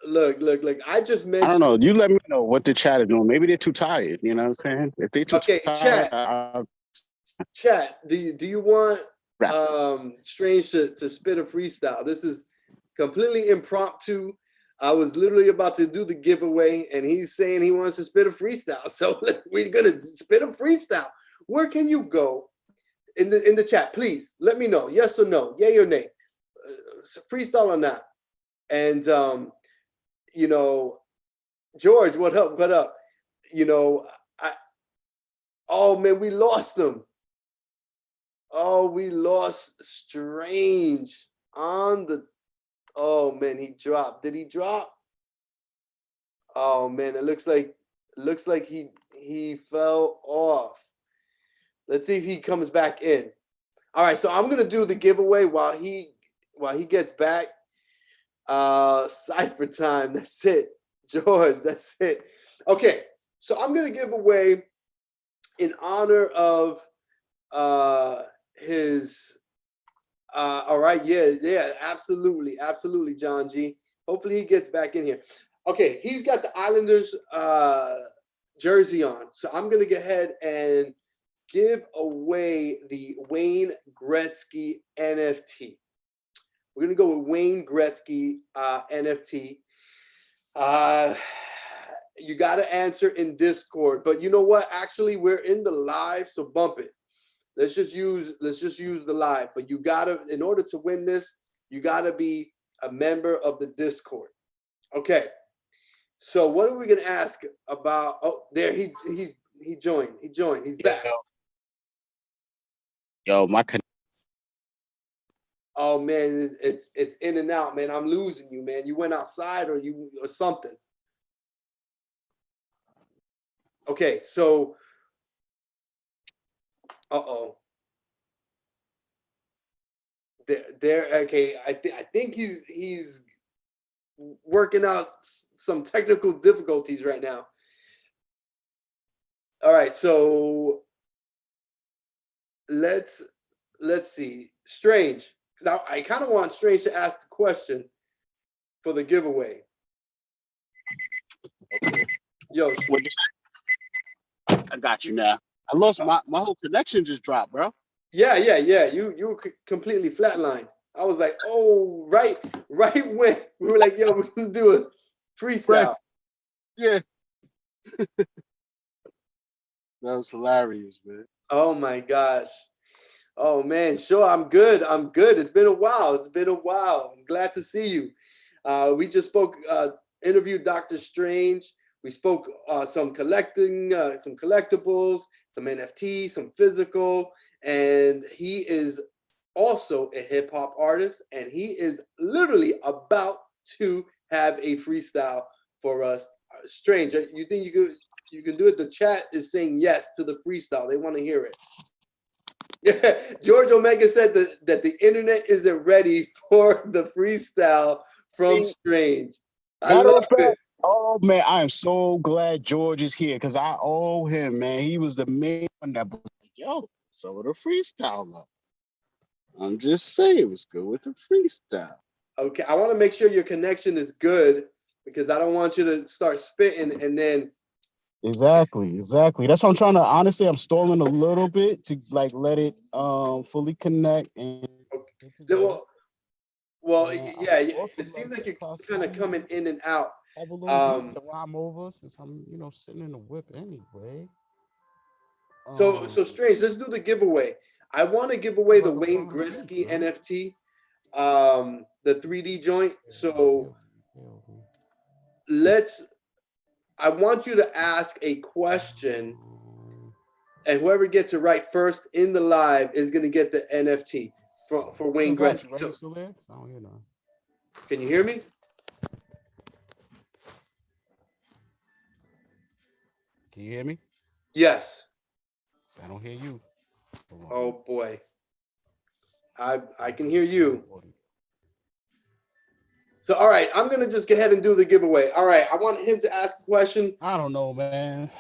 I just mentioned. I don't know. You let me know what the chat is doing. Maybe they're too tired. You know what I'm saying? If they're too tired, chat. Do you want Strange to spit a freestyle? This is completely impromptu. I was literally about to do the giveaway, and he's saying he wants to spit a freestyle. So we're gonna spit a freestyle. Where can you go in the chat? Please let me know. Yes or no, yay or nay. Freestyle or not. And you know, George, what up? You know, oh man, we lost them. Oh, we lost Strange on the. Oh man, he dropped. Did he drop? Oh man, it looks like he fell off. Let's see if he comes back in. All right, so I'm gonna do the giveaway while he gets back. Cypher time. That's it, George. That's it. Okay, so I'm gonna give away in honor of his. All right, yeah, absolutely, John G. Hopefully he gets back in here. Okay, he's got the Islanders jersey on, so I'm gonna go ahead and give away the Wayne Gretzky NFT. We're gonna go with Wayne Gretzky NFT. You got to answer in Discord, but you know what? Actually, we're in the live, so bump it. Let's just use the live. But you gotta, in order to win this, you gotta be a member of the Discord. Okay. So what are we gonna ask about? Oh, there he joined. He's back. Yo, my. Oh man, it's in and out, man. I'm losing you, man. You went outside or something. Okay, so there. Okay, I think he's working out some technical difficulties right now. All right, so let's see. Strange, because I kind of want Strange to ask the question for the giveaway. Okay. Yo, I got you now. I lost my whole connection just dropped, bro. Yeah. You were completely flatlined. I was like, oh, right when we were like, yo, we're gonna do a Right. freestyle. Yeah. That was hilarious, man. Oh my gosh. Oh man, sure. I'm good. I'm good. It's been a while. It's been a while. I'm glad to see you. We just spoke, interviewed Dr. Strange. We spoke some collecting, some collectibles, some NFT, some physical, and he is also a hip hop artist, and he is literally about to have a freestyle for us. Strange, you think you can do it? The chat is saying yes to the freestyle. They want to hear it. Yeah, George Omega said that the internet isn't ready for the freestyle from Strange. I Matter love of fact, it. oh man, I am so glad George is here because I owe him, man. He was the main one that was like, yo, so with a freestyle up. I'm just saying it was good with the freestyle. Okay, I want to make sure your connection is good because I don't want you to start spitting and then. Exactly. That's what I'm trying to honestly, I'm stalling a little bit to like let it fully connect and get together. Well, well, And I yeah, would also it seems like like to you're kind of possibly coming in and out. have a little beat Um, to rhyme over since I'm, sitting in the whip anyway. so Um, Strange. Let's do the giveaway. I want to give I'm away the about to Wayne find a beat, Gretzky bro. NFT, the 3D joint. Yeah, So let's. I want you to ask a question, and whoever gets it right first in the live is going to get the NFT for still Wayne got you, Gretzky. right? You So, still there? I don't hear nothing. can you hear me? Can you hear me? Yes. I don't hear you. Hold on. Oh boy, I can hear Just turn you. the audio. So all right, I'm gonna just go ahead and do the giveaway. All right, I want him to ask a question. I don't know, man.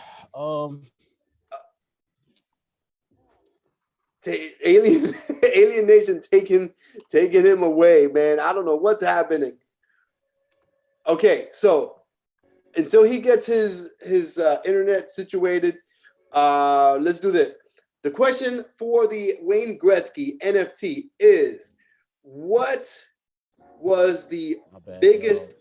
Alien Alien Nation taking him away, man. I don't know what's happening. Okay, so until he gets his internet situated, let's do this. The question for the Wayne Gretzky NFT is: what was the My bad, yo. biggest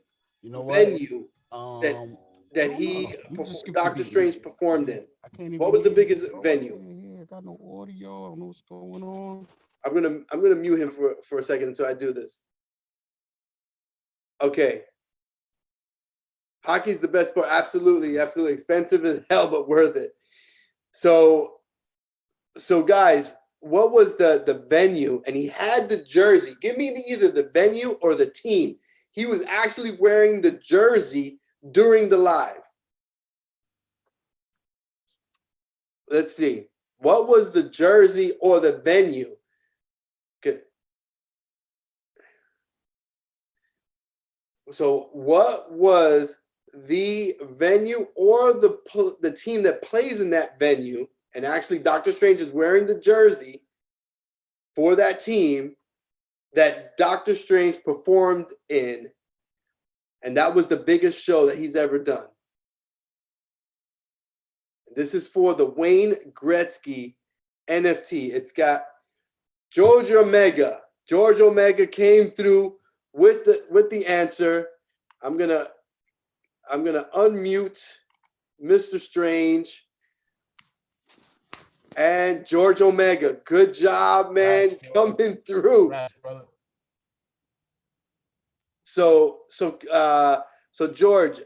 You know what? venue that I that don't know. he Let me just skip the Doctor beat. Let me Strange performed see. in? I can't What even was the hear you, biggest bro. I venue? can't hear. I got no audio. I don't know what's going on. I'm gonna mute him for a second until I do this. Okay. Hockey's the best sport. Absolutely, absolutely. Expensive as hell, but worth it. So guys, what was the venue? And he had the jersey. Give me either the venue or the team. He was actually wearing the jersey during the live. Let's see. What was the jersey or the venue? Okay. So what was the venue or the team that plays in that venue? And actually, Doctor Strange is wearing the jersey for that team that Doctor Strange performed in, and that was the biggest show that he's ever done. This is for the Wayne Gretzky NFT. It's got George Omega. George Omega came through with the answer. I'm gonna unmute Mr. Strange and George Omega. Good job, man, coming through. Congrats, brother. So George,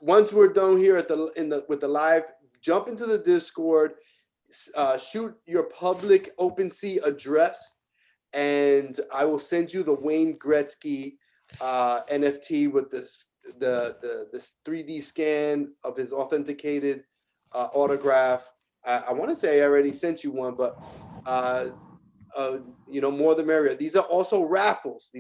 once we're done here with the live, jump into the Discord, shoot your public Opensea address, and I will send you the Wayne Gretzky NFT with this 3D scan of his authenticated autograph. I want to say I already sent you one, but more the merrier. These are also raffles.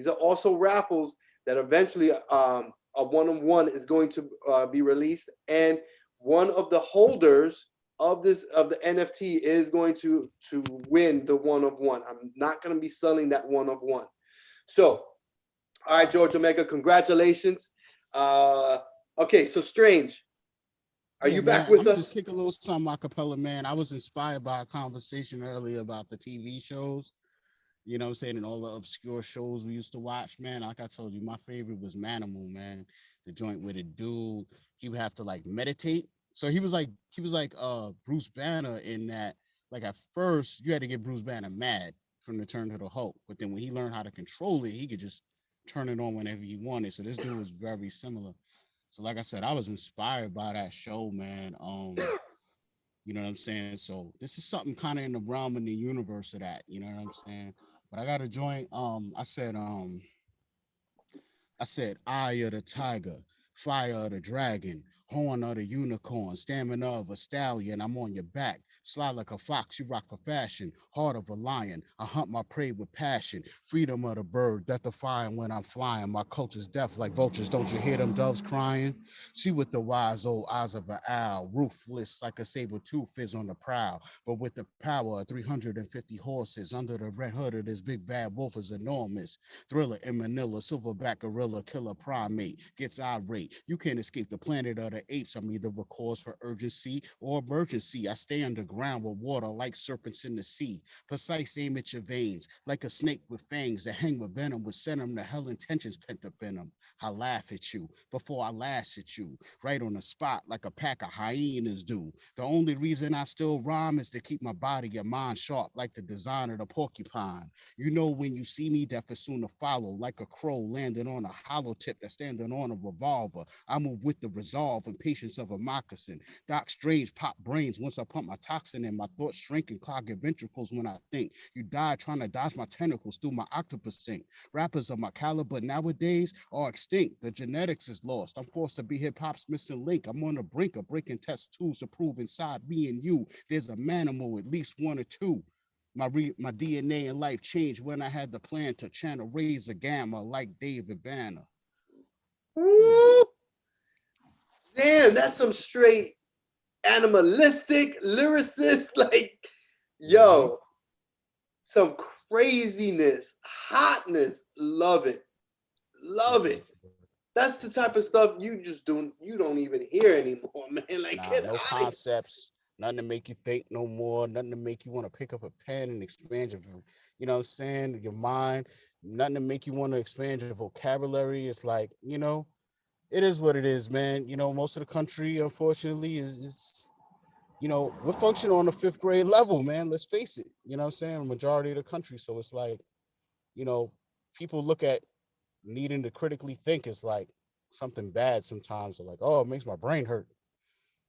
That eventually a one-on-one is going to be released, and one of the holders of the NFT is going to win the one-of-one. I'm not going to be selling that one-of-one. So, all right, George Omega, congratulations. Okay, so Strange, Are Yeah, you back man. I'm with gonna just us? kick a little something a cappella, man. I was inspired by a conversation earlier about the TV shows. You know what I'm saying? And all the obscure shows we used to watch, man. Like I told you, my favorite was Manimal, man. The joint with a dude, he would have to like meditate. So he was like Bruce Banner in that, like at first you had to get Bruce Banner mad from the turn to the Hulk. But then when he learned how to control it, he could just turn it on whenever he wanted. So this dude was very similar. So like I said, I was inspired by that show, man. You know what I'm saying? So this is something kind of in the realm in the universe of that. You know what I'm saying? But I got a joint. I said, eye of the tiger, fire of the dragon, horn of the unicorn, stamina of a stallion. I'm on your back, sly like a fox, you rock a fashion, heart of a lion. I hunt my prey with passion, freedom of the bird, death defying when I'm flying. My culture's deaf like vultures. Don't you hear them doves crying? See with the wise old eyes of an owl, ruthless like a saber tooth is on the prowl, but with the power of 350 horses under the red hood of this big bad wolf is enormous. Thriller in Manila, silverback gorilla, killer primate, gets irate. You can't escape the planet of the apes. I'm either a cause for urgency or emergency. I stay underground with water like serpents in the sea. Precise aim at your veins, like a snake with fangs that hang with venom with send them to hell intentions pent up in them. I laugh at you before I lash at you, right on the spot like a pack of hyenas do. The only reason I still rhyme is to keep my body and mind sharp like the design of the porcupine. You know when you see me, death is soon to follow, like a crow landing on a hollow tip that's standing on a revolver. I move with the resolve and patience of a moccasin. Doc Strange pop brains once I pump my toxin in. My thoughts shrink and clog your ventricles when I think. You die trying to dodge my tentacles through my octopus sink. Rappers of my caliber nowadays are extinct. The genetics is lost. I'm forced to be hip hop's missing link. I'm on the brink of breaking test tools to prove inside me and you there's a manimal, at least one or two. My DNA and life changed when I had the plan to channel raise a gamma like David Banner. Yeah. Woo! Damn, that's some straight animalistic lyricist. Like, Mm-hmm. yo, some craziness, hotness. Love it. Love Appreciate it. you. That's the type of stuff you don't even hear anymore, man. Like, Nah, get no out of here. concepts, nothing to make you think no more, nothing to make you want to pick up a pen and expand your, you know what I'm saying, your mind, nothing to make you want to expand your vocabulary. It's like, it is what it is, man. Most of the country, unfortunately, is we're functioning on the fifth grade level, man. Let's face it. You know what I'm saying? Majority of the country. So it's like, you know, people look at needing to critically think as like something bad sometimes. They're like, oh, it makes my brain hurt.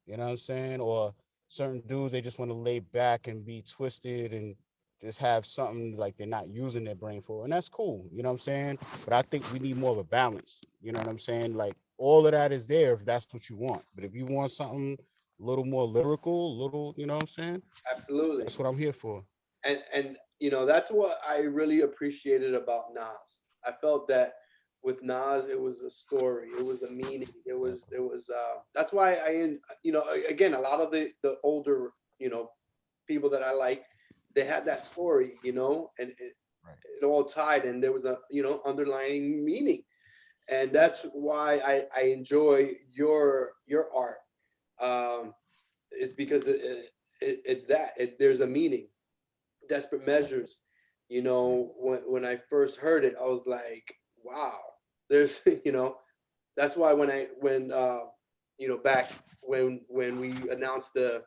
You know what I'm saying? Or certain dudes, they just want to lay back and be twisted and just have something like they're not using their brain for. And that's cool. You know what I'm saying? But I think we need more of a balance. You know what I'm saying? Like all of that is there if that's what you want. But if you want something a little more lyrical, a little, you know what I'm saying? Absolutely. That's what I'm here for. And that's what I really appreciated about Nas. I felt that with Nas, it was a story, it was a meaning, that's why again, a lot of the older people that I like, they had that story, and Right. it all tied, and there was a underlying meaning, and that's why I enjoy your art. It's because it's that there's a meaning. Desperate Measures, Right. when I first heard it, I was like, wow. There's that's why back when you announced the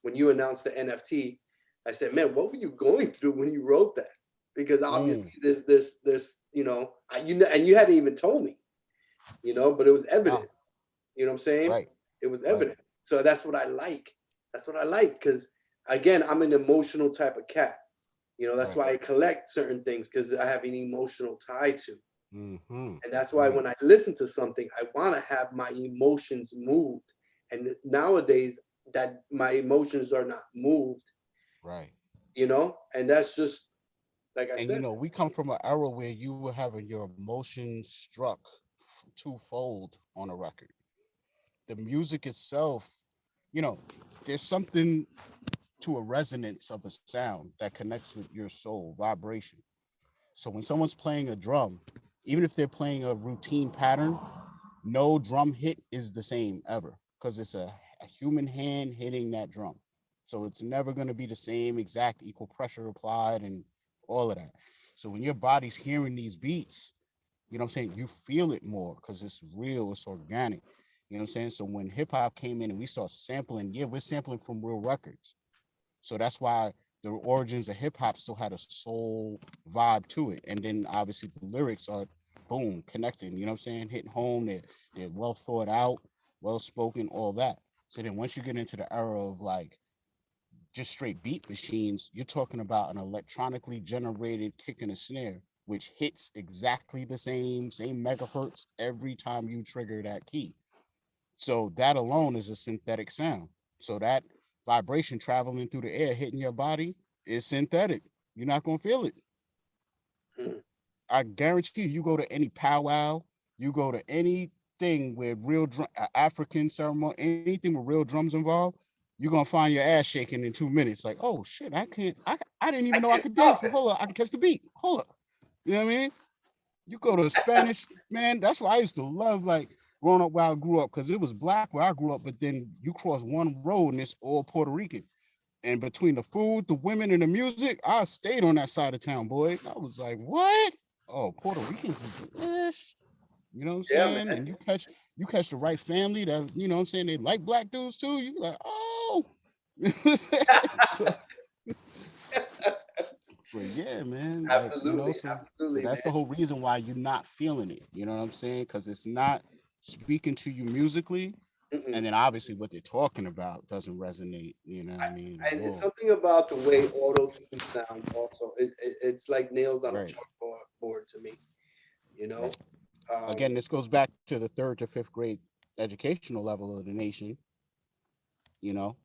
NFT, I said, man, what were you going through when you wrote that? Because Mm. obviously there's and you hadn't even told me, but it was Wow. evident. You know what I'm saying? Right. It was Right. evident. So that's what I like. That's what I like because, again, I'm an emotional type of cat. That's Right. why I collect certain things because I have an emotional tie to. Mm-hmm. And that's why Right. when I listen to something, I want to have my emotions moved. And nowadays, that my emotions are not moved, Right. and that's just like I And said. we come from an era where you were having your emotions struck twofold on a record. The music itself, you know, there's something to a resonance of a sound that connects with your soul, vibration. So when someone's playing a drum, even if they're playing a routine pattern, no drum hit is the same ever because it's a human hand hitting that drum. So it's never going to be the same exact equal pressure applied and all of that. So when your body's hearing these beats, you know what I'm saying, you feel it more because it's real, it's organic. You know what I'm saying? So when hip hop came in and we start sampling, yeah, we're sampling from real records. So that's why the origins of hip hop still had a soul vibe to it. And then obviously the lyrics are boom, connecting, you know what I'm saying? Hitting home, they're well thought out, well spoken, all that. So then once you get into the era of like just straight beat machines, you're talking about an electronically generated kick and a snare, which hits exactly the same megahertz every time you trigger that key. So that alone is a synthetic sound. So that vibration traveling through the air hitting your body is synthetic. You're not gonna feel it. Mm. I guarantee you go to any powwow, you go to anything with real African ceremony, anything with real drums involved, you're gonna find your ass shaking in 2 minutes. Like, oh shit, I can't, I didn't I even know I can't could dance, stop but it. hold up, I can catch the beat. Hold up, you know what I mean? You go to Spanish, man. That's why I used to love like growing up where I grew up because it was black where I grew up, but then you cross one road and it's all Puerto Rican. And between the food, the women, and the music, I stayed on that side of town, boy. I was like, what? Oh, Puerto Ricans is this. You know what I'm Yeah, saying? man. And you catch the right family that, you know what I'm saying, they like black dudes too. You be like, oh. So, but yeah, man, like, Absolutely, so absolutely, that's the man. whole reason why you're not feeling it. You know what I'm saying? Because it's not speaking to you musically, Mm-mm. and then obviously what they're talking about doesn't resonate. You know what I, I mean? At and it's all. something about the way auto tune sounds. Also, it's like nails on a Right, chalkboard board to me. You know. right. Um, Again, this goes back to the third to fifth grade educational level of the nation. You know,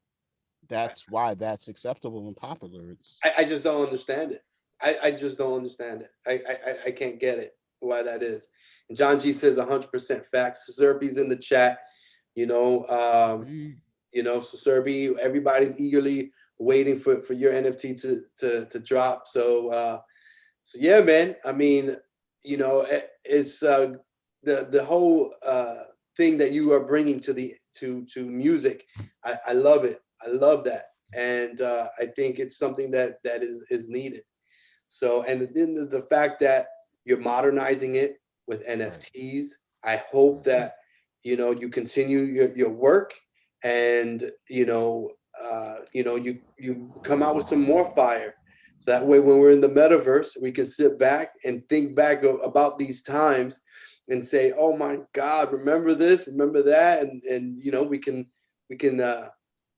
that's why that's acceptable and popular. It's I just don't understand it. I just don't understand it. I can't get it why that is. And John G says 100% facts. Zerby's in the chat. You know, so Serby, everybody's eagerly waiting for your NFT to drop. So yeah, man. I mean, it's the whole thing that you are bringing to music. I love it. I love that, and I think it's something that is needed. So, and then the fact that you're modernizing it with right, NFTs, I hope right, that you continue your work, and you come out with some more fire. So that way, when we're in the metaverse, we can sit back and think back about these times and say, "Oh my God, remember this, remember that," and we can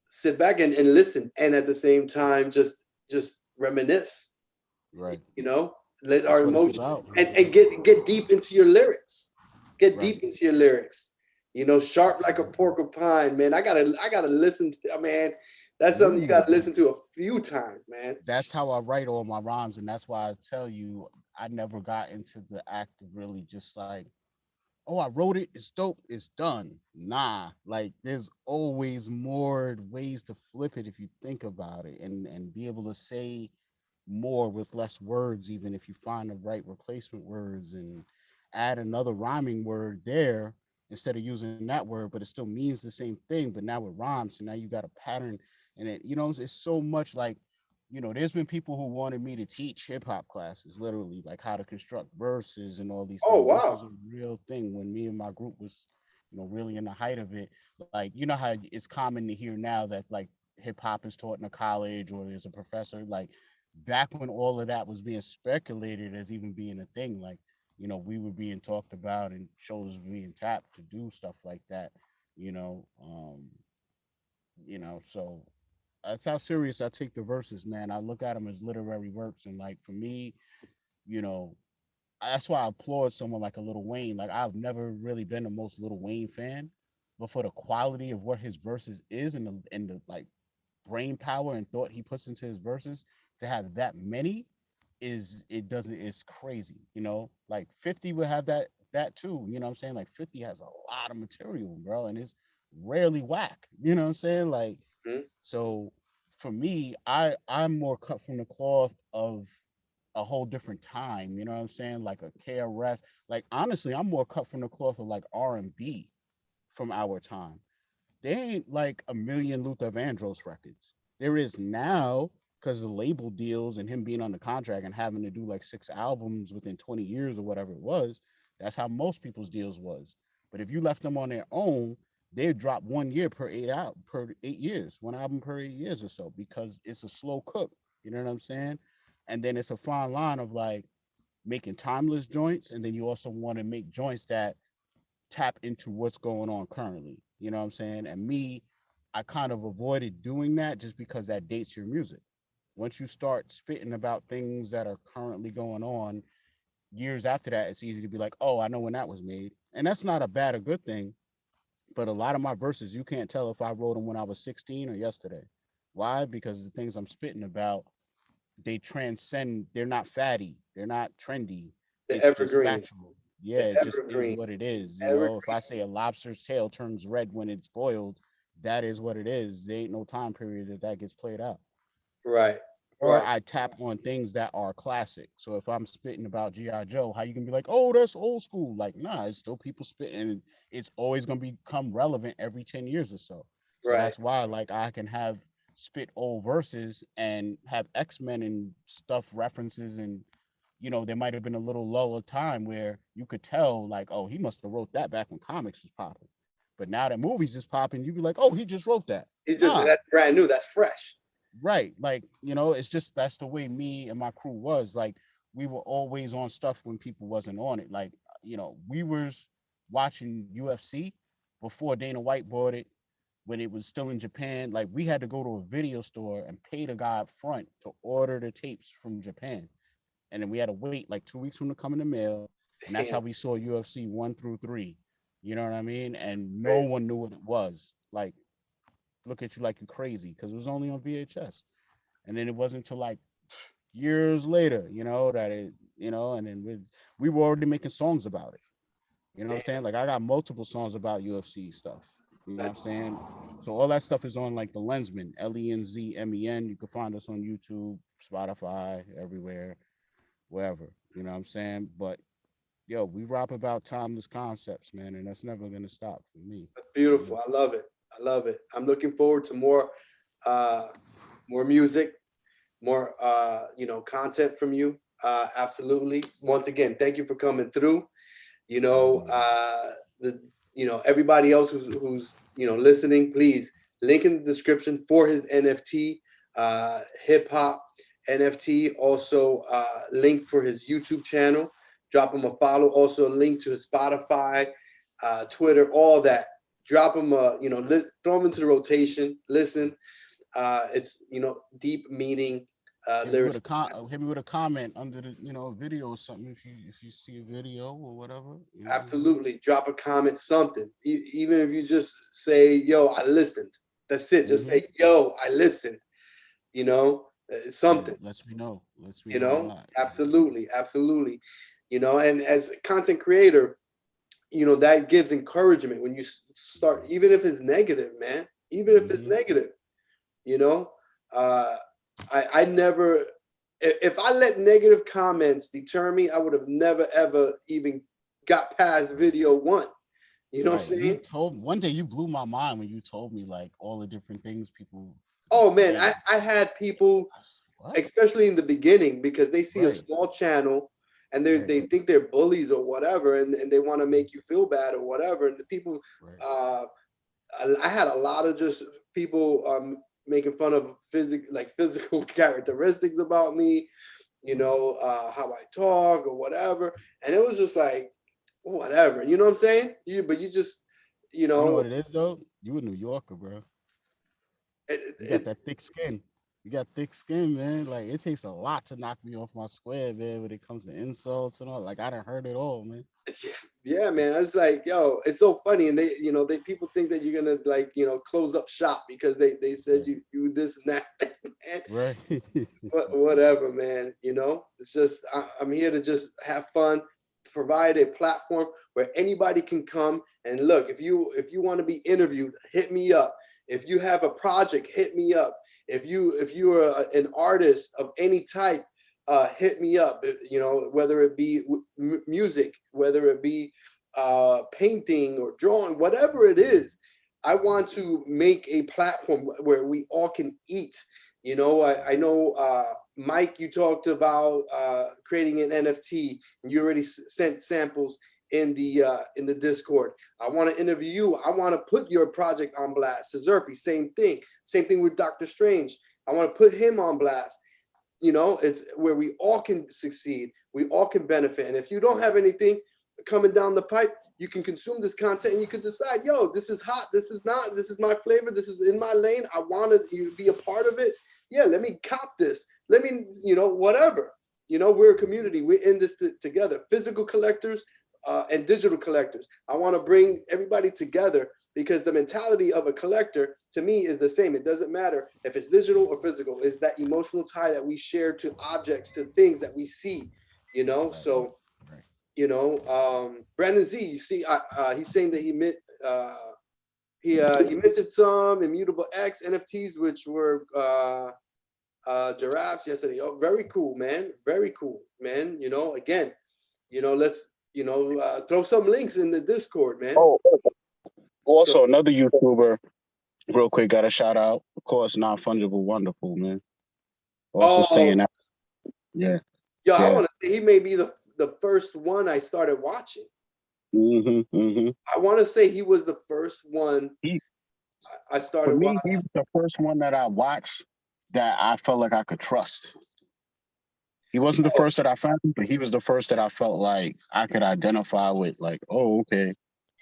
sit back and listen, and at the same time, just reminisce. right. You know, let That's our what it's emotions about, and man. get deep into your lyrics. Get Right. deep into your lyrics. Sharp like a porcupine, man. I gotta listen to, man. That's something you gotta Ooh, listen to a few times, man. that's how I write all my rhymes, and that's why I tell you I never got into the act of really just like, oh, I wrote it, it's dope, it's done. Nah, like there's always more ways to flip it if you think about it, and be able to say more with less words, even if you find the right replacement words and add another rhyming word there instead of using that word, but it still means the same thing, but now it rhymes. So now you got a pattern, and it's so much like, there's been people who wanted me to teach hip hop classes, literally, like how to construct verses and all these Oh things. This was wow. a real thing when me and my group was, really in the height of it. Like, how it's common to hear now that like hip hop is taught in a college or there's a professor. Like back when all of that was being speculated as even being a thing, like, we were being talked about and shows were being tapped to do stuff like that, you know. So that's how serious I take the verses, man. I look at them as literary works, and like for me, you know, that's why I applaud someone like a Little Wayne. Like I've never really been the most Little Wayne fan, but for the quality of what his verses is and the like brain power and thought he puts into his verses, to have that many it's crazy. Like 50 would have that too. You know what I'm saying? Like 50 has a lot of material, bro, and it's rarely whack. You know what I'm saying? Like, Mhm. so for me, I'm more cut from the cloth of a whole different time. You know what I'm saying? Like a KRS. Like honestly, I'm more cut from the cloth of like R&B from our time there ain't like a million Luther Vandross records. There is now because of label deals and him being on the contract and having to do like 6 albums within 20 years or whatever it was. That's how most people's deals was. But if you left them on their own, they'd drop 1 year per 8 years, 1 album per 8 years or so, because it's a slow cook. You know what I'm saying? And then it's a fine line of like making timeless joints, and then you also want to make joints that tap into what's going on currently. You know what I'm saying? And me, I kind of avoided doing that just because that dates your music. Once you start spitting about things that are currently going on, years after that, it's easy to be like, oh, I know when that was made. And that's not a bad or good thing. But a lot of my verses, you can't tell if I wrote them when I was 16 or yesterday. Why? Because the things I'm spitting about, they transcend, they're not fatty, they're not trendy. The It's just evergreen, factual. Yeah, the it just is evergreen, what it is. You know, if evergreen. I say a lobster's tail turns red when it's boiled, that is what it is. There ain't no time period that gets played out. Right, Or right. I tap on things that are classic. So if I'm spitting about G.I. Joe, how you can be like, oh, that's old school? Like, nah, it's still people spitting. It's always gonna become relevant every 10 years or so. So Right. that's why like I can have spit old verses and have X-Men and stuff references, and there might have been a little lull of time where you could tell like, oh, he must have wrote that back when comics was popping. But now that movies is popping, you'd be like, oh, he just wrote that. It's just Nah, that's brand new. That's fresh. right. Like, it's just that's the way me and my crew was. Like, we were always on stuff when people wasn't on it. Like, we was watching UFC before Dana White bought it when it was still in Japan. Like, we had to go to a video store and pay the guy up front to order the tapes from Japan. And then we had to wait like 2 weeks from the coming the mail. And that's Damn, how we saw UFC 1 through 3. You know what I mean? And no crazy. one knew what it was. Like, look at you like you're crazy because it was only on VHS. And then it wasn't until like years later, that and then we were already making songs about it. You know what I'm Damn, saying? Like I got multiple songs about UFC stuff. You know what I'm that's saying? So all that stuff is on like the Lensman, LENZMEN. You can find us on YouTube, Spotify, everywhere, wherever. You know what I'm saying? But yo, we rap about timeless concepts, man, and that's never gonna stop for me. You know? beautiful. I love it. I love it. I'm looking forward to uh, more music, more content from you. Absolutely. Once again, thank you for coming through. You know, the everybody else who's listening, please link in the description for his NFT, hip hop NFT. Also, link for his YouTube channel. Drop him a follow. Also, a link to his Spotify, Twitter, all that. Drop him a throw him into the rotation. Listen, it's deep meaning lyrics. Hit me with a comment under the video or something if you see a video or whatever. You know what I'm saying? Absolutely. Drop a comment, something. Even if you just say, yo, I listened. That's it. Just Mm-hmm. say, yo, I listened. Yeah, Something, lets me know. Lets me you know a know? lot. Absolutely. Absolutely. And as a content creator, that gives encouragement when you start, even if it's negative, man, even if it's Mm-hmm. negative, you know, uh, I never, if I let negative comments deter me, I would have never, ever even got past video one. You know what Right. I'm saying? One day you blew my mind when you told me like all the different things people would Oh man, say. I had people, What? especially in the beginning, because they see a Right. small channel and Right. they think they're bullies or whatever, and they want to make you feel bad or whatever. And the people, Right. uh, I had a lot of just people making fun of physical characteristics about me, how I talk or whatever. And it was just like, whatever, you know what I'm saying? But you just, you You know know, what it is though? You a New Yorker, bro. it, You got it, that thick skin. You got thick skin, man. Like it takes a lot to knock me off my square, man, when it comes to insults and all. Like I done heard it all, man. yeah, man. I was like, yo, it's so funny. And they people think that you're gonna close up shop because they said Right. you this and that. Man, Right. whatever, man. It's just I'm here to just have fun, provide a platform where anybody can come and look. If you want to be interviewed, hit me up. If you have a project, hit me up. If you are an artist of any type, hit me up. Whether it be music, whether it be painting or drawing, whatever it is. I want to make a platform where we all can eat. You know, I know, Mike, you talked about creating an NFT, and you already sent samples in the Discord. I want to interview you. I want to put your project on blast. Sezerpi, same thing. Same thing with Dokta Strange. I want to put him on blast. You know, it's where we all can succeed. We all can benefit. And if you don't have anything coming down the pipe, you can consume this content and you can decide, yo, this is hot. This is not. This is my flavor. This is in my lane. I want to be a part of it. Yeah, let me cop this. Let me, you know, whatever. You know, we're a community. We're in this together. Physical collectors and digital collectors. I want to bring everybody together because the mentality of a collector to me is the same. It doesn't matter if it's digital or physical. It's that emotional tie that we share to objects, to things that we see, you know? So, you know, Brandon Z, you see, he's saying that he minted some Immutable X NFTs, which were giraffes yesterday. Oh, very cool, man. Very cool, man. You know, again, you know, let's, you know, throw some links in the Discord, man. Oh, also So, another YouTuber, real quick, got a shout out. Of course, Non Fungible Wonderful, man. Also staying out. Yeah. Yeah, I Yeah. want to say he may be the first one I started watching. I want to say he was the first one I started For me, watching. he was the first one that I watched that I felt like I could trust. He wasn't the first that I found, but he was the first that I felt like I could identify with, like, oh, okay.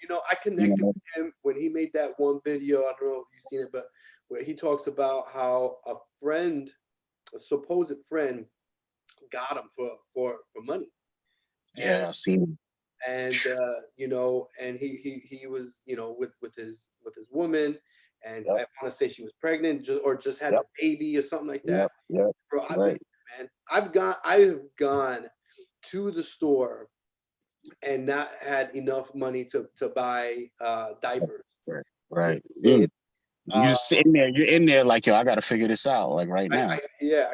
You know, I connected with him when he made that one video. I don't know if you've seen it, but where he talks about how a friend, a supposed friend, got him for money. Yeah, I seen him. And you know, and he was, you know, with his woman, and I want to say she was pregnant or just had the baby or something like that. Bro, I've been, man, I've gone to the store and not had enough money to buy diapers. Right. You You're just sitting there. You're in there like, yo, I got to figure this out, like right now. I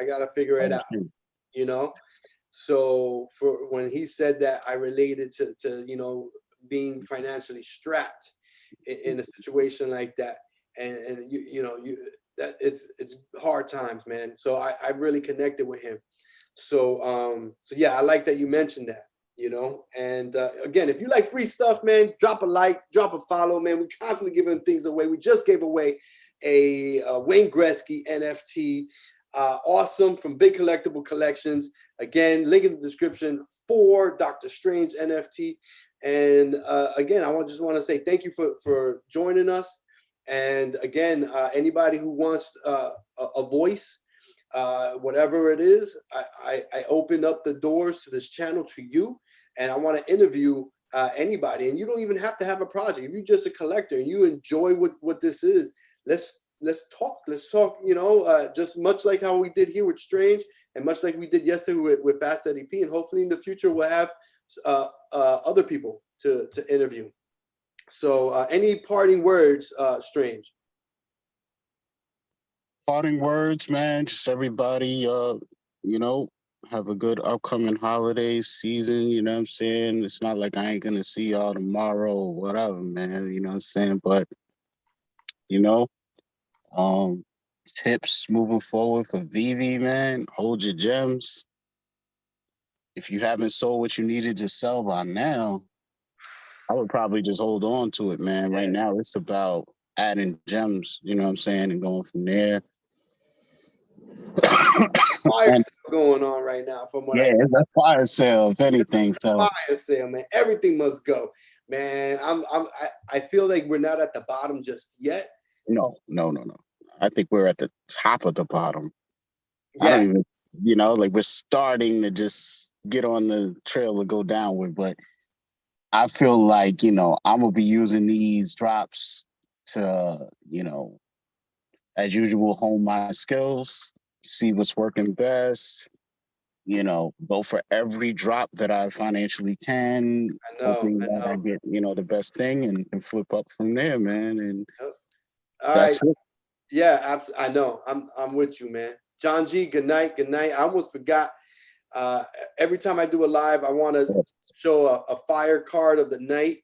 got to figure it out. You know, so for when he said that, I related to you know, being financially strapped in a situation like that, and you know, that it's hard times, man. So I really connected with him. So so yeah, I like that you mentioned that. You know, and again, if you like free stuff, man, drop a like, drop a follow, man. We constantly giving things away. We just gave away a Wayne Gretzky NFT. Awesome, from Big Collectible Collections. Again, link in the description for Dokta Strange NFT. And again, I just want to say thank you for joining us. And again, anybody who wants a voice, whatever it is, I open up the doors to this channel to you, and I want to interview anybody. And you don't even have to have a project. If you're just a collector and you enjoy what this is, let's talk, you know, just much like how we did here with Strange, and much like we did yesterday with Fast Eddie P. And hopefully in the future we'll have other people to interview. So any parting words, Strange? Parting words, man. Just everybody, you know, have a good upcoming holiday season. You know what I'm saying? It's not like I ain't gonna see y'all tomorrow or whatever, man. You know what I'm saying? But you know, tips moving forward for Veve, man. Hold your gems. If you haven't sold what you needed to sell by now, I would probably just hold on to it, man. Right now, it's about adding gems, you know what I'm saying, and going from there. Fire sale going on right now, from what it's a fire sale, if anything. So fire sale, man. Everything must go, man. I feel like we're not at the bottom just yet. No. I think we're at the top of the bottom. Yeah. I don't even, you know, like we're starting to just get on the trail to go downward, but I feel like, you know, I'm gonna be using these drops to, you know, as usual, hone my skills, see what's working best, you know, go for every drop that I financially can, hoping that I get, you know, the best thing and flip up from there, man. And all right. it. Yeah, I know. I'm with you, man. John G, good night. Good night. I almost forgot. Every time I do a live, I want to show a fire card of the night.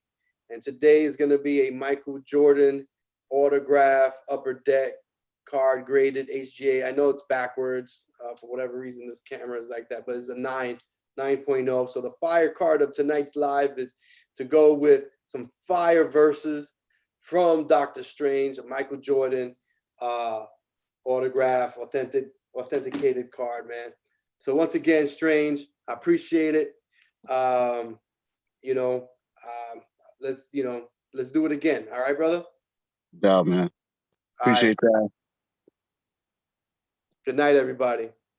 And today is going to be a Michael Jordan autograph upper deck card graded HGA. I know it's backwards for whatever reason this camera is like that, but it's a 9.0. So the fire card of tonight's live is to go with some fire verses from Dokta Strange, a Michael Jordan autograph, authenticated card, man. So once again, Strange, I appreciate it. Let's do it again. All right, brother. Yeah, man. Appreciate that. Good night, everybody.